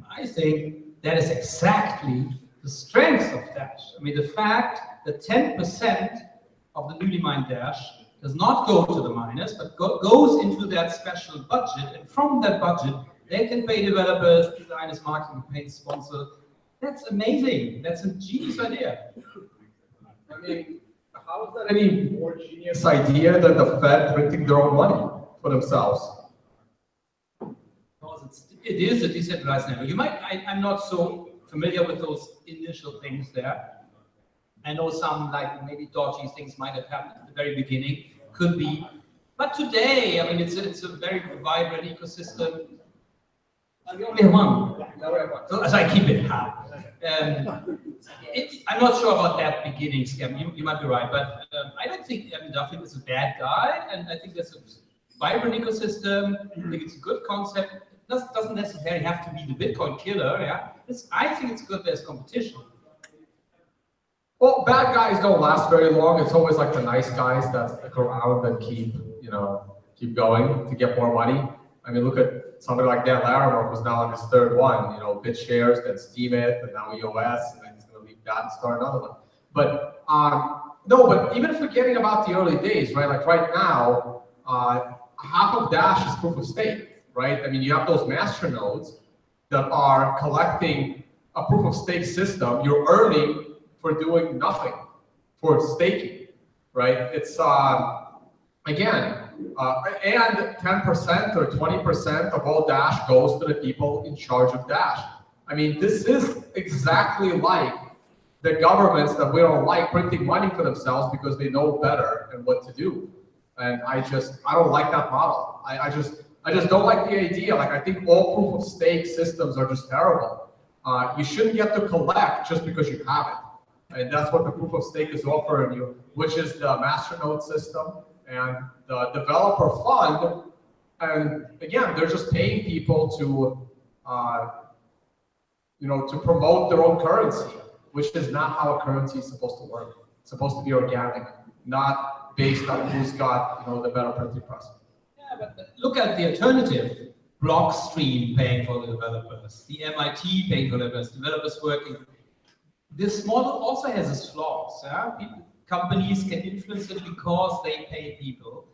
S3: I think that is exactly the strength of Dash. I mean, the fact that 10% of the newly mined Dash does not go to the miners, but goes into that special budget, and from that budget, they can pay developers, designers, marketing campaigns, sponsors. That's amazing. That's a genius idea.
S4: I mean, how is that any more genius idea than the Fed printing their own money for themselves?
S3: It is a decentralized network. You might, I'm not so familiar with those initial things there. I know some, like maybe dodgy things might have happened at the very beginning, could be. But today, I mean, it's a very vibrant ecosystem. We only have one. So I keep it high. I'm not sure about that beginning scam. You might be right, but I don't think Duffy is a bad guy, and I think there's a vibrant ecosystem. I think it's a good concept. It doesn't necessarily have to be the Bitcoin killer. Yeah, I think it's good there's competition.
S4: Well, bad guys don't last very long. It's always like the nice guys that stick around and keep going to get more money. I mean, look at somebody like Dan Larimer, who's now on his third one. You know, BitShares, then Steemit, and now EOS, and then he's going to leave that and start another one. But no, but even forgetting about the early days, right? Like right now, half of Dash is proof of stake, right? I mean, you have those master nodes that are collecting a proof of stake system. You're earning for doing nothing, for staking, right? It's again, and 10% or 20% of all Dash goes to the people in charge of Dash. I mean, this is exactly like the governments that we don't like printing money for themselves because they know better and what to do. And I don't like that model. I just don't like the idea. Like, I think all proof of stake systems are just terrible. You shouldn't get to collect just because you have it. And that's what the proof of stake is offering you, which is the masternode system and the developer fund. And again, they're just paying people to, to promote their own currency, which is not how a currency is supposed to work. It's supposed to be organic, not based on who's got, the better printing press.
S3: But look at the alternative. Blockstream paying for the developers, the MIT paying for developers working. This model also has its flaws. Companies can influence it because they pay people.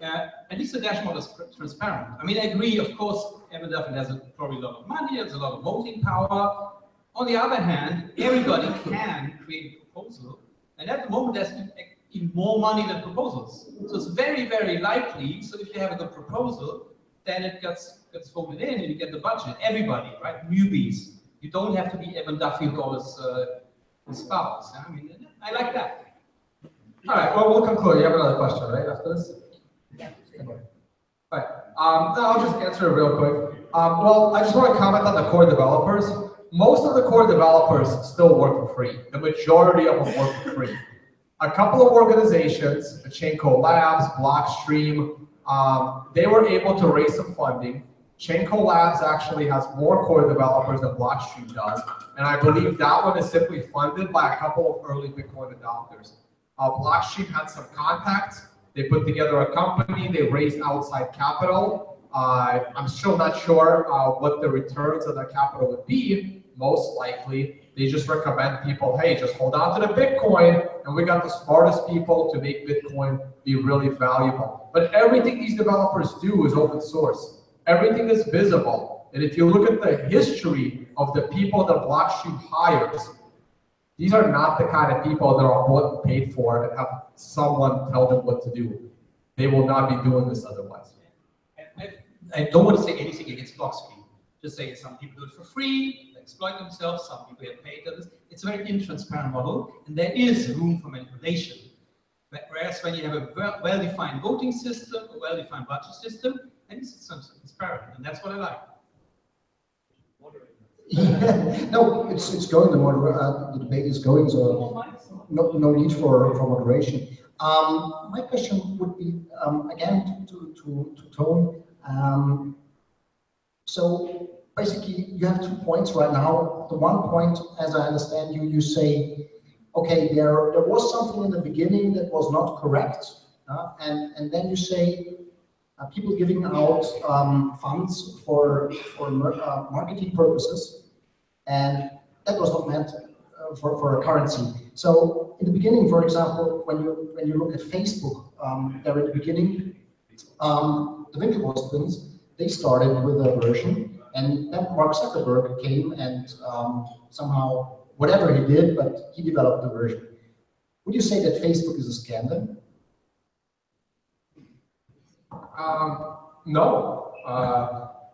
S3: At least the Dash model is transparent. I mean, I agree, of course, MLW has probably a lot of money, there's a lot of voting power. On the other hand, everybody can create a proposal, and at the moment there's even more money than proposals. So it's very, very likely, so if you have a good proposal, then it gets voted in and you get the budget. Everybody, right? Newbies. You don't have to be Evan Duffield or his spouse. I mean, I like that.
S4: All right, well, we'll conclude. You have another question, right, after this?
S10: Yeah.
S4: All right. I'll just answer it real quick. Well, I just want to comment on the core developers. Most of the core developers still work for free. The majority of them work for free. A couple of organizations, Chainco Labs, Blockstream, they were able to raise some funding. Chainco Labs actually has more core developers than Blockstream does, and I believe that one is simply funded by a couple of early Bitcoin adopters. Blockstream had some contacts. They put together a company. They raised outside capital. I'm still not sure what the returns of that capital would be. Most likely, they just recommend people, hey, just hold on to the Bitcoin, and we got the smartest people to make Bitcoin be really valuable. But everything these developers do is open source. Everything is visible. And if you look at the history of the people that Blockstream hires, these are not the kind of people that are bought and paid for and have someone tell them what to do. They will not be doing this otherwise.
S3: I don't want to say anything against Blockstream. Just say some people do it for free, they exploit themselves, some people get paid for this. It's a very intransparent model, and there is room for manipulation. Whereas when you have a well-defined voting system, a well-defined budget system, then it's transparent, and that's what I like.
S2: No, it's going. The debate is going, so no need for moderation. My question would be again to Tone. So basically, you have 2 points right now. The one point, as I understand you, you say, okay, there was something in the beginning that was not correct, and then you say people giving out funds for marketing purposes, and that was not meant for a currency. So in the beginning, for example, when you look at Facebook, there at the beginning, the Winklevoss twins, they started with a version, and then Mark Zuckerberg came and somehow, whatever he did, but he developed the version. Would you say that Facebook is a scam then?
S4: No.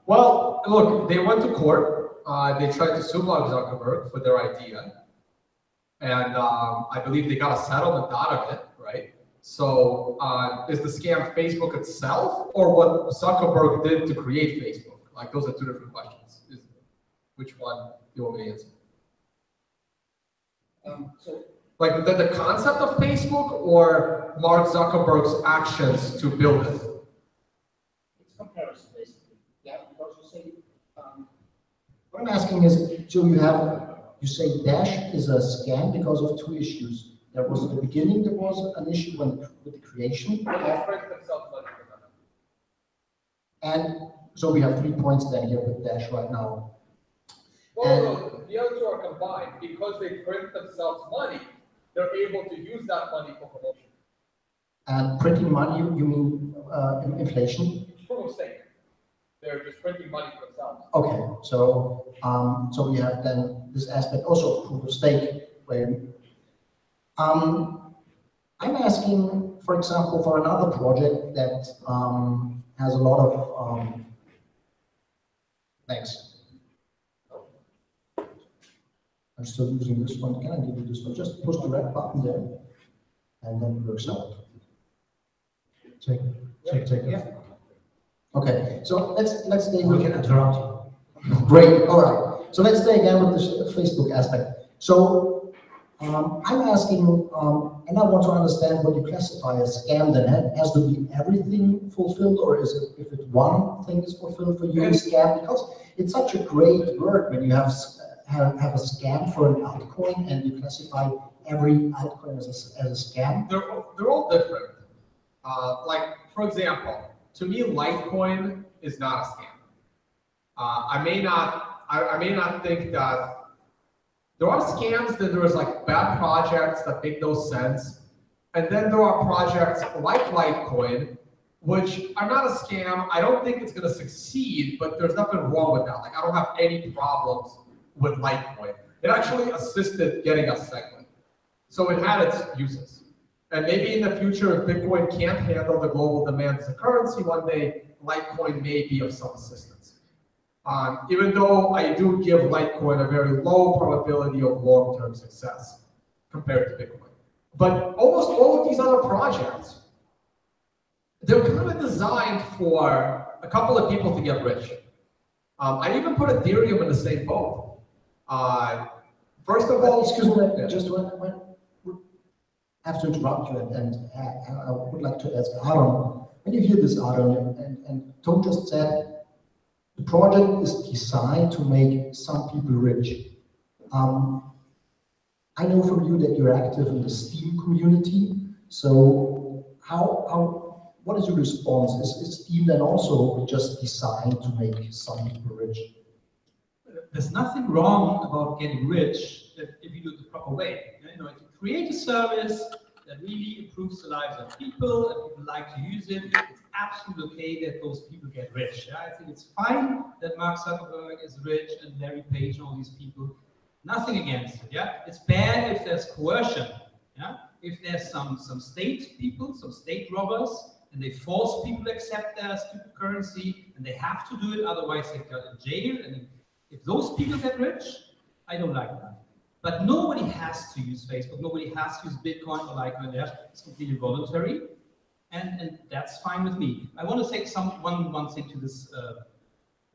S4: Well, look, they went to court. They tried to sue Mark Zuckerberg for their idea. And I believe they got a settlement out of it, right? So is the scam Facebook itself or what Zuckerberg did to create Facebook? Like, those are two different questions. Which one do you want me to answer? Like the concept of Facebook or Mark Zuckerberg's actions to build it?
S2: It's comparison, basically. Yeah, because you say, what I'm asking is, so you say Dash is a scam because of 2 issues. There was at the beginning, there was an issue with the creation. And so we have 3 points then here with Dash right now.
S4: Well, the other 2 are combined. Because they print themselves money, they're able to use that money for promotion.
S2: And printing money, you mean inflation?
S4: Proof of stake. They're just printing money for themselves.
S2: Okay, so so we have then this aspect also of proof of stake, where I'm asking, for example, for another project that has a lot of thanks. I'm still using this one. Can I give you this one? Just push the red button there, and then it works out. Check. Yeah. Okay, so let's stay. We can interrupt you. Great. All right. So let's stay again with the Facebook aspect. So I'm asking, and I want to understand what you classify as scam. Then has to be everything fulfilled, or is it if it one thing is fulfilled for you is scam? Because it's such a great word when you have a scam for an altcoin and you classify every altcoin as a scam.
S4: They're all different. Like, for example, to me, Litecoin is not a scam. I may not think that there are scams, that there's like bad projects that make no sense. And then there are projects like Litecoin, which are not a scam. I don't think it's going to succeed, but there's nothing wrong with that. Like, I don't have any problems with Litecoin. It actually assisted getting us SegWit. So it had its uses. And maybe in the future, if Bitcoin can't handle the global demand as a currency one day, Litecoin may be of some assistance. Even though I do give Litecoin a very low probability of long-term success compared to Bitcoin. But almost all of these other projects, they're kind of designed for a couple of people to get rich. I even put Ethereum in the same boat. First of all,
S2: excuse me, just one. I have to interrupt you, and I would like to ask Aaron, when you hear this, Aaron, and Tom just said, the project is designed to make some people rich. I know from you that you're active in the Steam community, so what is your response? Is Steam then also just designed to make some people rich?
S3: There's nothing wrong about getting rich if you do it the proper way. You know, if you create a service that really improves the lives of people and people like to use it, it's absolutely okay that those people get rich. Yeah? I think it's fine that Mark Zuckerberg is rich and Larry Page and all these people. Nothing against it. Yeah, it's bad if there's coercion. Yeah, if there's some state people, some state robbers, and they force people to accept their stupid currency, and they have to do it, otherwise they go in jail. And if those people get rich, I don't like that. But nobody has to use Facebook, nobody has to use Bitcoin or Litecoin there. It's completely voluntary, and that's fine with me. I want to say one thing to this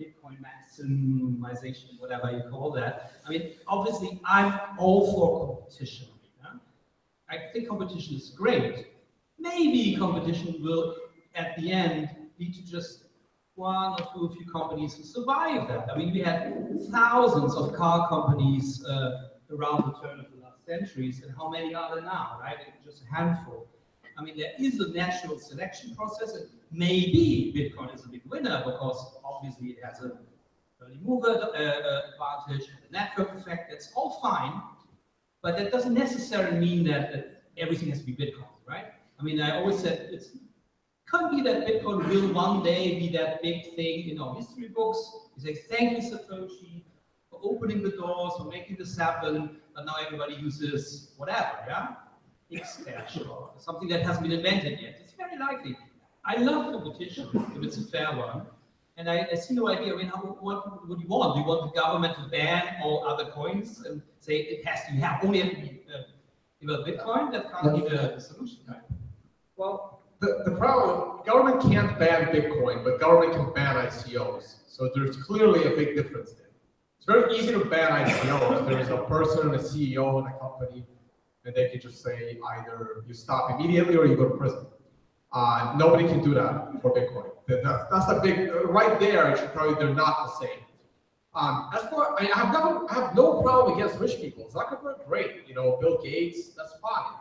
S3: Bitcoin maximization, whatever you call that. I mean, obviously, I'm all for competition. Yeah? I think competition is great. Maybe competition will, at the end, lead to just one or two, a few companies who survive that. I mean, we had thousands of car companies around the turn of the last centuries, and how many are there now, right? Just a handful. I mean, there is a natural selection process, and maybe Bitcoin is a big winner because obviously it has an early mover advantage and a network effect. That's all fine, but that doesn't necessarily mean that everything has to be Bitcoin, right? I mean, I always said it can't be that Bitcoin will one day be that big thing in our history books. You say, thank you, Satoshi, for opening the doors, for making this happen, but now everybody uses whatever, yeah? Xcash or something that hasn't been invented yet. It's very likely. I love competition if it's a fair one. And I see no idea. I mean, what do you want? Do you want the government to ban all other coins and say it has to only have to be Bitcoin? That can't be the solution, right?
S4: Well, the problem, government can't ban Bitcoin, but government can ban ICOs. So there's clearly a big difference there. It's very easy to ban ICOs. There's a person, a CEO in a company, and they can just say either you stop immediately or you go to prison. Nobody can do that for Bitcoin. That's the big, right there, I should tell you they're not the same. As for, I have no problem against rich people. Zuckerberg, great. You know, Bill Gates, that's fine.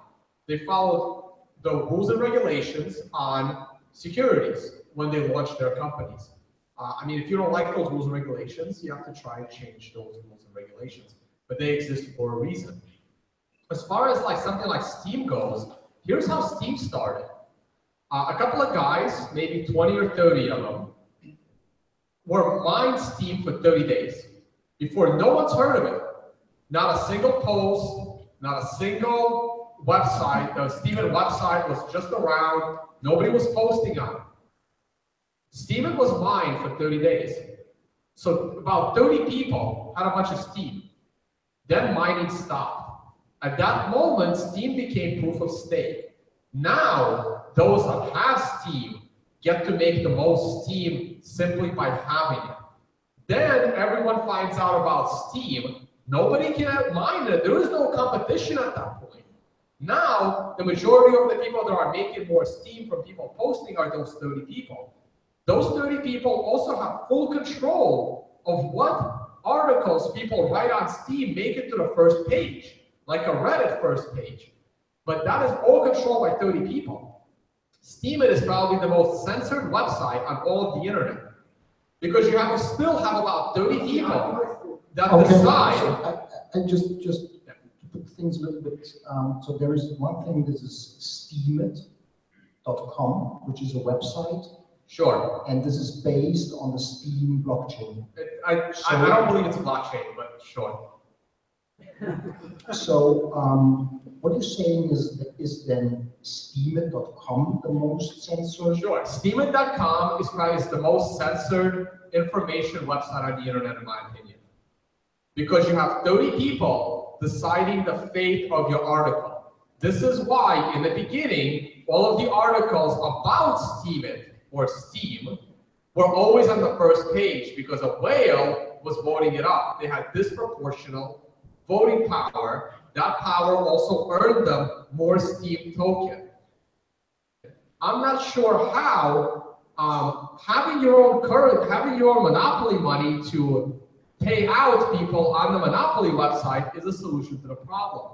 S4: They followed the rules and regulations on securities when they launched their companies. I mean, if you don't like those rules and regulations, you have to try and change those rules and regulations. But they exist for a reason. As far as like something like Steam goes, here's how Steam started. A couple of guys, maybe 20 or 30 of them, were mined Steam for 30 days before no one's heard of it. Not a single post, not a single website. The Steemit website was just around. Nobody was posting on it. Steemit was mined for 30 days. So about 30 people had a bunch of Steam. Then mining stopped. At that moment, Steam became proof of stake. Now, those that have Steam get to make the most Steam simply by having it. Then everyone finds out about Steam. Nobody can mine it. There is no competition at that point. Now, the majority of the people that are making more Steam from people posting are those 30 people. Those 30 people also have full control of what articles people write on Steam make it to the first page, like a Reddit first page. But that is all controlled by 30 people. Steemit is probably the most censored website on all of the internet. Because you have to still have about 30 people that decide.
S2: So I just to put things a little bit, so there is one thing, this is steemit.com, which is a website.
S4: Sure.
S2: And this is based on the Steem blockchain.
S4: I don't believe it's a blockchain, but sure.
S2: So what you're saying is then steemit.com the most censored?
S4: Sure. Steemit.com is probably the most censored information website on the internet, in my opinion. Because you have 30 people deciding the fate of your article. This is why, in the beginning, all of the articles about Steemit or Steem were always on the first page because a whale was voting it up. They had disproportional voting power. That power also earned them more Steem token. I'm not sure how having your own monopoly money to pay out people on the monopoly website is a solution to the problem.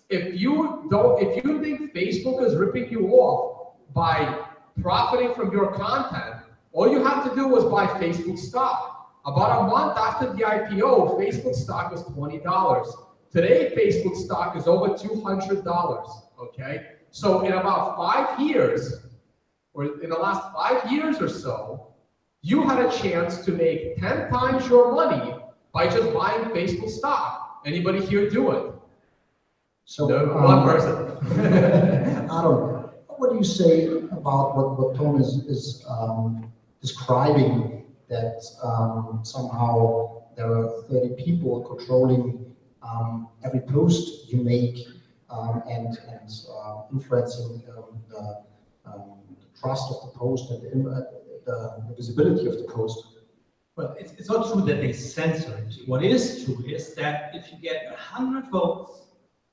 S4: If you think Facebook is ripping you off by profiting from your content, all you have to do was buy Facebook stock. About a month after the IPO, Facebook stock was $20. Today, Facebook stock is over $200, okay? So in about 5 years, or in the last 5 years or so, you had a chance to make 10 times your money by just buying Facebook stock. Anybody here do it?
S2: So
S4: no, one person.
S2: Adam, what do you say about what Tom is describing, that somehow there are 30 people controlling every post you make and influencing the trust of the post and the visibility of the post?
S3: Well, it's not true that they censor it. What is true is that if you get 100 votes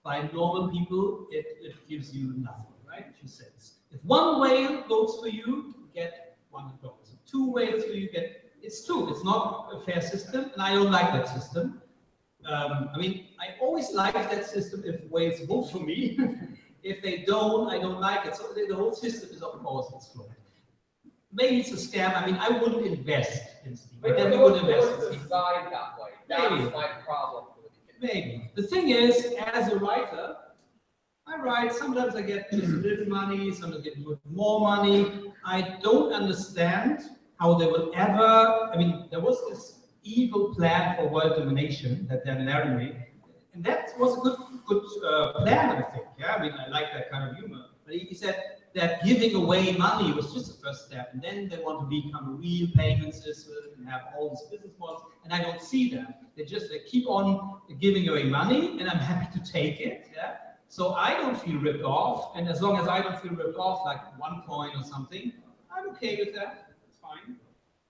S3: by normal people, it gives you nothing, right? 2 cents. If one whale votes for you, you get 100 votes. If 2 whales for you, get. It's true. It's not a fair system, and I don't like that system. I mean, I always like that system if whales vote for me. If they don't, I don't like it. So the whole system is, of course, it's flawed. Maybe it's a scam. I mean, I wouldn't invest in Steem. I definitely wouldn't invest in Steem.
S4: Designed that way. That's my problem.
S3: Maybe. The thing is, as a writer, I write, sometimes I get just a little money, sometimes I get more money. I don't understand how they will ever, I mean, there was this evil plan for world domination that Dan Larry made, and that was a good plan, I think. Yeah, I mean, I like that kind of humor. But he said that giving away money was just the first step, and then they want to become a real payment system and have all these business models, and I don't see that. They keep on giving away money, and I'm happy to take it. Yeah. So I don't feel ripped off, and as long as I don't feel ripped off, like OneCoin or something, I'm okay with that. It's fine.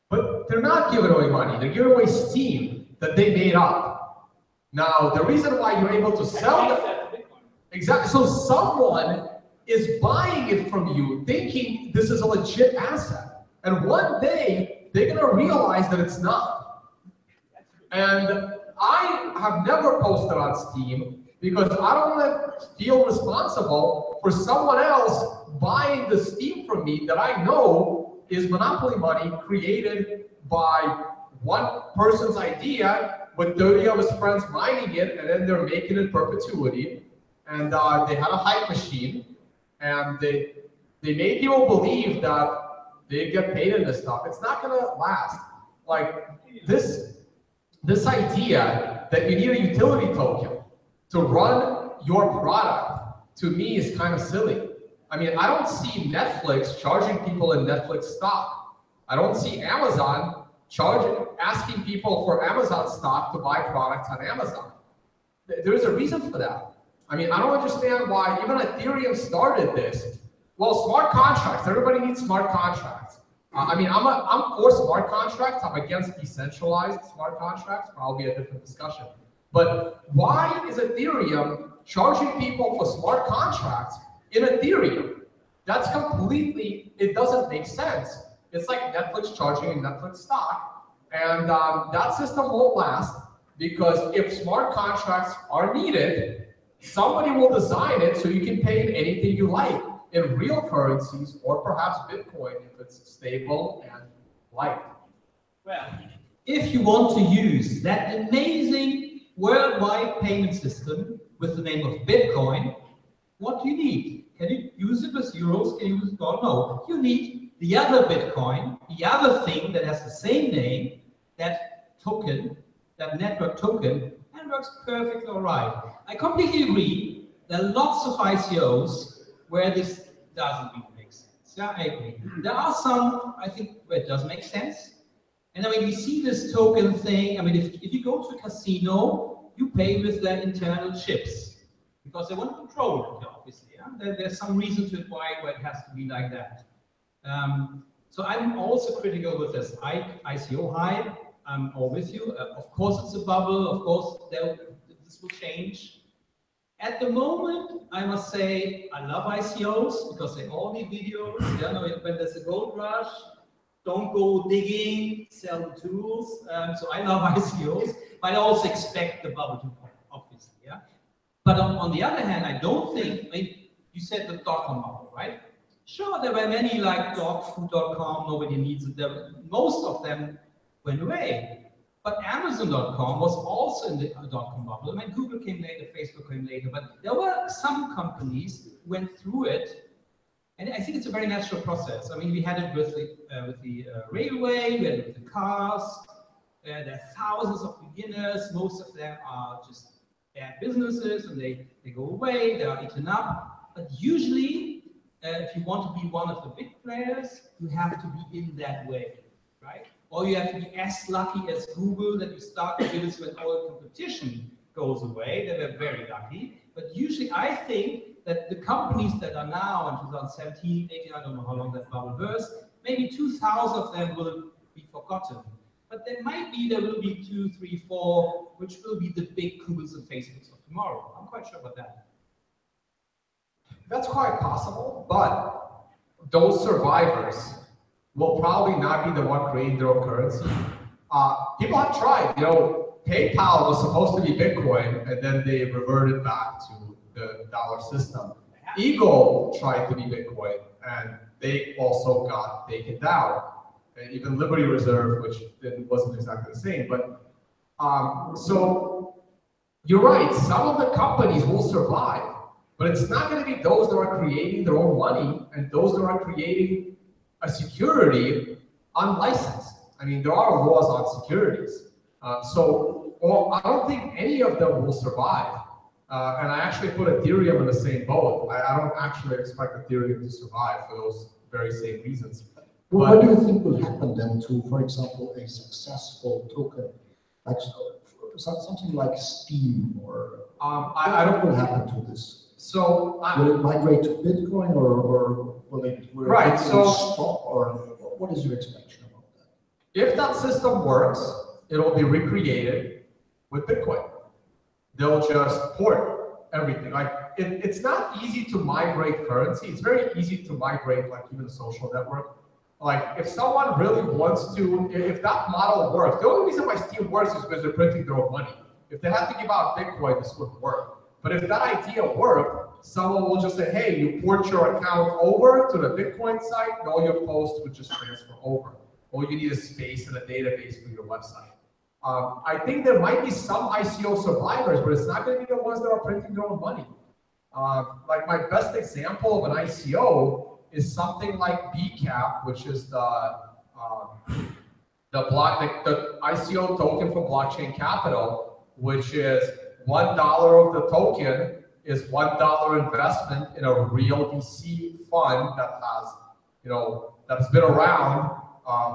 S4: But they're not giving away money. They're giving away Steem that they made up. Now, the reason why you're able to sell it, exactly. So someone is buying it from you, thinking this is a legit asset, and one day they're gonna realize that it's not. And I have never posted on Steem because I don't want to feel responsible for someone else buying the Steem from me that I know is monopoly money created by one person's idea with 30 of his friends mining it, and then they're making it in perpetuity. And they had a hype machine, and they made people believe that they get paid in this stuff. It's not gonna last. Like this idea that you need a utility token to run your product, to me, is kind of silly. I mean, I don't see Netflix charging people in Netflix stock. I don't see Amazon asking people for Amazon stock to buy products on Amazon. There's a reason for that. I mean, I don't understand why even Ethereum started this. Well, smart contracts, everybody needs smart contracts. I mean, I'm for smart contracts. I'm against decentralized smart contracts, probably a different discussion. But why is Ethereum charging people for smart contracts in Ethereum? That's completely, it doesn't make sense. It's like Netflix charging in Netflix stock. And that system won't last, because if smart contracts are needed, somebody will design it so you can pay in anything you like. in real currencies or perhaps Bitcoin if it's stable and light.
S3: Well, if you want to use that amazing worldwide payment system with the name of Bitcoin, what do you need? Can you use it with euros? Can you use it? No. You need the other Bitcoin, the other thing that has the same name, that token, that network token, and works perfectly all right. I completely agree. There are lots of ICOs where this doesn't really make sense. Yeah, I agree. There are some, I think, where it does make sense. And I mean, we see this token thing. I mean, if you go to a casino, you pay with their internal chips because they want to control it, obviously. Yeah? There's some reason to it why it has to be like that. So I'm also critical with this ICO hype. I'm all with you. Of course, it's a bubble. Of course, this will change. At the moment, I must say I love ICOs because they all need videos. You know, when there's a gold rush, don't go digging, sell the tools. So I love ICOs, but I also expect the bubble to pop, obviously. Yeah. But on the other hand, I don't think. I mean, you said the .com bubble, right? Sure, there were many like dogfood.com. Nobody needs it. Most of them went away. But Amazon.com was also in the .com bubble. I mean, Google came later, Facebook came later, but there were some companies who went through it, and I think it's a very natural process. I mean, we had it with the railway, we had it with the cars. There are thousands of beginners. Most of them are just bad businesses, and they go away. They are eaten up. But usually, if you want to be one of the big players, you have to be in that way, right? Or you have to be as lucky as Google that you start to do this when all competition goes away. They were very lucky. But usually I think that the companies that are now in 2017, 18, I don't know how long that bubble burst, maybe 2,000 of them will be forgotten. But there will be 2, 3, 4, which will be the big Googles and Facebooks of tomorrow. I'm quite sure about that.
S4: That's quite possible, but those survivors will probably not be the one creating their own currency. People have tried. You know, PayPal was supposed to be Bitcoin, and then they reverted back to the dollar system. Eagle tried to be Bitcoin, and they also got taken down. And even Liberty Reserve, which wasn't exactly the same. But so you're right. Some of the companies will survive, but it's not going to be those that are creating their own money and those that are creating a security unlicensed. I mean, there are laws on securities. So I don't think any of them will survive. And I actually put Ethereum in the same boat. I don't actually expect Ethereum to survive for those very same reasons.
S2: Well, what do you think will happen then to, for example, a successful token, like something like Steam, or
S4: I don't
S2: what will happen to this?
S4: So
S2: will it migrate to Bitcoin, or will it stop, or what is your expectation about that?
S4: If that system works, it'll be recreated with Bitcoin. They'll just port everything. Like it's not easy to migrate currency. It's very easy to migrate, like even a social network. Like if someone really wants to, if that model works, the only reason why Steam works is because they're printing their own money. If they had to give out Bitcoin, this wouldn't work. But if that idea worked, someone will just say, hey, you port your account over to the Bitcoin site, and all your posts would just transfer over. All you need is space and a database for your website. I think there might be some ICO survivors, but it's not going to be the ones that are printing their own money. Like my best example of an ICO is something like BCAP, which is the ICO token for blockchain capital, which is $1 of the token is $1 investment in a real VC fund that has, that's been around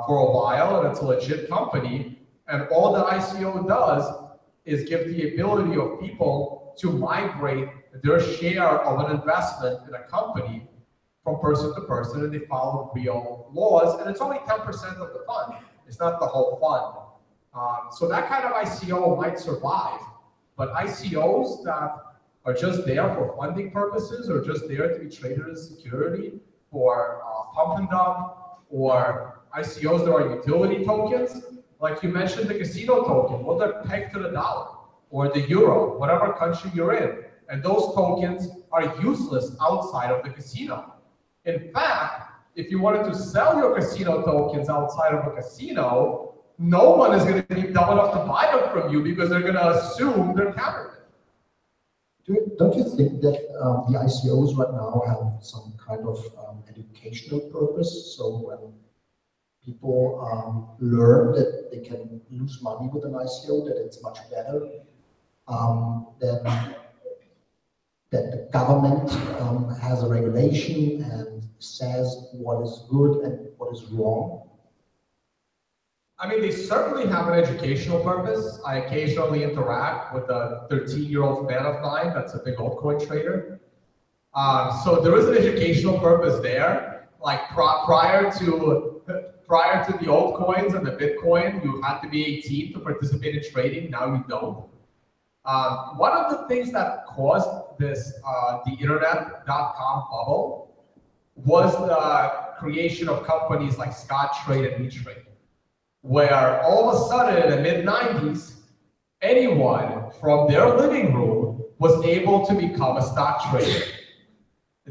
S4: for a while, and it's a legit company. And all the ICO does is give the ability of people to migrate their share of an investment in a company from person to person, and they follow real laws. And it's only 10% of the fund. It's not the whole fund. So that kind of ICO might survive. But ICOs that are just there for funding purposes, or just there to be traded as security for pump and dump, or ICOs that are utility tokens, like you mentioned the casino token, well, they're pegged to the dollar or the euro, whatever country you're in. And those tokens are useless outside of the casino. In fact, if you wanted to sell your casino tokens outside of a casino, no one is going to be dumb enough to buy them from you because they're going to assume they're counterfeit.
S2: Don't you think that the ICOs right now have some kind of educational purpose? So when people learn that they can lose money with an ICO, that it's much better that the government has a regulation and says what is good and what is wrong?
S4: I mean, they certainly have an educational purpose. I occasionally interact with a 13-year-old fan of mine that's a big altcoin trader. So there is an educational purpose there. Like prior to the altcoins and the Bitcoin, you had to be 18 to participate in trading. Now you don't. One of the things that caused this, the internet.com bubble, was the creation of companies like Scottrade and WeTrade, where all of a sudden in the mid-90s, anyone from their living room was able to become a stock trader.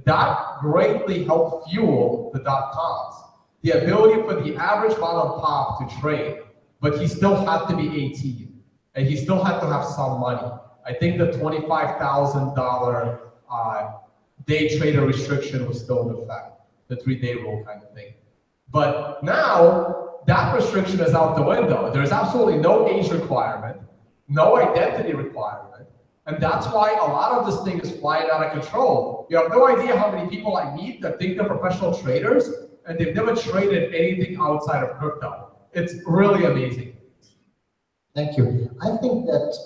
S4: That greatly helped fuel the dot-coms. The ability for the average mom and pop to trade, but he still had to be 18. And he still had to have some money. I think the $25,000 day trader restriction was still in effect, the 3-day rule kind of thing. But now that restriction is out the window. There's absolutely no age requirement, no identity requirement. And that's why a lot of this thing is flying out of control. You have no idea how many people I meet that think they're professional traders and they've never traded anything outside of crypto. It's really amazing.
S2: Thank you. I think that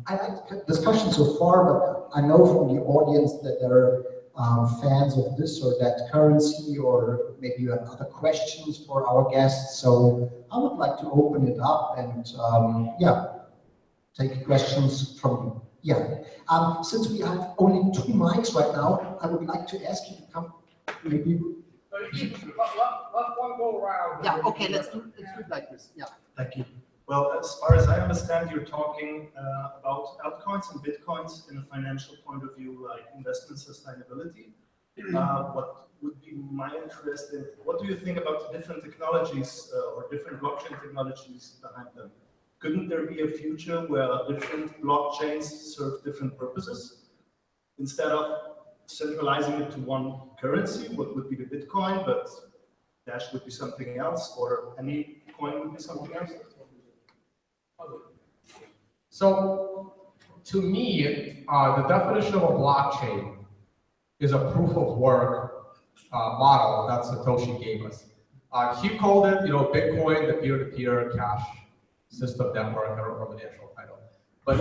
S2: I like the discussion so far, but I know from the audience that there are fans of this or that currency, or maybe you have other questions for our guests. So I would like to open it up and take questions from since we have only 2 mics right now, I would like to ask you to come maybe.
S5: Let's one go around.
S2: Yeah. Okay. Let's do it like this. Yeah.
S6: Thank you. Well, as far as I understand, you're talking about altcoins and bitcoins in a financial point of view, like investment sustainability. What would be my interest in, what do you think about the different technologies or different blockchain technologies behind them? Couldn't there be a future where different blockchains serve different purposes? Instead of centralizing it to one currency, what would be the Bitcoin, but Dash would be something else, or any coin would be something else?
S4: So, to me, the definition of a blockchain is a proof of work model that Satoshi gave us. He called it, Bitcoin, the peer-to-peer cash system network. I don't remember the actual title. But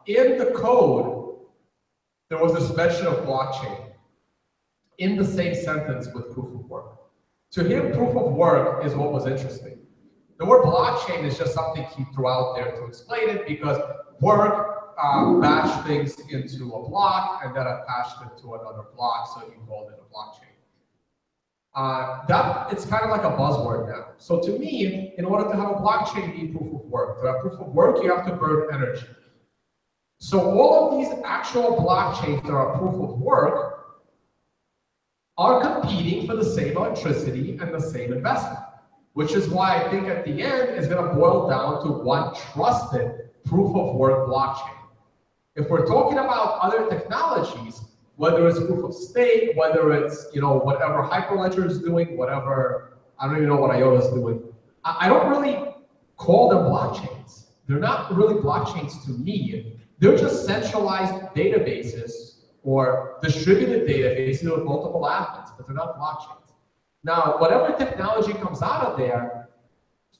S4: in the code, there was this mention of blockchain in the same sentence with proof of work. To him, proof of work is what was interesting. The word blockchain is just something he threw out there to explain it, because work bashed things into a block and then attached it to another block, so he called it a blockchain. It's kind of like a buzzword now. So to me, in order to have a blockchain, you need proof of work. To have proof of work, you have to burn energy. So all of these actual blockchains that are proof of work are competing for the same electricity and the same investment, which is why I think at the end it's going to boil down to one trusted proof of work blockchain. If we're talking about other technologies, whether it's proof of stake, whether it's whatever Hyperledger is doing, whatever, I don't even know what IOTA is doing, I don't really call them blockchains. They're not really blockchains to me. They're just centralized databases or distributed databases with multiple admins, but they're not blockchains. Now, whatever technology comes out of there,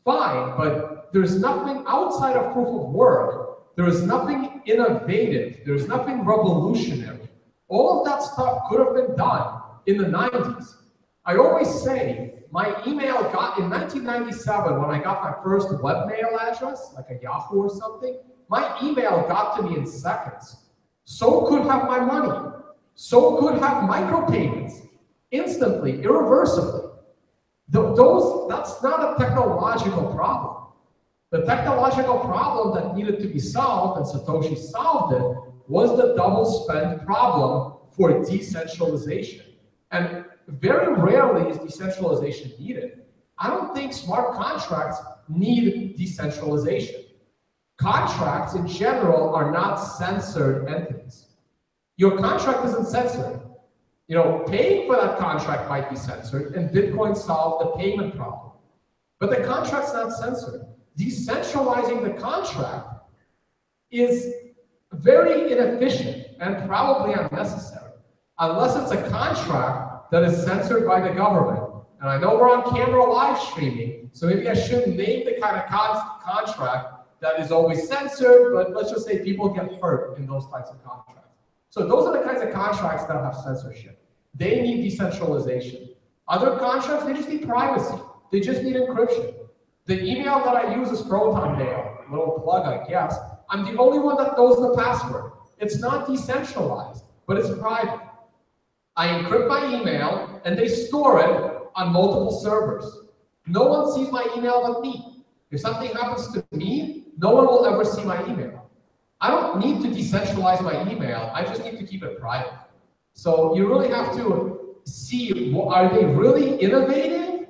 S4: fine, but there's nothing outside of proof of work. There is nothing innovative. There's nothing revolutionary. All of that stuff could have been done in the 90s. I always say my email got, in 1997, when I got my first webmail address, like a Yahoo or something, my email got to me in seconds. So could have my money. So could have micropayments. Instantly, irreversibly. That's not a technological problem. The technological problem that needed to be solved, and Satoshi solved it, was the double spend problem for decentralization. And very rarely is decentralization needed. I don't think smart contracts need decentralization. Contracts in general are not censored entities. Your contract isn't censored. You know, paying for that contract might be censored, and Bitcoin solved the payment problem. But the contract's not censored. Decentralizing the contract is very inefficient and probably unnecessary, unless it's a contract that is censored by the government. And I know we're on camera live streaming, so maybe I shouldn't name the kind of contract that is always censored, but let's just say people get hurt in those types of contracts. So those are the kinds of contracts that have censorship. They need decentralization. Other contracts, they just need privacy. They just need encryption. The email that I use is Proton Mail, a little plug, I guess. I'm the only one that knows the password. It's not decentralized, but it's private. I encrypt my email, and they store it on multiple servers. No one sees my email but me. If something happens to me, no one will ever see my email. I don't need to decentralize my email. I just need to keep it private. So you really have to see, are they really innovative,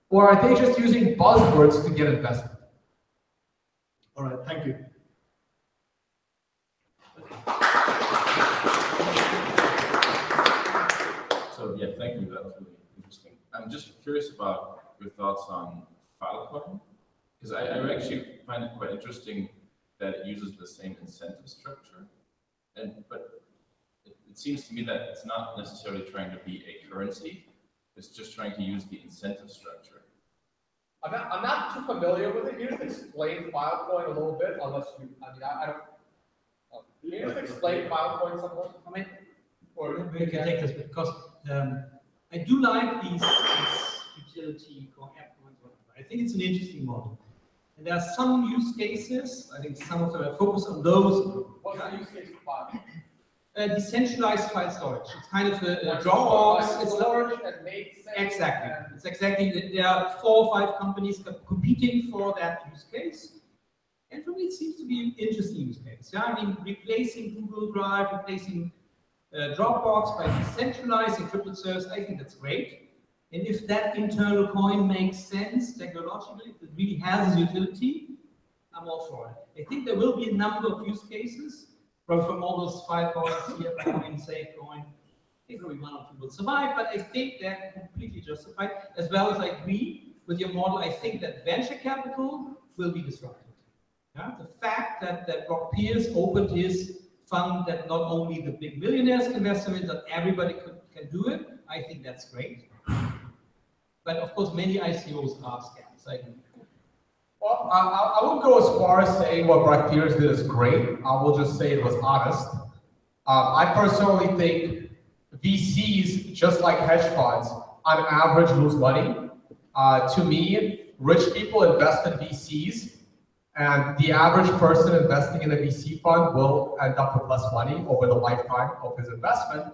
S4: or are they just using buzzwords to get investment?
S6: All right, thank you.
S9: So yeah, thank you. That was really interesting. I'm just curious about your thoughts on Filecoin, because I actually find it quite interesting that it uses the same incentive structure, but it seems to me that it's not necessarily trying to be a currency. It's just trying to use the incentive structure.
S4: I'm not too familiar with it. Can you just explain Filecoin a little bit, unless you, I don't. Can you just explain Filecoin somewhat?
S3: I mean, or maybe we can take this because I do like these utility coin app coins. I think it's an interesting model. And there are some use cases. I think some of them are focused on those.
S4: What's the use case for Filecoin?
S3: Decentralized file storage. It's kind of a Dropbox. It's
S4: storage that makes sense.
S3: Exactly. It's exactly. There are 4 or 5 companies competing for that use case. And for me, it seems to be an interesting use case. Yeah, I mean, replacing Google Drive, replacing Dropbox by decentralized encrypted service, I think that's great. And if that internal coin makes sense technologically, if it really has a utility, I'm all for it. I think there will be a number of use cases from all those 5 coins, Coin, SafeCoin. I think maybe 1 or 2 will survive, but I think they're completely justified. As well as I agree with your model, I think that venture capital will be disrupted. Yeah? The fact that Rob Pierce opened his fund that not only the big millionaires can invest in it, that everybody can do it, I think that's great. But of course, many ICOs are scams.
S4: Well, I wouldn't go as far as saying what Brock Pierce did is great. I will just say it was honest. I personally think VCs, just like hedge funds, on average lose money. To me, rich people invest in VCs, and the average person investing in a VC fund will end up with less money over the lifetime of his investment.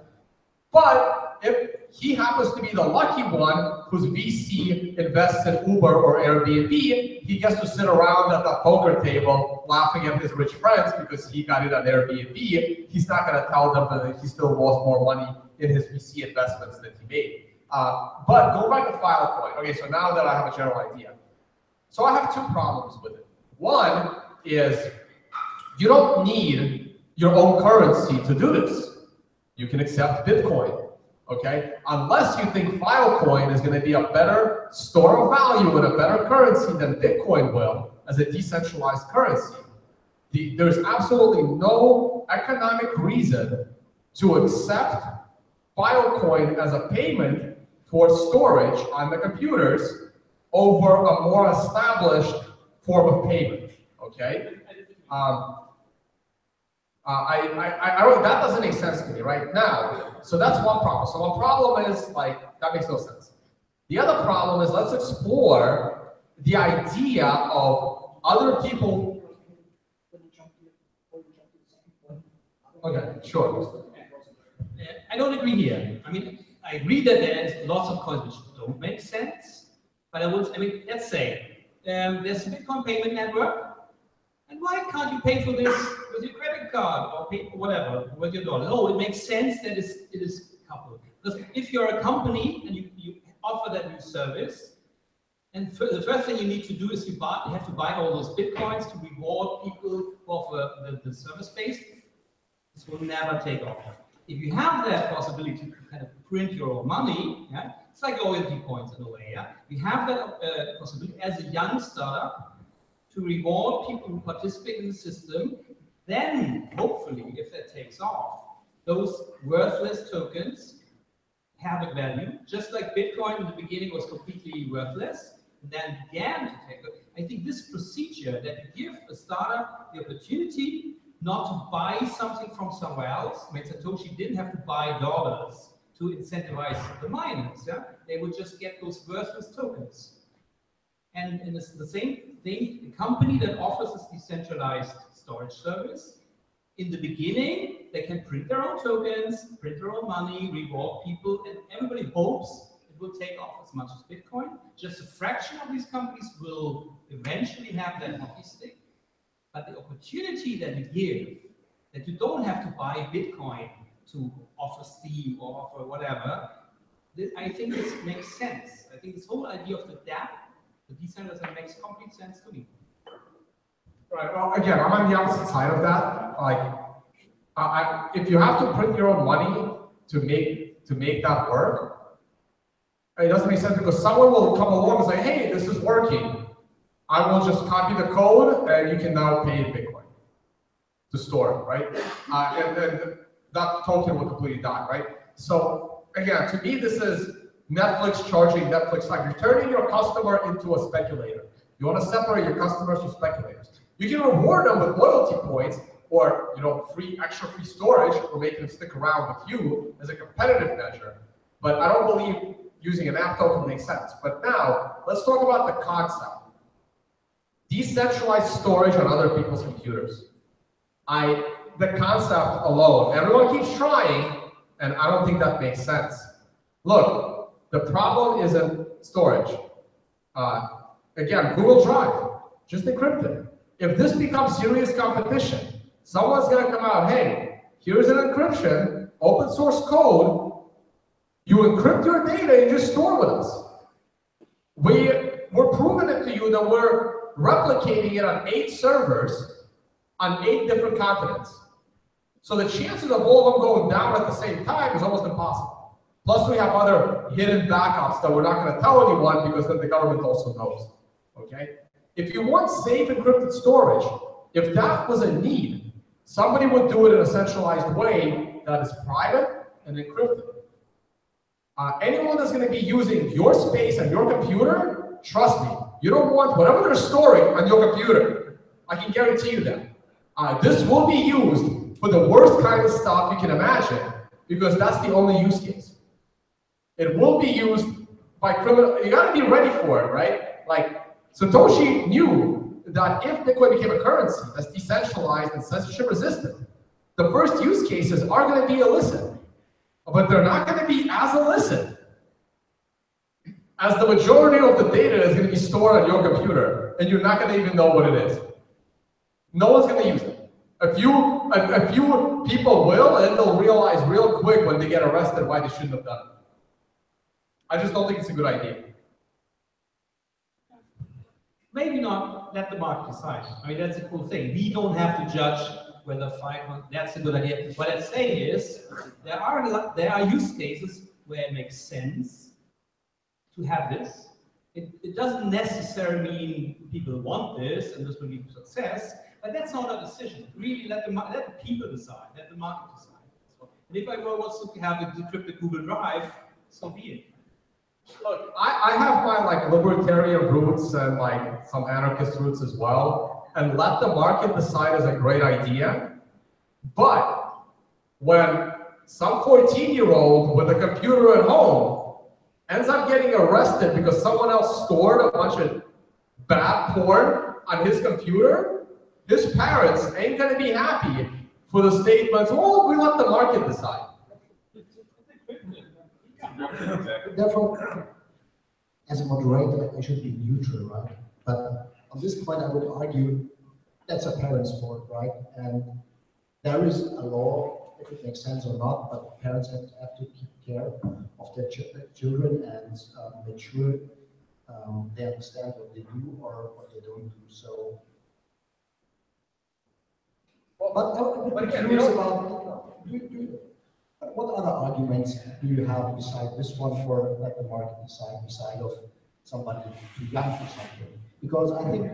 S4: But if he happens to be the lucky one whose VC invests in Uber or Airbnb, he gets to sit around at the poker table laughing at his rich friends because he got it on Airbnb. He's not going to tell them that he still lost more money in his VC investments than he made. But go back to Filecoin. Okay, so now that I have a general idea. So I have 2 problems with it. One is you don't need your own currency to do this. You can accept Bitcoin, okay? Unless you think Filecoin is going to be a better store of value and a better currency than Bitcoin will as a decentralized currency. There's absolutely no economic reason to accept Filecoin as a payment for storage on the computers over a more established form of payment, okay? That doesn't make sense to me right now. So that's one problem. So one problem is like, that makes no sense. The other problem is let's explore the idea of other people. Okay, sure.
S3: I don't agree here. I mean, I agree that there's lots of coins which don't make sense, but let's say there's a Bitcoin payment network. And why can't you pay for this with your credit card or pay for whatever with your dollar? No, it makes sense that it is coupled. Because if you're a company and you offer that new service, and the first thing you need to do is you have to buy all those bitcoins to reward people who offer the service base. This will never take off. If you have that possibility to kind of print your own money, yeah, it's like loyalty points in a way. Yeah, you have that possibility as a young startup to reward people who participate in the system. Then, hopefully, if that takes off, those worthless tokens have a value, just like Bitcoin in the beginning was completely worthless, and then began to take off. I think this procedure that you give a startup the opportunity not to buy something from somewhere else. I mean, Satoshi didn't have to buy dollars to incentivize the miners. Yeah, they would just get those worthless tokens. And it's the same thing, a company that offers this decentralized storage service, in the beginning, they can print their own tokens, print their own money, reward people, and everybody hopes it will take off as much as Bitcoin. Just a fraction of these companies will eventually have that hockey stick. But the opportunity that you give, that you don't have to buy Bitcoin to offer Steam or offer whatever, I think this makes sense. I think this whole idea of the DApp, the decentralization, makes complete sense to me.
S4: Right. Well, again, I'm on the opposite side of that. Like, if you have to print your own money to make that work, it doesn't make sense because someone will come along and say, "Hey, this is working. I will just copy the code, and you can now pay in Bitcoin to store it, right?" And that token will completely die, right? So again, to me, this is Netflix charging Netflix. Like, you're turning your customer into a speculator. You want to separate your customers from speculators. You can reward them with loyalty points or extra free storage for making them stick around with you as a competitive measure. But I don't believe using an app token makes sense. But now let's talk about the concept. Decentralized storage on other people's computers. The concept alone, everyone keeps trying, and I don't think that makes sense. Look, the problem isn't storage. Again, Google Drive, just encrypt it. If this becomes serious competition, someone's going to come out, "Hey, here's an encryption, open source code. You encrypt your data and just store with us. We're proving it to you that we're replicating it on 8 servers on 8 different continents. So the chances of all of them going down at the same time is almost impossible. Plus, we have other hidden backups that we're not going to tell anyone because then the government also knows. Okay? If you want safe encrypted storage, if that was a need, somebody would do it in a centralized way that is private and encrypted. Anyone that's going to be using your space and your computer, trust me, you don't want whatever they're storing on your computer. I can guarantee you that. This will be used for the worst kind of stuff you can imagine because that's the only use case. It will be used by criminal. You got to be ready for it, right? Like, Satoshi knew that if Bitcoin became a currency that's decentralized and censorship resistant, the first use cases are going to be illicit, but they're not going to be as illicit as the majority of the data is going to be stored on your computer, and you're not going to even know what it is. No one's going to use it. A few people will, and they'll realize real quick when they get arrested why they shouldn't have done it. I just don't think it's a good idea.
S3: Maybe not let the market decide. I mean, that's a cool thing. We don't have to judge whether 5 months, that's a good idea. What I'm saying is, there are use cases where it makes sense to have this. It doesn't necessarily mean people want this and this will be a success, but that's not a decision. Really, let the people decide, let the market decide. And if I want to have a decrypted Google Drive, so be it.
S4: Look, I have my libertarian roots and some anarchist roots as well, and let the market decide is a great idea. But when some 14-year-old with a computer at home ends up getting arrested because someone else stored a bunch of bad porn on his computer, his parents ain't going to be happy for the statements, "Oh, we let the market decide."
S2: Therefore, as a moderator, I should be neutral, right? But on this point, I would argue that's a parent's fault, right? And there is a law if it makes sense or not, but parents have to keep care of their children and make sure they understand what they do or what they don't do. So, but I'm curious about what other arguments do you have beside this one for let the market decide beside of somebody too young for something? Because I think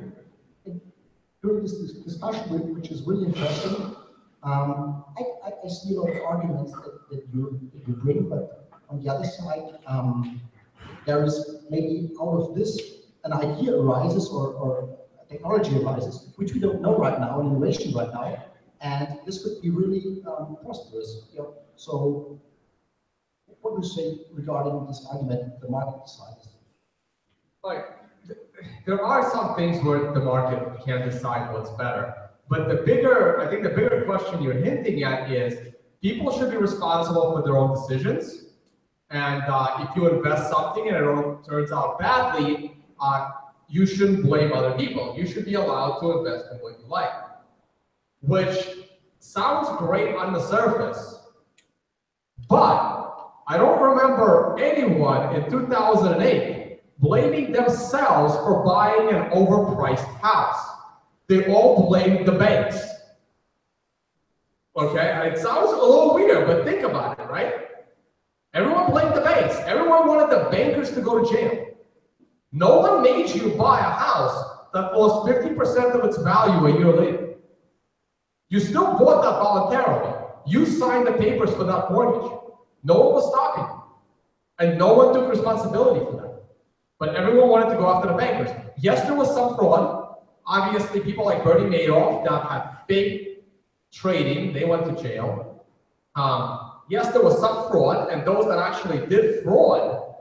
S2: during this discussion, which is really interesting, I see a lot of arguments that you bring, but on the other side, there is maybe out of this an idea arises or a technology arises, which we don't know right now, an innovation right now, and this could be really prosperous. You know? So, what do you say regarding this argument, the market decides?
S4: Like, there are some things where the market can decide what's better. But I think the bigger question you're hinting at is people should be responsible for their own decisions. And if you invest something and it turns out badly, you shouldn't blame other people. You should be allowed to invest in what you like. Which sounds great on the surface. But I don't remember anyone in 2008 blaming themselves for buying an overpriced house. They all blamed the banks. Okay, it sounds a little weird, but think about it, right? Everyone blamed the banks. Everyone wanted the bankers to go to jail. No one made you buy a house that lost 50% of its value a year later. You still bought that voluntarily. You signed the papers for that mortgage. No one was stopping you. And no one took responsibility for that. But everyone wanted to go after the bankers. Yes, there was some fraud. Obviously, people like Bernie Madoff that had big trading, they went to jail. Yes, there was some fraud, and those that actually did fraud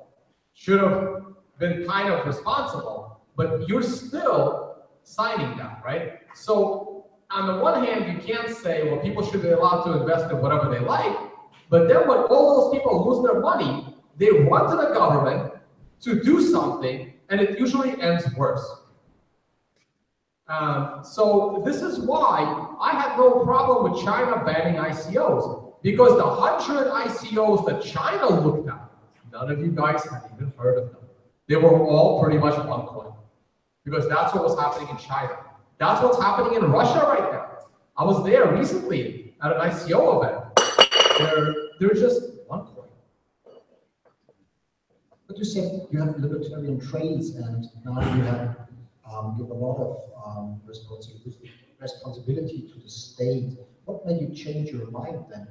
S4: should have been kind of responsible, but you're still signing that, right? So on the one hand, you can't say, well, people should be allowed to invest in whatever they like, but then when all those people lose their money, they run to the government to do something, and it usually ends worse. So this is why I had no problem with China banning ICOs, because the 100 ICOs that China looked at, none of you guys had even heard of them. They were all pretty much one coin, because that's what was happening in China. That's what's happening in Russia right now. I was there recently at an ICO event. They're just one coin.
S2: But you said you have libertarian trades, and now you have give a lot of responsibility to the state. What made you change your mind then?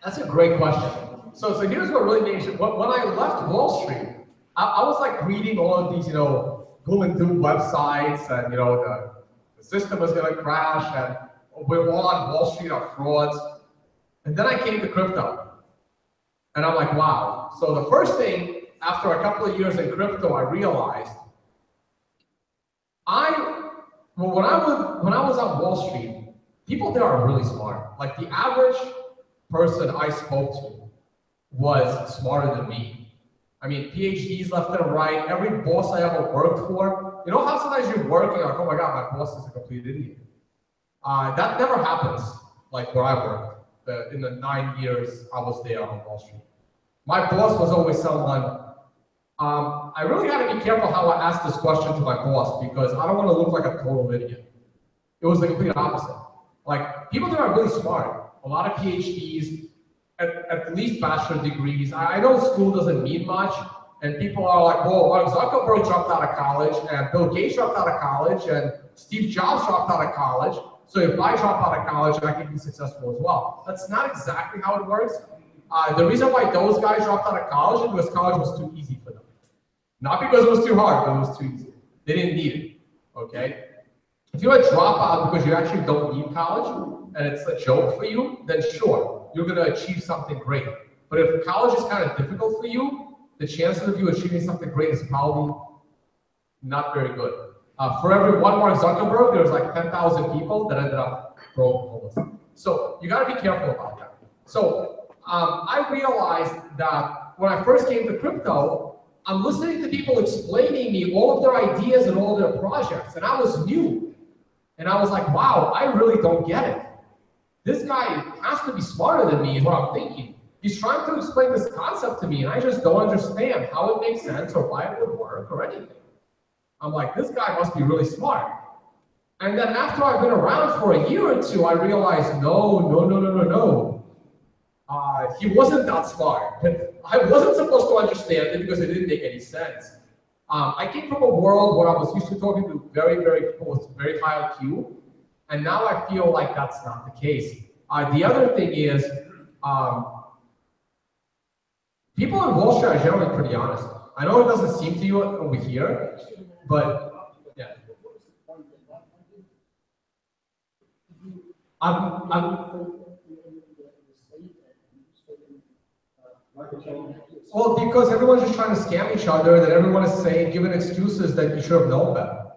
S4: That's a great question. So here's what really made it. When I left Wall Street, I was like reading all of these, gloom and doom websites, and the system was going to crash, and we're all on Wall Street are frauds. And then I came to crypto, and I'm like, wow. So the first thing, after a couple of years in crypto, I realized when I was on Wall Street, people there are really smart. Like the average person I spoke to was smarter than me. I mean, PhDs left and right. Every boss I ever worked for, you know how sometimes you're working like, oh my God, my boss is a complete idiot. That never happens like where I worked. In the 9 years I was there on Wall Street. My boss was always someone, I really had to be careful how I asked this question to my boss, because I don't want to look like a total idiot. It was the complete opposite. Like, people there are really smart. A lot of PhDs, at least bachelor degrees. I know school doesn't mean much, and people are like, well, Mark Zuckerberg dropped out of college, and Bill Gates dropped out of college, and Steve Jobs dropped out of college. So if I drop out of college, I can be successful as well. That's not exactly how it works. The reason why those guys dropped out of college is because college was too easy for them. Not because it was too hard, but it was too easy. They didn't need it, okay? If you're a dropout because you actually don't need college, and it's a joke for you, then sure, you're gonna achieve something great. But if college is kind of difficult for you, the chances of you achieving something great is probably not very good. For every one Mark Zuckerberg, there's like 10,000 people that ended up broke homeless. So you gotta be careful about that. So I realized that when I first came to crypto, I'm listening to people explaining me all of their ideas and all their projects, and I was new. And I was like, wow, I really don't get it. this guy has to be smarter than me, is what I'm thinking. He's trying to explain this concept to me, and I just don't understand how it makes sense or why it would work or anything. I'm like, this guy must be really smart. And then after I've been around for a year or two, I realized, no. He wasn't that smart. I wasn't supposed to understand it because it didn't make any sense. I came from a world where I was used to talking to very people with very high IQ, and now I feel like that's not the case. The other thing is, people in Wall Street are generally pretty honest. I know it doesn't seem to you over here, but yeah. Well, because everyone's just trying to scam each other, that everyone is saying, giving excuses that you should have known better.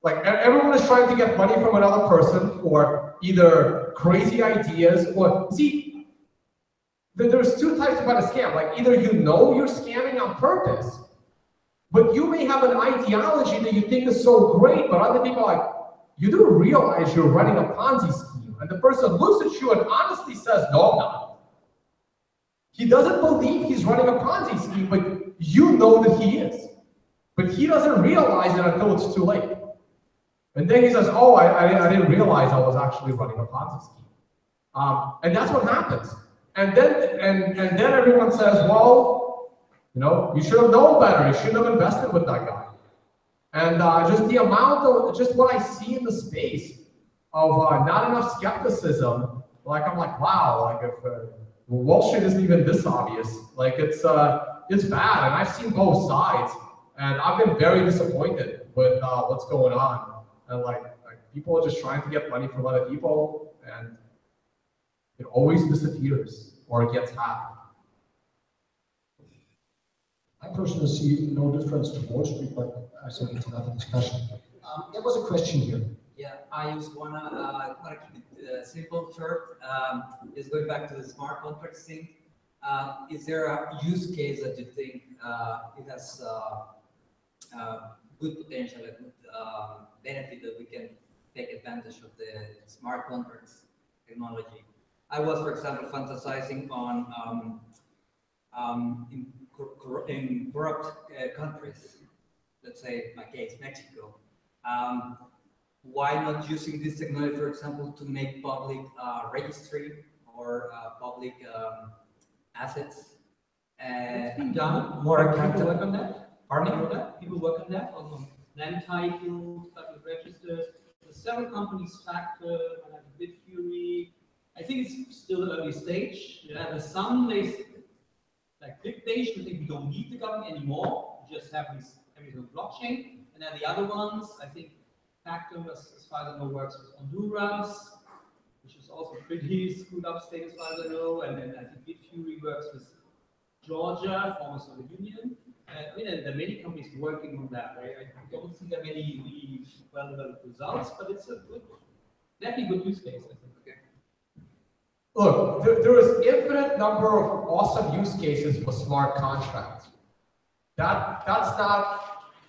S4: Like, everyone is trying to get money from another person for either crazy ideas or, see, there's two types about a scam. Like, either you know you're scamming on purpose, but you may have an ideology that you think is so great, but other people are like, you do realize you're running a Ponzi scheme. And the person looks at you and honestly says, no, I'm not. He doesn't believe he's running a Ponzi scheme, but you know that he is. But he doesn't realize it until it's too late. And then he says, oh, I didn't realize I was actually running a Ponzi scheme. And that's what happens. And then everyone says, well, you should have known better. You shouldn't have invested with that guy. And just the amount of, just what I see in the space of not enough skepticism, like I'm like, wow, like if Wall Street isn't even this obvious. Like it's bad, and I've seen both sides, and I've been very disappointed with what's going on. And like people are just trying to get money from other people, and it always disappears or it gets hacked.
S2: I personally see no difference to Wall Street, but I think it's another discussion. There was a question here.
S20: Yeah, I just wanna keep it simple, short. Is going back to the smart contracts thing. Is there a use case that you think it has good potential, a good benefit that we can take advantage of the smart contracts technology? I was, for example, fantasizing on in corrupt countries. Let's say, in my case, Mexico. Why not using this technology, for example, to make public registry or public assets
S3: more accountable? People work on that. Pardon me? People work on that on land titles, public registers. The several companies factor, Bitfury. I think it's still early stage. Yeah, there's some like BigNation, I think we don't need the government anymore. We just have this everything on blockchain, and then the other ones, I think. Factor, as far as I know, works with Honduras, which is also pretty screwed up state as far as I know. And then I think Bitfury works with Georgia, former Soviet Union. I mean, there are many companies working on that. I don't see that many really well-developed results, but it's a good, definitely good use case, I think. Okay.
S4: Look, there is infinite number of awesome use cases for smart contracts. That's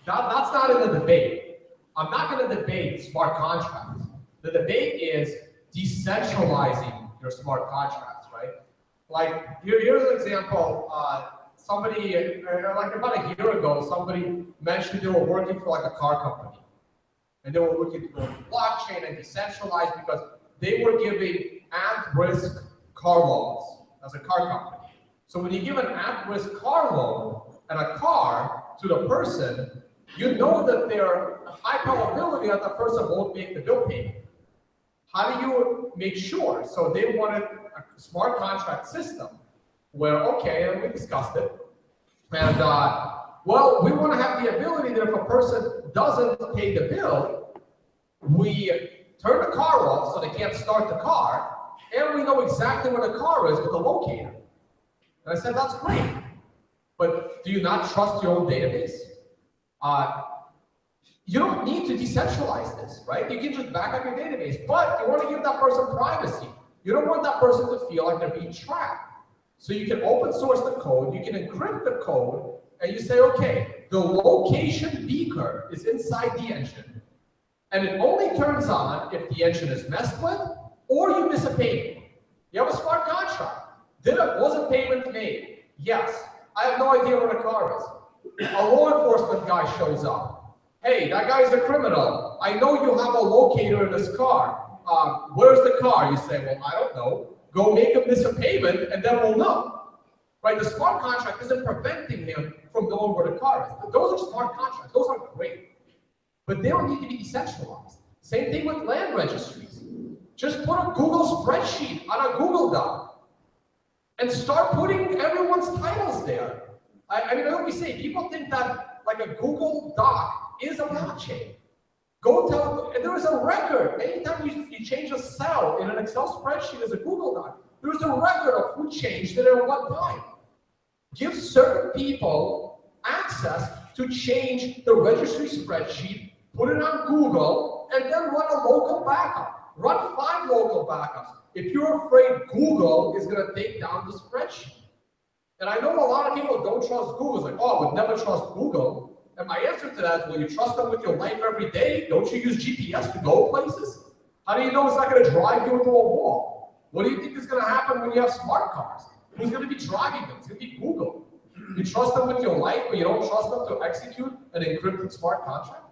S4: not in the debate. I'm not going to debate smart contracts. The debate is decentralizing your smart contracts, right? Like, here's an example. Somebody, like about a year ago, somebody mentioned they were working for like a car company. And they were looking to go to blockchain and decentralize because they were giving at-risk car loans as a car company. So when you give an at-risk car loan and a car to the person, you know that there are a high probability that the person won't make the bill payment. How do you make sure? So they wanted a smart contract system where, okay, and we discussed it, and well, we want to have the ability that if a person doesn't pay the bill, we turn the car off so they can't start the car, and we know exactly where the car is with the locator. And I said, that's great, but do you not trust your own database? You don't need to decentralize this, right? You can just back up your database, but you want to give that person privacy. You don't want that person to feel like they're being tracked. So you can open source the code, you can encrypt the code, and you say, okay, the location beaker is inside the engine, and it only turns on if the engine is messed with Or you miss a payment. You have a smart contract. Was a payment made? Yes. I have no idea where the car is. A law enforcement guy shows up. Hey, that guy's a criminal. I know you have a locator in this car. Where's the car? You say, well, I don't know. Go make him miss a payment, and then we'll know. Right? The smart contract isn't preventing him from knowing where the car is. Those are smart contracts. Those are great. But they don't need to be decentralized. Same thing with land registries. Just put a Google spreadsheet on a Google Doc and start putting everyone's titles there. I mean, let me say, people think that like a Google Doc is a blockchain. Go tell, and there is a record. Anytime you change a cell in an Excel spreadsheet as a Google Doc, there's a record of who changed it at what time. Give certain people access to change the registry spreadsheet, put it on Google, and then run a local backup. Run 5 local backups. If you're afraid Google is going to take down the spreadsheet. And I know a lot of people don't trust Google. It's like, oh, I would never trust Google. And my answer to that is, well, you trust them with your life every day? Don't you use GPS to go places? How do you know it's not going to drive you into a wall? What do you think is going to happen when you have smart cars? Who's going to be driving them? It's going to be Google. You trust them with your life, but you don't trust them to execute an encrypted smart contract?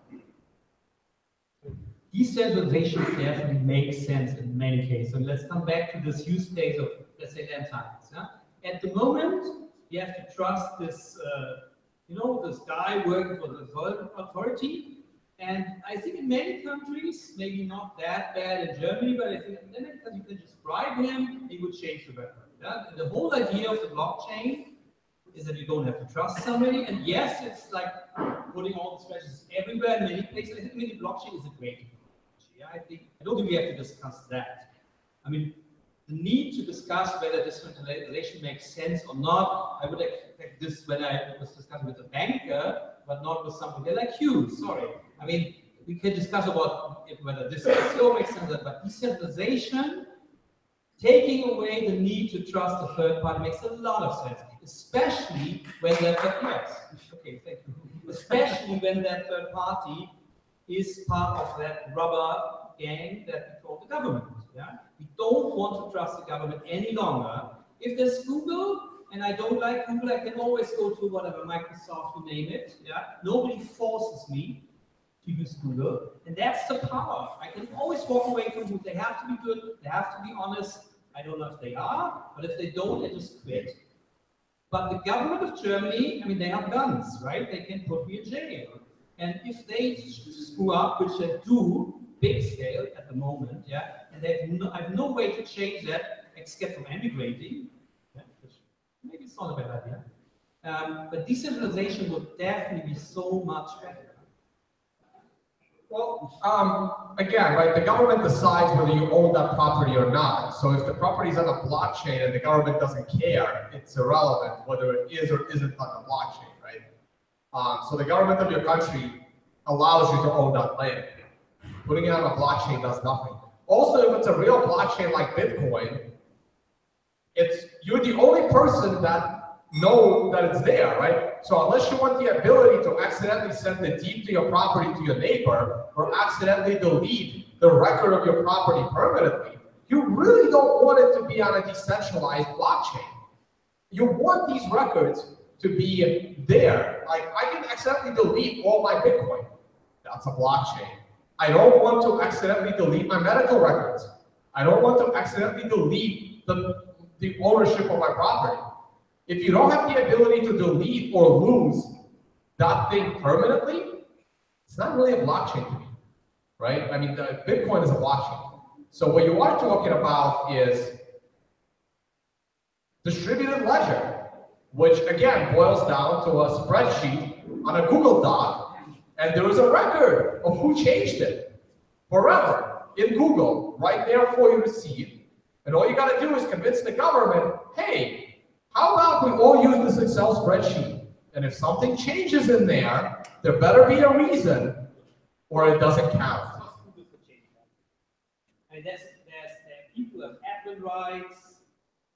S3: Decentralization definitely makes sense in many cases. And let's come back to this use case of, let's say, land titles. Yeah? At the moment, you have to trust this, this guy working for the authority. And I think in many countries, maybe not that bad in Germany, but I think in many countries you can just bribe him, he would change the record. Yeah? And the whole idea of the blockchain is that you don't have to trust somebody. And yes, it's like putting all the strategies everywhere in many places. I think the blockchain is a great technology. I don't think we have to discuss that. I mean, the need to discuss whether decentralization makes sense or not, I would expect this when I was discussing with a banker, but not with somebody like you. Sorry. I mean, we can discuss about whether this ICO makes sense, but decentralization, taking away the need to trust a third party makes a lot of sense, especially when that especially when that third party is part of that rubber gang that we call the government. Yeah? We don't want to trust the government any longer. If there's Google, and I don't like Google, I can always go to whatever, Microsoft, you name it. Yeah? Nobody forces me to use Google, and that's the power. I can always walk away from Google. They have to be good, they have to be honest. I don't know if they are, but if they don't, I just quit. But the government of Germany, I mean, they have guns, right? They can put me in jail. And if they screw up, which they do, big scale at the moment, yeah, and I have no way to change that except from emigrating, yeah, which maybe it's not a bad idea. But decentralization would definitely be so much better.
S4: Well, again, right, the government decides whether you own that property or not. So if the property is on a blockchain and the government doesn't care, it's irrelevant whether it is or isn't on the blockchain, right? So the government of your country allows you to own that land. Putting it on a blockchain does nothing. Also, if it's a real blockchain like Bitcoin, you're the only person that know that it's there, right? So unless you want the ability to accidentally send the deed to your property to your neighbor or accidentally delete the record of your property permanently, you really don't want it to be on a decentralized blockchain. You want these records to be there. Like, I can accidentally delete all my Bitcoin. That's a blockchain. I don't want to accidentally delete my medical records. I don't want to accidentally delete the ownership of my property. If you don't have the ability to delete or lose that thing permanently, it's not really a blockchain to me, right? I mean, Bitcoin is a blockchain. So what you are talking about is distributed ledger, which again boils down to a spreadsheet on a Google Doc, and there is a record of who changed it forever in Google, right there for you to see. And all you got to do is convince the government, hey, how about we all use this Excel spreadsheet? And if something changes in there, there better be a reason, or it doesn't count.
S3: And there's people who have admin rights,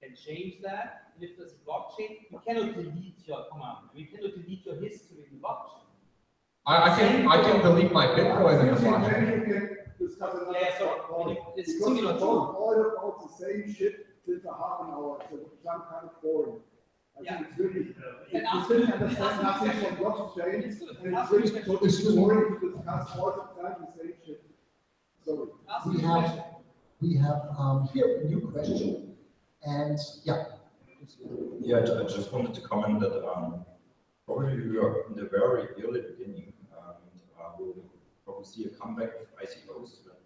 S3: can change that. And if there's a blockchain, you cannot delete your command. You cannot delete your history in the blockchain.
S4: I can delete my Bitcoin in the blockchain.
S7: discuss another
S3: it's
S7: because
S3: similar
S7: we talk all about the same shit since a half an hour. So some kind of boring. I think it's really, if you still understand nothing from blockchain, and it's really totally boring to discuss all the time the same shit. Sorry.
S2: We have here a new question, and yeah.
S8: Yeah, I just wanted to comment that probably we are in the very early beginning, and we'll probably see a comeback of ICOs when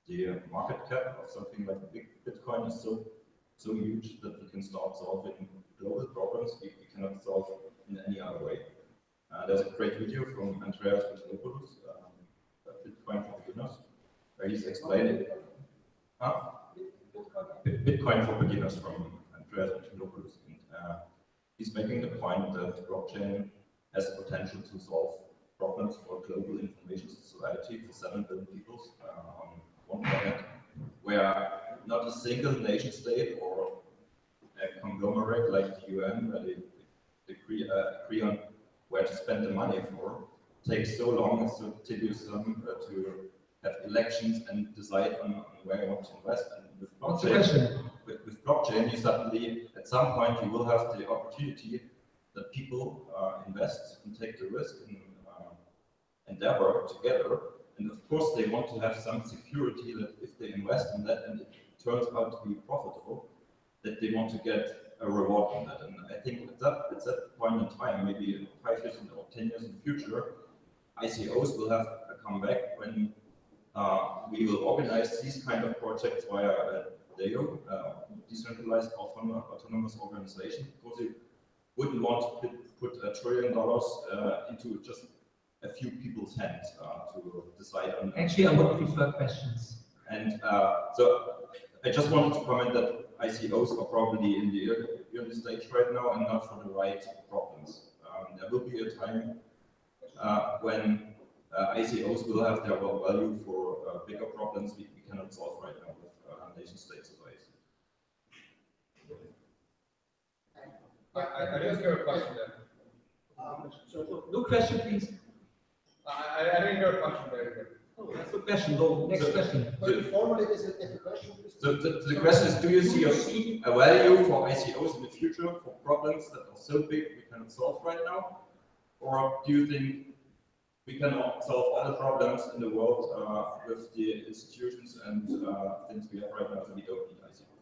S8: the market cap of something like a big Bitcoin is so huge that we can start solving global problems we cannot solve in any other way. There's a great video from Andreas Antonopoulos, Bitcoin for Beginners, where he's explaining Bitcoin for Beginners from Andreas Antonopoulos. And he's making the point that blockchain has the potential to solve problems for global information society for 7 billion people on one planet, where not a single nation state or a conglomerate like the UN, where they agree on where to spend the money for, takes so long as to to have elections and decide on where you want to invest. And with blockchain, you suddenly, at some point, you will have the opportunity that people invest and take the risk and endeavor together. And of course, they want to have some security that if they invest in that and it turns out to be profitable, that they want to get a reward on that. And I think at that point in time, maybe 5 years or 10 years in the future, ICOs will have a comeback when we will organize these kind of projects via DAO, decentralized autonomous organization, because you wouldn't want to put $1 trillion into just a few people's hands to decide on.
S3: Actually, I would prefer questions.
S8: And so I just wanted to comment that ICOs are probably in the early stage right now and not for the right problems. There will be a time when ICOs will have their value for bigger problems we cannot solve right now with nation states advice.
S4: I just got a question there.
S3: No question, please.
S4: I didn't hear a question there.
S3: Oh, that's a question, though. Next question.
S8: The question is, do you see a value for ICOs in the future for problems that are so big we cannot solve right now? Or do you think we cannot solve all the problems in the world with the institutions and things we have right now, so we don't need ICOs?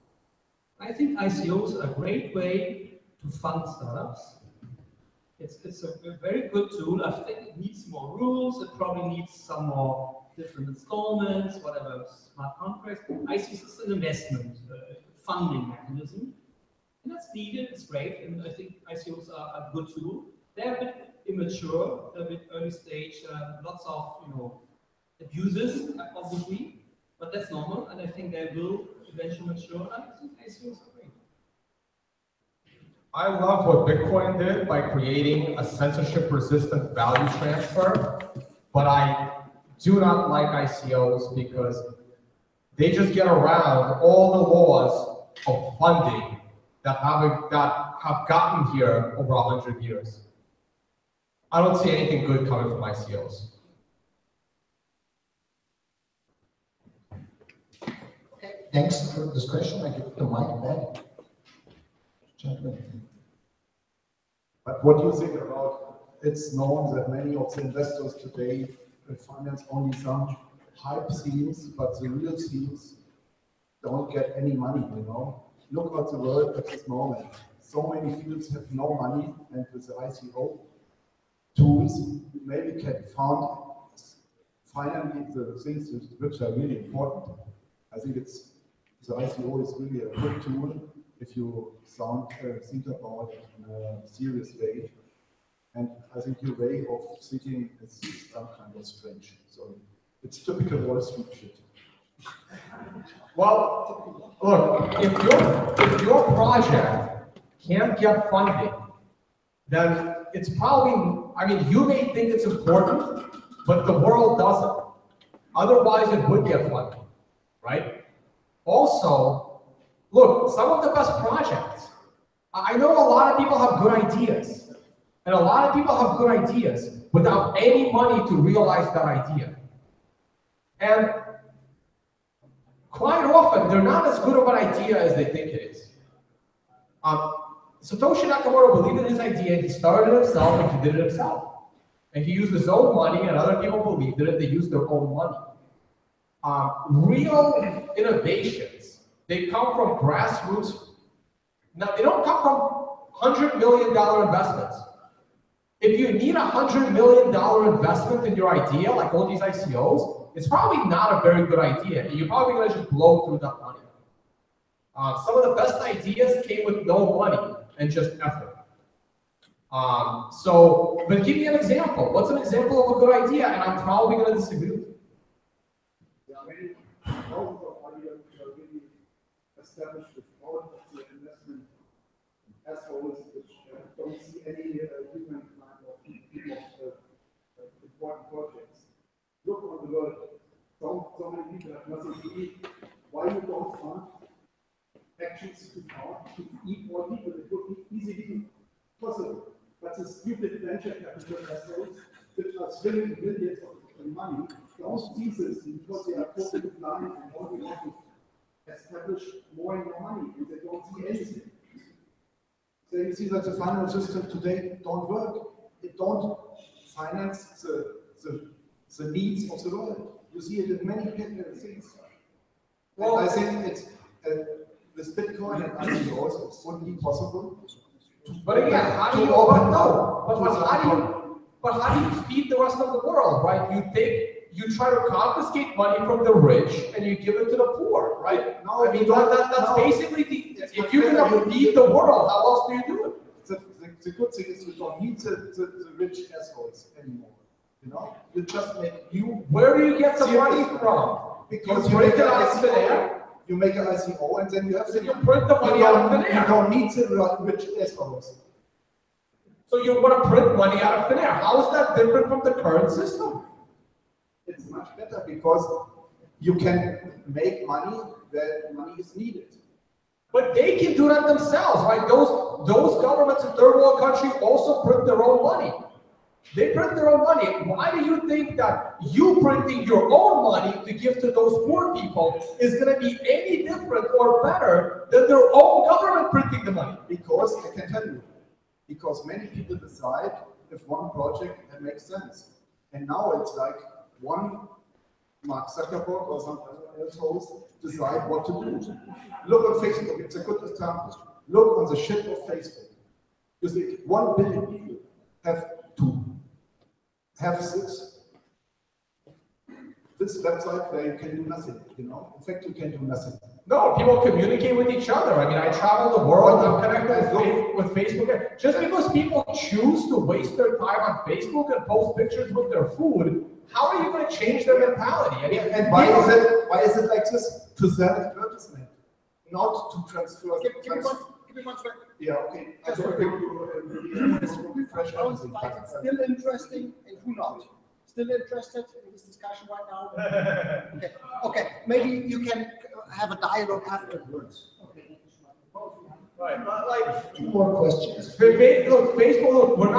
S3: I think ICOs are a great way to fund startups. It's a very good tool. I think it needs more rules. It probably needs some more different installments, whatever, smart contracts. ICOs is an investment, funding mechanism. And that's needed, it's great. And I think ICOs are a good tool. They're a bit immature, they're a bit early stage, lots of abuses, obviously, but that's normal. And I think they will eventually mature. And I think ICOs are great.
S4: I loved what Bitcoin did by creating a censorship-resistant value transfer, but I do not like ICOs because they just get around all the laws of funding that have gotten here over 100 years. I don't see anything good coming from ICOs.
S2: Okay, thanks for this question. I give the mic back. Gentlemen.
S7: But what do you think about, it's known that many of the investors today finance only some hype schemes, but the real schemes don't get any money, you know? Look at the world at this moment. So many fields have no money, and with the ICO tools, we maybe can find finally the things which are really important. I think the ICO is really a good tool if you think about it in a serious way. And I think your way of thinking is some kind of strange. So it's typical Wall Street shit.
S4: Well, look, if your project can't get funding, then it's probably, I mean, you may think it's important, but the world doesn't. Otherwise, it would get funding, right? Also, look, some of the best projects, I know a lot of people have good ideas, and a lot of people have good ideas without any money to realize that idea. And quite often, they're not as good of an idea as they think it is. Satoshi Nakamoto believed in his idea, he started it himself, and he did it himself. And he used his own money, and other people believed in it, they used their own money. Real innovations, they come from grassroots. Now, they don't come from $100 million investments. If you need a $100 million investment in your idea, like all these ICOs, it's probably not a very good idea. And you're probably going to just blow through that money. Some of the best ideas came with no money and just effort. But give me an example. What's an example of a good idea? And I'm probably going to disagree with you.
S7: Thousands of ideas which are really established with all of the investment assholes which don't see any different kind of people of important projects. Look on the world. So many people have nothing to eat. Why you don't fund actions to eat more people? It would be easily possible. But the stupid venture capital assholes which are spending billions of money don't see this because they are totally blind and only want to establish more and more money and they don't see anything. So you see that the financial system today don't work. It don't finance the needs of the world. You see it in many things. Well, I think it's with Bitcoin and ICOs, it wouldn't be possible.
S4: But again, how do you feed the rest of the world, right? You try to confiscate money from the rich and you give it to the poor, right?
S7: No,
S4: I mean that's basically if you're gonna feed the world, how else do you do it?
S7: The good thing is you don't need the rich assholes anymore. You know, you just make new.
S4: Where do you get the money from?
S7: Because
S4: you print it out of thin air.
S7: You make an ICO and then you have.
S4: So you print the money out of thin air.
S7: You don't need the rich assholes.
S4: So you want to print money out of thin air. How is that different from the current system?
S7: It's much better because you can make money where money is needed.
S4: But they can do that themselves, right? Those governments in third world countries also print their own money. They print their own money. Why do you think that you printing your own money to give to those poor people is going to be any different or better than their own government printing the money?
S7: Because I can tell you, because many people decide if one project makes sense. And now it's like one Mark Zuckerberg or some other host decide what to do. Look on Facebook, it's a good example. Look on the shit of Facebook. You see, 1 billion people have to have this website where you can do nothing, you know? In fact, you can do nothing.
S4: No, people communicate with each other. I mean, I travel the world, I'm connected with Facebook. Just because people choose to waste their time on Facebook and post pictures with their food, how are you going to change their mentality? I mean,
S7: and why is it like this? To sell advertisement, not to transfer.
S11: Give me one second.
S7: Yeah, okay.
S11: Just
S7: Still
S11: interesting and who not? Still interested in this discussion right now? Okay. Maybe you can have a dialogue afterwards. Okay.
S4: Right, but like
S2: 2 more questions.
S4: Look, Facebook. Look,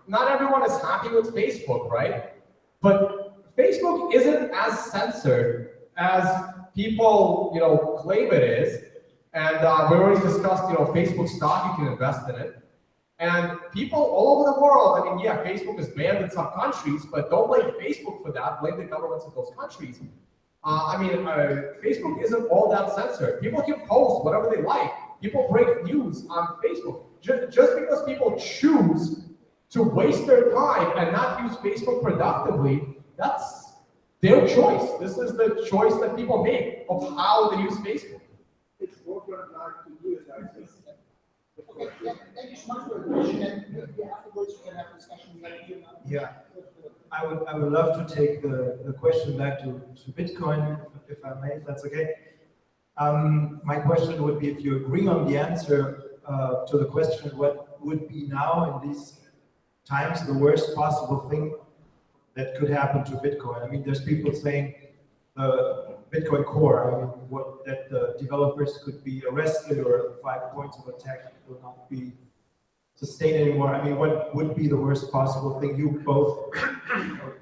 S4: not everyone is happy with Facebook, right? But Facebook isn't as censored as people, claim it is. And we already discussed, Facebook stock, you can invest in it. And people all over the world, I mean, yeah, Facebook is banned in some countries, but don't blame Facebook for that. Blame the governments of those countries. Facebook isn't all that censored. People can post whatever they like. People break news on Facebook. Just because people choose to waste their time and not use Facebook productively, that's their choice. This is the choice that people make of how they use Facebook.
S7: It's what we'd like to do is like this.
S11: Okay, thank you so much for the question, and afterwards we can have a discussion.
S12: Yeah, I would love to take the question back to Bitcoin, if I may, if that's okay. My question would be if you agree on the answer to the question, what would be now in these times the worst possible thing that could happen to Bitcoin? I mean, there's people saying Bitcoin core, I mean, that the developers could be arrested or 5 points of attack will not be sustain anymore? I mean, what would be the worst possible thing you both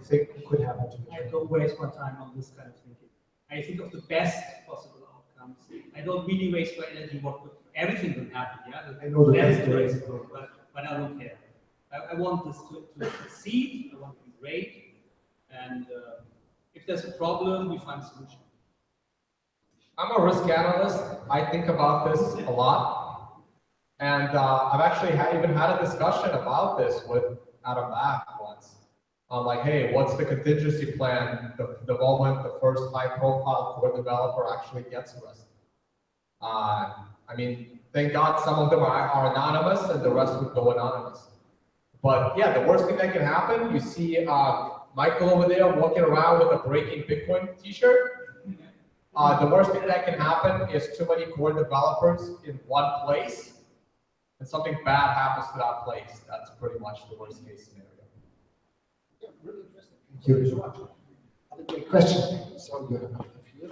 S12: think could happen to
S3: I don't waste my time on this kind of thinking. I think of the best possible outcomes. I don't really waste my energy. Everything will happen, yeah.
S12: I know the
S3: best
S12: best
S3: ways,
S12: ways.
S3: but I don't care. I want this to succeed. I want it to be great, and if there's a problem, we find a solution.
S4: I'm a risk analyst. I think about this a lot. And I've actually even had a discussion about this with Adam Back once. I'm like, hey, what's the contingency plan the moment the first high-profile core developer actually gets arrested? I mean, thank God some of them are anonymous and the rest would go anonymous. But yeah, the worst thing that can happen, you see Michael over there walking around with a Breaking Bitcoin t-shirt. The worst thing that can happen is too many core developers in one place and something bad happens to that place. That's pretty much the worst case scenario.
S2: Yeah, really interesting. Thank you so much. Other great question. So you have a few.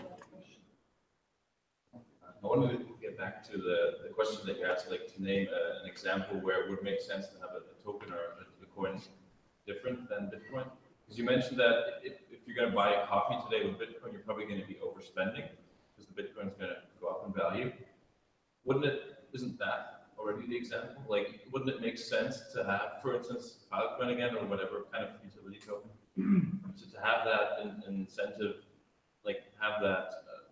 S9: I wanted to get back to the question that you asked, like to name an example where it would make sense to have a token or a coin different than Bitcoin. Because you mentioned that if you're going to buy a coffee today with Bitcoin, you're probably going to be overspending because the Bitcoin is going to go up in value. Isn't that already the example? Like, wouldn't it make sense to have, for instance, Filecoin again or whatever kind of utility token, to have that incentive, like have that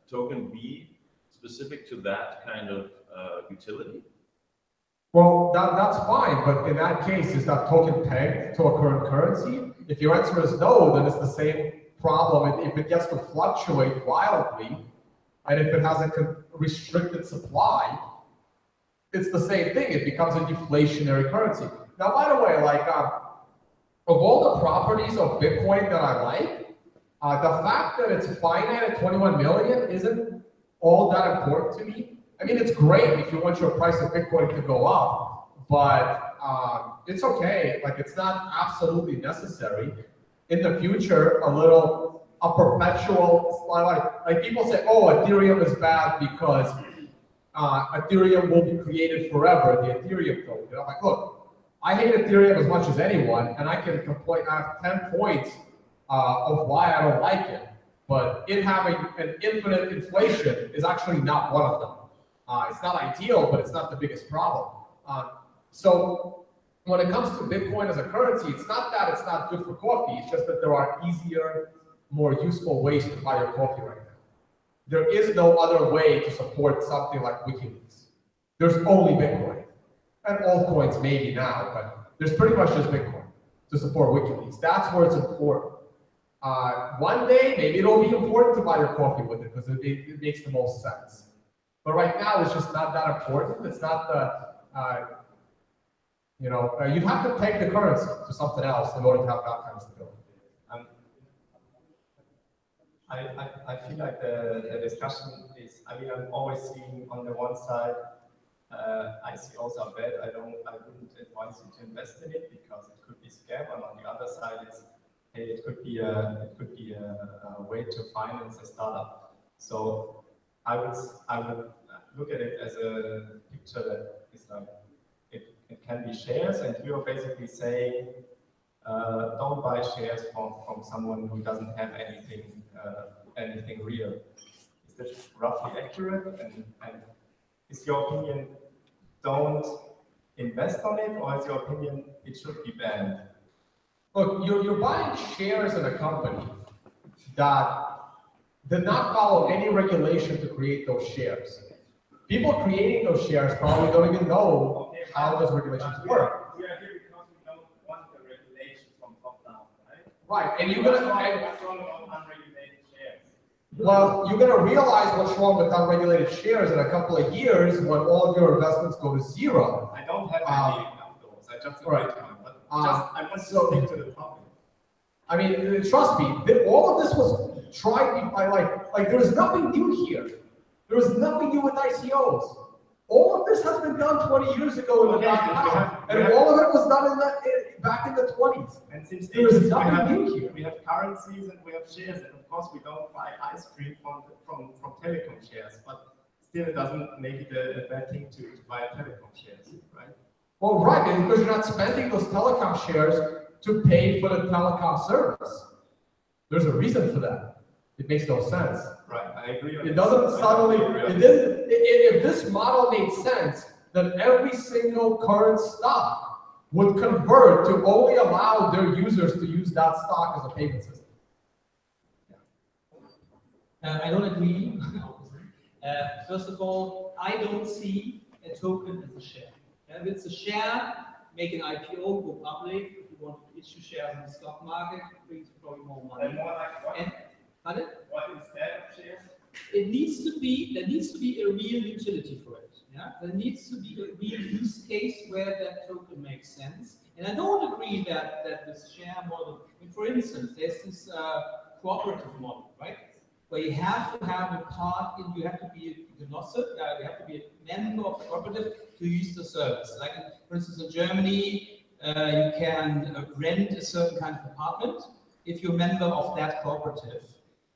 S9: token be specific to that kind of utility?
S4: Well, that's fine, but in that case, is that token pegged to a current currency? If your answer is no, then it's the same problem. If it gets to fluctuate wildly, and if it has a restricted supply, it's the same thing. It becomes a deflationary currency. Now, by the way, like of all the properties of Bitcoin that I like, the fact that it's finite at 21 million isn't all that important to me. I mean, it's great if you want your price of Bitcoin to go up, but it's okay. Like, it's not absolutely necessary. In the future, a perpetual, like people say, oh, Ethereum is bad because Ethereum will be created forever, the Ethereum token. I'm like, look, I hate Ethereum as much as anyone, and I can complain. I have 10 points of why I don't like it. But it having an infinite inflation is actually not one of them. It's not ideal, but it's not the biggest problem. So when it comes to Bitcoin as a currency, it's not that it's not good for coffee. It's just that there are easier, more useful ways to buy your coffee right now. There is no other way to support something like WikiLeaks. There's only Bitcoin. And altcoins maybe now, but there's pretty much just Bitcoin to support WikiLeaks. That's where it's important. One day, maybe it'll be important to buy your coffee with it because it makes the most sense. But right now, it's just not that important. It's not the, you'd have to peg the currency to something else in order to have that kind of stability.
S13: I feel like the discussion is, I mean, I'm always seeing on the one side, ICOs are bad. I wouldn't advise you to invest in it because it could be scam, and on the other side, it's, hey, it could be a way to finance a startup. So I would look at it as a picture that is like it can be shares, and you're basically saying don't buy shares from someone who doesn't have anything real. Is that roughly accurate? And is your opinion don't invest on it, or is your opinion it should be banned?
S4: Look, you're buying shares in a company that did not follow any regulation to create those shares. People creating those shares probably don't even know how those regulations work.
S13: We are here because we don't want the regulation from top down, right?
S4: Right, and you're
S13: what's
S4: gonna.
S13: wrong with unregulated shares?
S4: Well, you're gonna realize what's wrong with unregulated shares in a couple of years when all of your investments go to zero.
S13: I don't have any of those. I just Bitcoin, but I want to stick to the topic.
S4: I mean, trust me, all of this was tried by like there was nothing new here. There was nothing new with ICOs. All of this has been done 20 years ago in the and all of it was done back in the 20s.
S13: And since
S4: there was nothing new here.
S13: We have currencies and we have shares, and of course we don't buy ice cream from telecom shares, but still it doesn't make it a bad thing to buy telecom shares, right?
S4: Well, right, because you're not spending those telecom shares to pay for the telecom service. There's a reason for that. It makes no sense.
S13: Right, I agree.
S4: It doesn't suddenly, if this model made sense, then every single current stock would convert to only allow their users to use that stock as a payment system.
S3: I don't agree. First of all, I don't see a token as a share. If it's a share, make an IPO, go public. If you want to issue shares in the stock market, it brings probably more money.
S13: And more like what?
S3: Pardon?
S13: What instead of shares?
S3: There needs to be a real utility for it. Yeah? There needs to be a real use case where that token makes sense. And I don't agree that this share model, I mean, for instance, there's this cooperative model, right? Where you have to have a part in, you have to be a Genosse, you have to be a member of the cooperative to use the service. Like, for instance, in Germany, you can rent a certain kind of apartment if you're a member of that cooperative.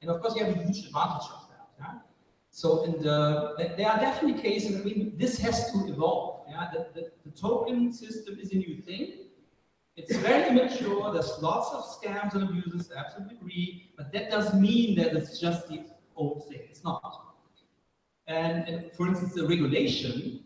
S3: And of course, you have a huge advantage of that. Yeah? So there are definitely cases, I mean, this has to evolve. Yeah? The token system is a new thing. It's very immature, there's lots of scams and abuses, I absolutely agree, but that doesn't mean that it's just the old thing, it's not. And for instance, the regulation,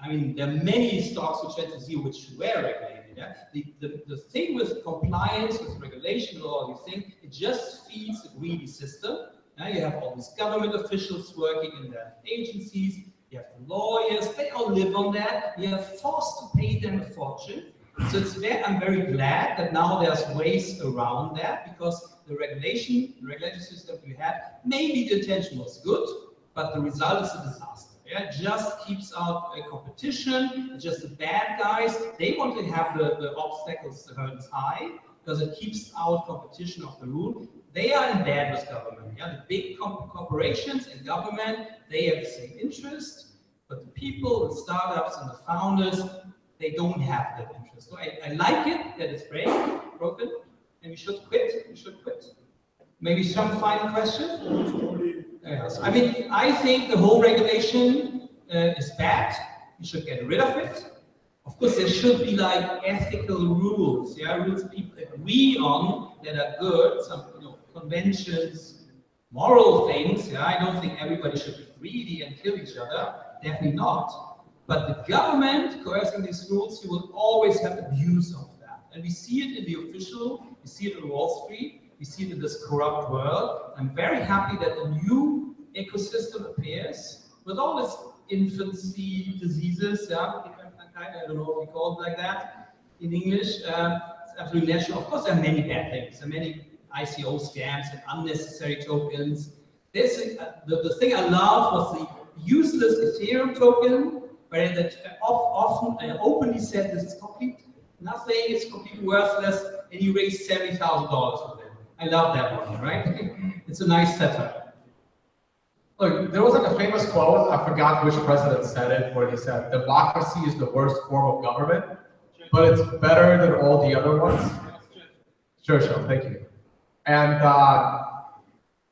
S3: I mean, there are many stocks which went to zero which were regulated. Yeah? The thing with compliance, with regulation, and all these things, it just feeds a greedy system. Now you have all these government officials working in their agencies, you have the lawyers, they all live on that, you are forced to pay them a fortune. So I'm very glad that now there's ways around that, because the regulation system we had, maybe the intention was good, but the result is a disaster. Yeah, it just keeps out a competition. Just the bad guys, they want to have the obstacles, the hurdles high, because it keeps out competition of the rule. They are in bad with government. Yeah, the big corporations and government, they have the same interest, but the people, the startups, and the founders, they don't have that interest. So I like it that it's broken, and we should quit. We should quit. Maybe some final question? Yes. I mean, I think the whole regulation is bad. You should get rid of it. Of course, there should be like ethical rules, yeah, rules people agree on that are good. Some conventions, moral things. Yeah, I don't think everybody should be greedy and kill each other. Definitely not. But the government coercing these rules, you will always have abuse of that. And we see it in the official, we see it in Wall Street, we see it in this corrupt world. I'm very happy that a new ecosystem appears with all its infancy diseases. Yeah, I don't know if we call it like that in English. It's absolutely natural. Of course, there are many bad things. There are many ICO scams and unnecessary tokens. The thing I love was the useless Ethereum token, where that often and openly said this is complete nothing, it's completely worthless, and you raise $70,000 with it. I love that one, right? It's a nice setup.
S4: Look, there was like a famous quote, I forgot which president said it, where he said, democracy is the worst form of government, but it's better than all the other ones. Churchill, thank you. And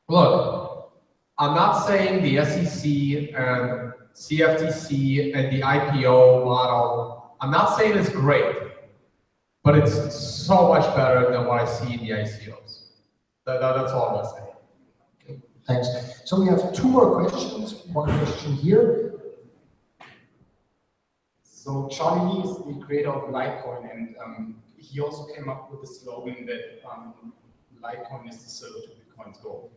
S4: look, I'm not saying the SEC and CFTC and the IPO model, I'm not saying it's great, but it's so much better than what I see in the ICOs. That's all I'm going to say.
S2: Okay, thanks. So we have two more questions. One question here.
S5: So Charlie Lee is the creator of Litecoin, and he also came up with the slogan that Litecoin is the silver to Bitcoin's gold.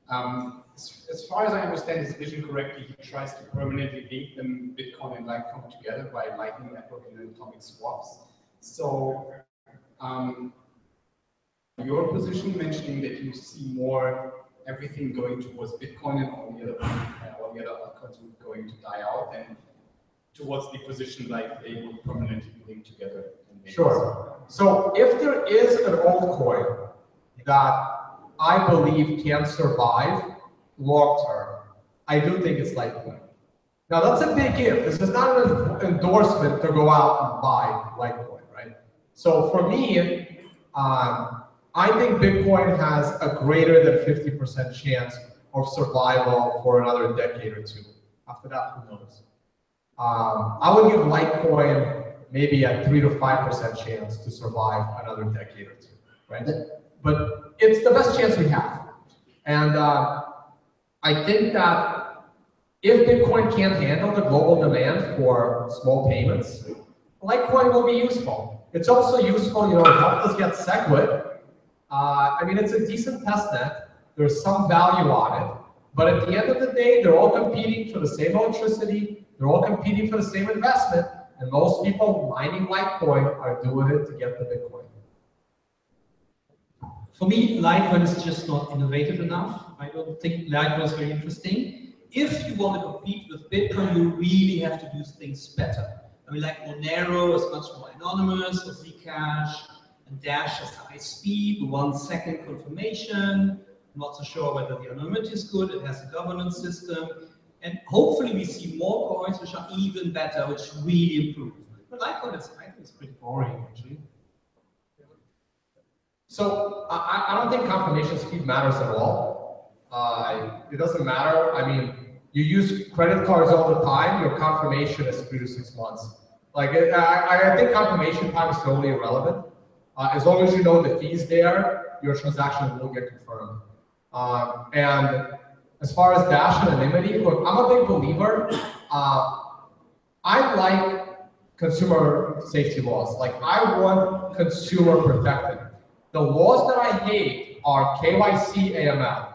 S5: As far as I understand his vision correctly, he tries to permanently link them Bitcoin and Litecoin together by Lightning Network and atomic swaps. So, your position mentioning that you see more everything going towards Bitcoin and all the other altcoins going to die out, and towards the position like they would permanently link together.
S4: Sure. So if there is an altcoin that I believe can survive long term, I do think it's Litecoin. Now that's a big if. This is not an endorsement to go out and buy Litecoin, right? So for me, I think Bitcoin has a greater than 50% chance of survival for another decade or two. After that, who knows? I would give Litecoin maybe a 3 to 5% chance to survive another decade or two, right? But it's the best chance we have. And I think that if Bitcoin can't handle the global demand for small payments, Litecoin will be useful. It's also useful, you know, it helped us get SegWit. I mean, it's a decent testnet. There's some value on it. But at the end of the day, they're all competing for the same electricity. They're all competing for the same investment. And most people mining Litecoin are doing it to get the Bitcoin.
S3: For me, Litecoin is just not innovative enough. I don't think Litecoin is very interesting. If you want to compete with Bitcoin, you really have to do things better. I mean, like Monero is much more anonymous, or Zcash, and Dash has high speed, 1 second confirmation. I'm not so sure whether the anonymity is good. It has a governance system. And hopefully we see more coins which are even better, which really improve. But Litecoin is, I think it's pretty boring, actually.
S4: So I don't think confirmation speed matters at all. It doesn't matter. I mean, you use credit cards all the time. Your confirmation is 3 to 6 months. Like I think confirmation time is totally irrelevant. As long as you know the fees there, your transaction will get confirmed. And as far as Dash anonymity, look, I'm a big believer. I like consumer safety laws. Like I want consumer protected. The laws that I hate are KYC, AML.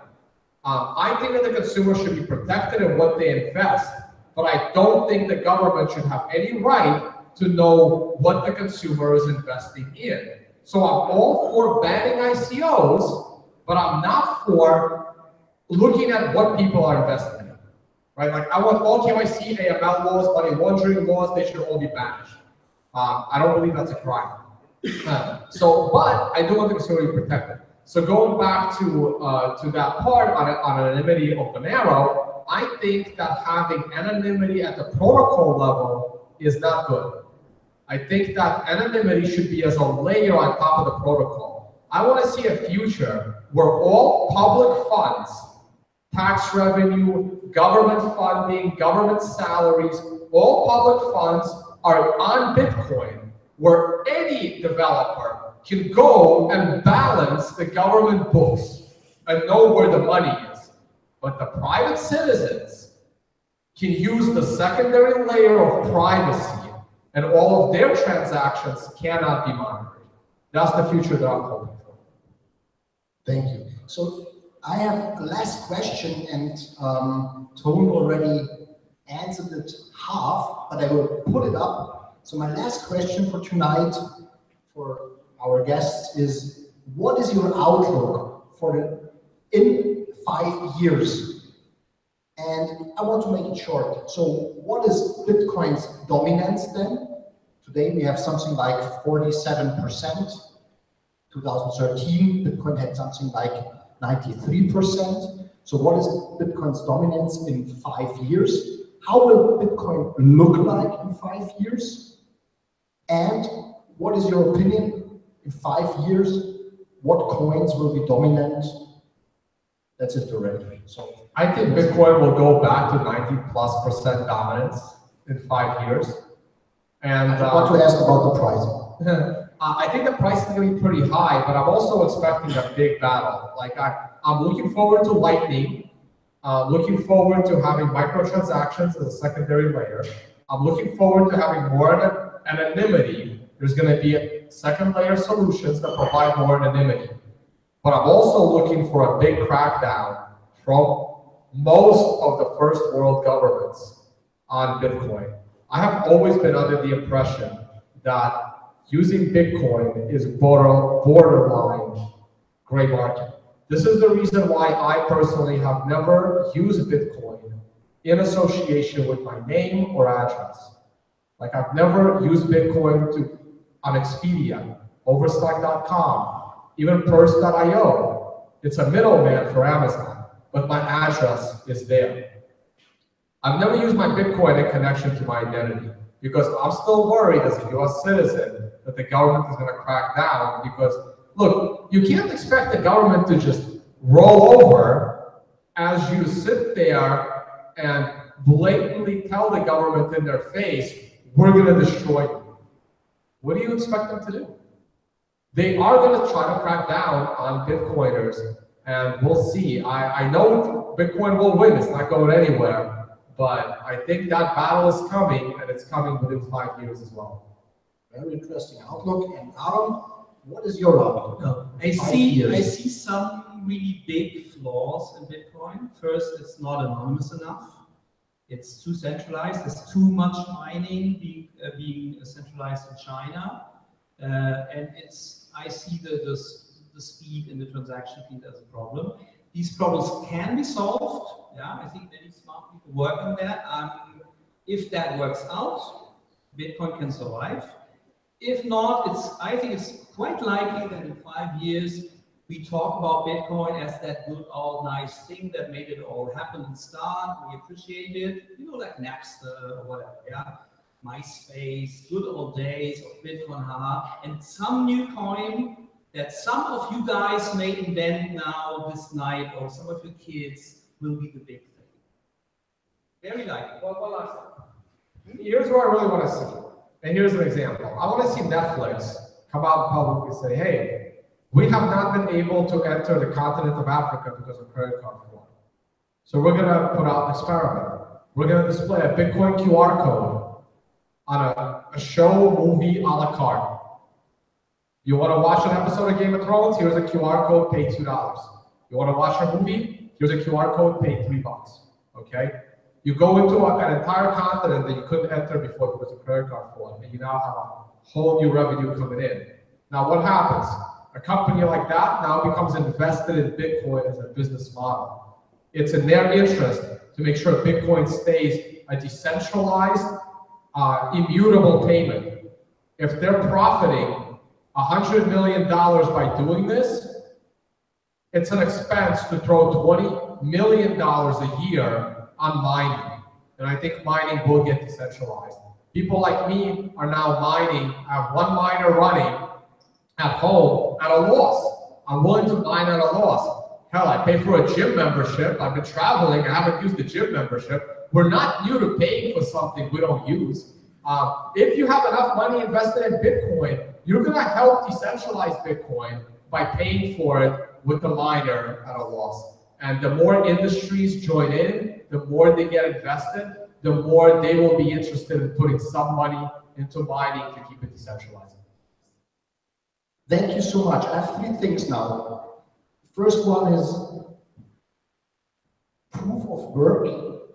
S4: I think that the consumer should be protected in what they invest, but I don't think the government should have any right to know what the consumer is investing in. So I'm all for banning ICOs, but I'm not for looking at what people are investing in, right? Like I want all KYC, AML laws, money laundering laws, they should all be banished. I don't believe that's a crime. But I do want the consumer to be protected. So going back to that part on anonymity of Monero, I think that having anonymity at the protocol level is not good. I think that anonymity should be as a layer on top of the protocol. I want to see a future where all public funds, tax revenue, government funding, government salaries, all public funds are on Bitcoin, where any developer can go and balance the government books and know where the money is. But the private citizens can use the secondary layer of privacy, and all of their transactions cannot be monitored. That's the future that I'm hoping for.
S2: Thank you. So I have a last question, and Tone already answered it half, but I will put it up. So my last question for tonight for our guests is, what is your outlook for in 5 years? And I want to make it short. So what is Bitcoin's dominance then? Today we have something like 47%. 2013, Bitcoin had something like 93%. So what is Bitcoin's dominance in 5 years? How will Bitcoin look like in 5 years? And what is your opinion in 5 years? What coins will be dominant? That's it already. So
S4: I think Bitcoin will go back to 90+% dominance in 5 years. And
S2: I want to ask about the pricing.
S4: I think the price is going to be pretty high, but I'm also expecting a big battle. Like I'm looking forward to Lightning. Looking forward to having microtransactions as a secondary layer. I'm looking forward to having more anonymity. There's going to be second layer solutions that provide more anonymity. But I'm also looking for a big crackdown from most of the first world governments on Bitcoin. I have always been under the impression that using Bitcoin is borderline gray market. This is the reason why I personally have never used Bitcoin in association with my name or address. Like I've never used Bitcoin on Expedia, Overstock.com, even Purse.io. It's a middleman for Amazon, but my address is there. I've never used my Bitcoin in connection to my identity because I'm still worried as a US citizen that the government is going to crack down because, look, you can't expect the government to just roll over as you sit there and blatantly tell the government in their face, we're going to destroy you. What do you expect them to do? They are going to try to crack down on Bitcoiners, and we'll see. I know Bitcoin will win. It's not going anywhere, but I think that battle is coming, and it's coming within 5 years as well.
S2: Very interesting outlook. And Aaron, what is your outlook?
S3: I see some really big flaws in Bitcoin. First, it's not anonymous enough. It's too centralized. There's too much mining being centralized in China, and I see the speed in the transaction feed as a problem. These problems can be solved. Yeah, I think many smart people work on that. If that works out, Bitcoin can survive. If not, I think it's quite likely that in 5 years we talk about Bitcoin as that good old nice thing that made it all happen and start. We appreciate it, like Napster or whatever. Yeah, MySpace, good old days of Bitcoin, and some new coin that some of you guys may invent now this night, or some of your kids, will be the big thing. Very likely.
S4: One last thing. Here's what I really want to see. And here's an example. I want to see Netflix come out publicly and say, hey, we have not been able to enter the continent of Africa because of credit card fraud. So we're going to put out an experiment. We're going to display a Bitcoin QR code on a show, movie, a la carte. You want to watch an episode of Game of Thrones? Here's a QR code, pay $2. You want to watch a movie? Here's a QR code, pay $3. Okay? You go into an entire continent that you couldn't enter before because of credit card fraud, and you now have a whole new revenue coming in. Now, what happens? A company like that now becomes invested in Bitcoin as a business model. It's in their interest to make sure Bitcoin stays a decentralized, immutable payment. If they're profiting $100 million by doing this, it's an expense to throw $20 million a year on mining. And I think mining will get decentralized. People like me are now mining. I have one miner running at home at a loss. I'm willing to mine at a loss. Hell, I pay for a gym membership. I've been traveling. I haven't used the gym membership. We're not new to paying for something we don't use. If you have enough money invested in Bitcoin, you're going to help decentralize Bitcoin by paying for it with the miner at a loss. And the more industries join in, the more they get invested, the more they will be interested in putting some money into mining to keep it decentralized.
S2: Thank you so much. I have 3 things now. First one is proof of work.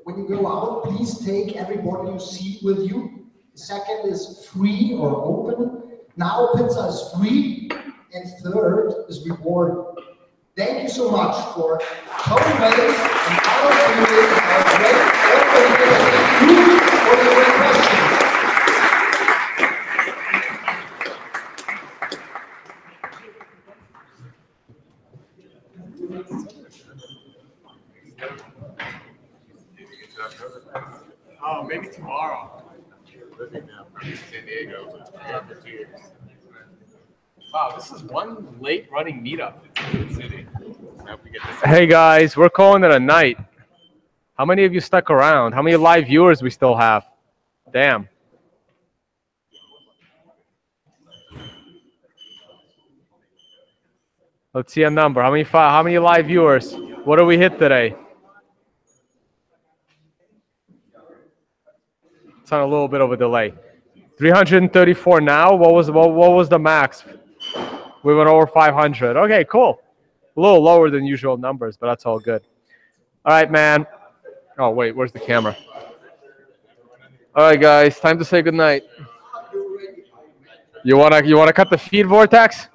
S2: When you go out, please take everybody you see with you. The second is free or open. Now pizza is free. And third is reward. Thank you so much for coming, Vays, and our great for the great questions.
S21: Oh, maybe tomorrow.
S19: Living now from San Diego for 2 years.
S21: Wow, this is one late running meetup in the city.
S1: Hey guys, we're calling it a night. How many of you stuck around? How many live viewers we still have? Damn. Let's see a number. How many live viewers? What do we hit today? It's on a little bit of a delay. 334 now. What was the max? We went over 500. Okay, cool. A little lower than usual numbers, but that's all good. All right, man. Oh wait, where's the camera? All right, guys, time to say goodnight. You wanna cut the feed vortex?